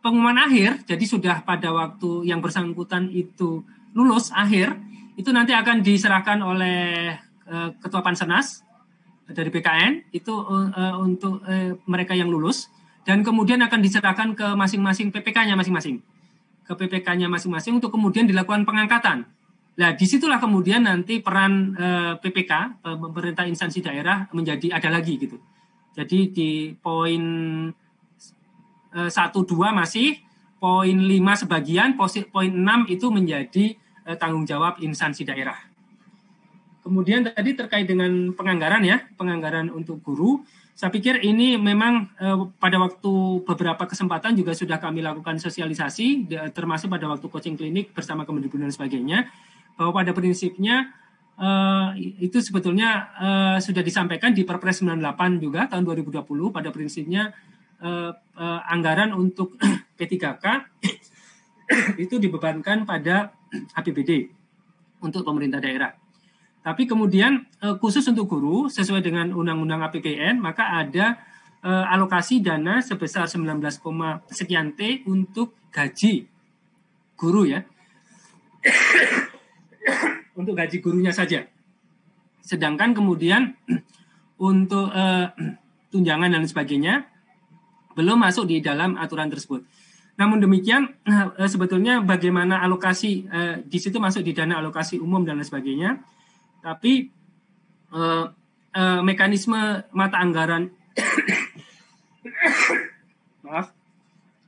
pengumuman akhir, jadi sudah pada waktu yang bersangkutan itu lulus akhir, itu nanti akan diserahkan oleh Ketua Pansenas dari BKN, itu untuk mereka yang lulus. Dan kemudian akan diserahkan ke masing-masing PPK-nya masing-masing. Ke PPK-nya masing-masing untuk kemudian dilakukan pengangkatan. Nah, disitulah kemudian nanti peran PPK, pemerintah instansi daerah, menjadi ada lagi gitu. Jadi di poin 1, 2 masih, poin 5 sebagian, poin 6 itu menjadi tanggung jawab instansi daerah. Kemudian tadi terkait dengan penganggaran ya, penganggaran untuk guru. Saya pikir ini memang pada waktu beberapa kesempatan juga sudah kami lakukan sosialisasi, termasuk pada waktu coaching klinik bersama Kemendikbud dan sebagainya, bahwa pada prinsipnya itu sebetulnya sudah disampaikan di Perpres 98 juga tahun 2020, pada prinsipnya anggaran untuk P3K itu dibebankan pada APBD untuk pemerintah daerah. Tapi kemudian khusus untuk guru sesuai dengan Undang-Undang APBN maka ada alokasi dana sebesar 19, sekian T untuk gaji guru ya. Untuk gaji gurunya saja. Sedangkan kemudian untuk tunjangan dan sebagainya belum masuk di dalam aturan tersebut. Namun demikian sebetulnya bagaimana alokasi di situ masuk di dana alokasi umum dan lain sebagainya. Tapi mekanisme mata anggaran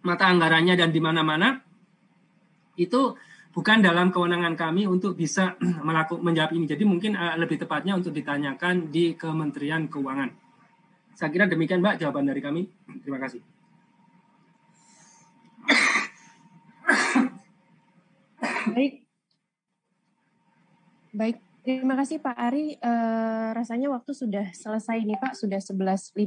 mata anggarannya dan di mana-mana itu bukan dalam kewenangan kami untuk bisa menjawab ini. Jadi mungkin lebih tepatnya untuk ditanyakan di Kementerian Keuangan. Saya kira demikian Mbak jawaban dari kami. Terima kasih. Baik. Terima kasih Pak Ari. Rasanya waktu sudah selesai nih Pak, sudah 11.58.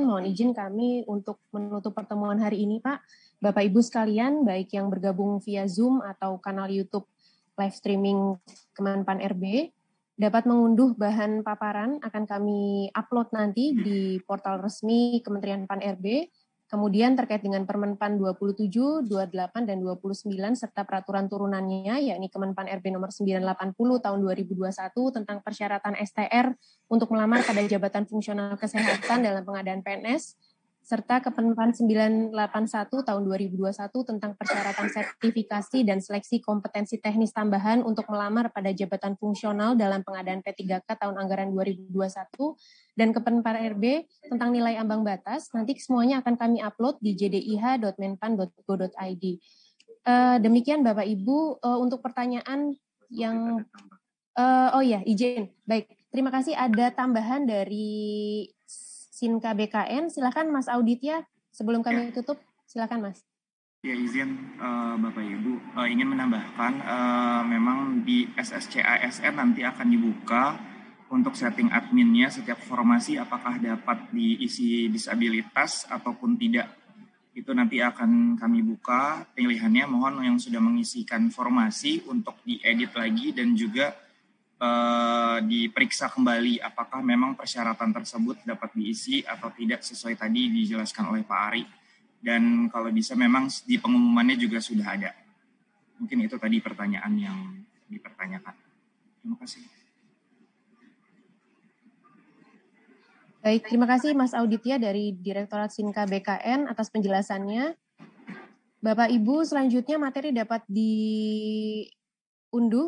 Mohon izin kami untuk menutup pertemuan hari ini Pak. Bapak Ibu sekalian, baik yang bergabung via Zoom atau kanal YouTube live streaming Kemenpan RB, dapat mengunduh bahan paparan akan kami upload nanti di portal resmi Kementerian Pan RB. Kemudian terkait dengan Permenpan 27, 28, dan 29 serta peraturan turunannya, yakni Kemenpan RB nomor 980 tahun 2021 tentang persyaratan STR untuk melamar pada jabatan fungsional kesehatan dalam pengadaan PNS, serta Kemenpan 981 tahun 2021 tentang persyaratan sertifikasi dan seleksi kompetensi teknis tambahan untuk melamar pada jabatan fungsional dalam pengadaan P3K tahun anggaran 2021, dan Kemenpan RB tentang nilai ambang batas. Nanti semuanya akan kami upload di jdih.menpan.go.id. Demikian Bapak Ibu, untuk pertanyaan yang izin. Baik, terima kasih. Ada tambahan dari Sinka BKN, silakan Mas Auditya, sebelum kami tutup, silakan Mas. Ya, izin Bapak Ibu, ingin menambahkan memang di SSCASN nanti akan dibuka untuk setting adminnya setiap formasi apakah dapat diisi disabilitas ataupun tidak. Itu nanti akan kami buka pilihannya, mohon yang sudah mengisikan formasi untuk diedit lagi dan juga diperiksa kembali apakah memang persyaratan tersebut dapat diisi atau tidak sesuai tadi dijelaskan oleh Pak Ari. Dan kalau bisa memang di pengumumannya juga sudah ada. Mungkin itu tadi pertanyaan yang dipertanyakan. Terima kasih. Baik, terima kasih Mas Auditya dari Direktorat Sinka BKN atas penjelasannya. Bapak Ibu, selanjutnya materi dapat diunduh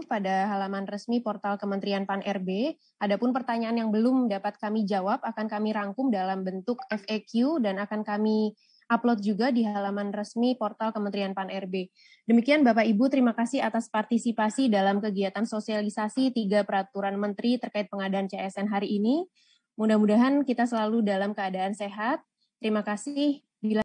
pada halaman resmi portal Kementerian Pan RB. Adapun pertanyaan yang belum dapat kami jawab akan kami rangkum dalam bentuk FAQ dan akan kami upload juga di halaman resmi portal Kementerian Pan RB. Demikian Bapak Ibu, terima kasih atas partisipasi dalam kegiatan sosialisasi 3 peraturan menteri terkait pengadaan CSN hari ini. Mudah-mudahan kita selalu dalam keadaan sehat. Terima kasih.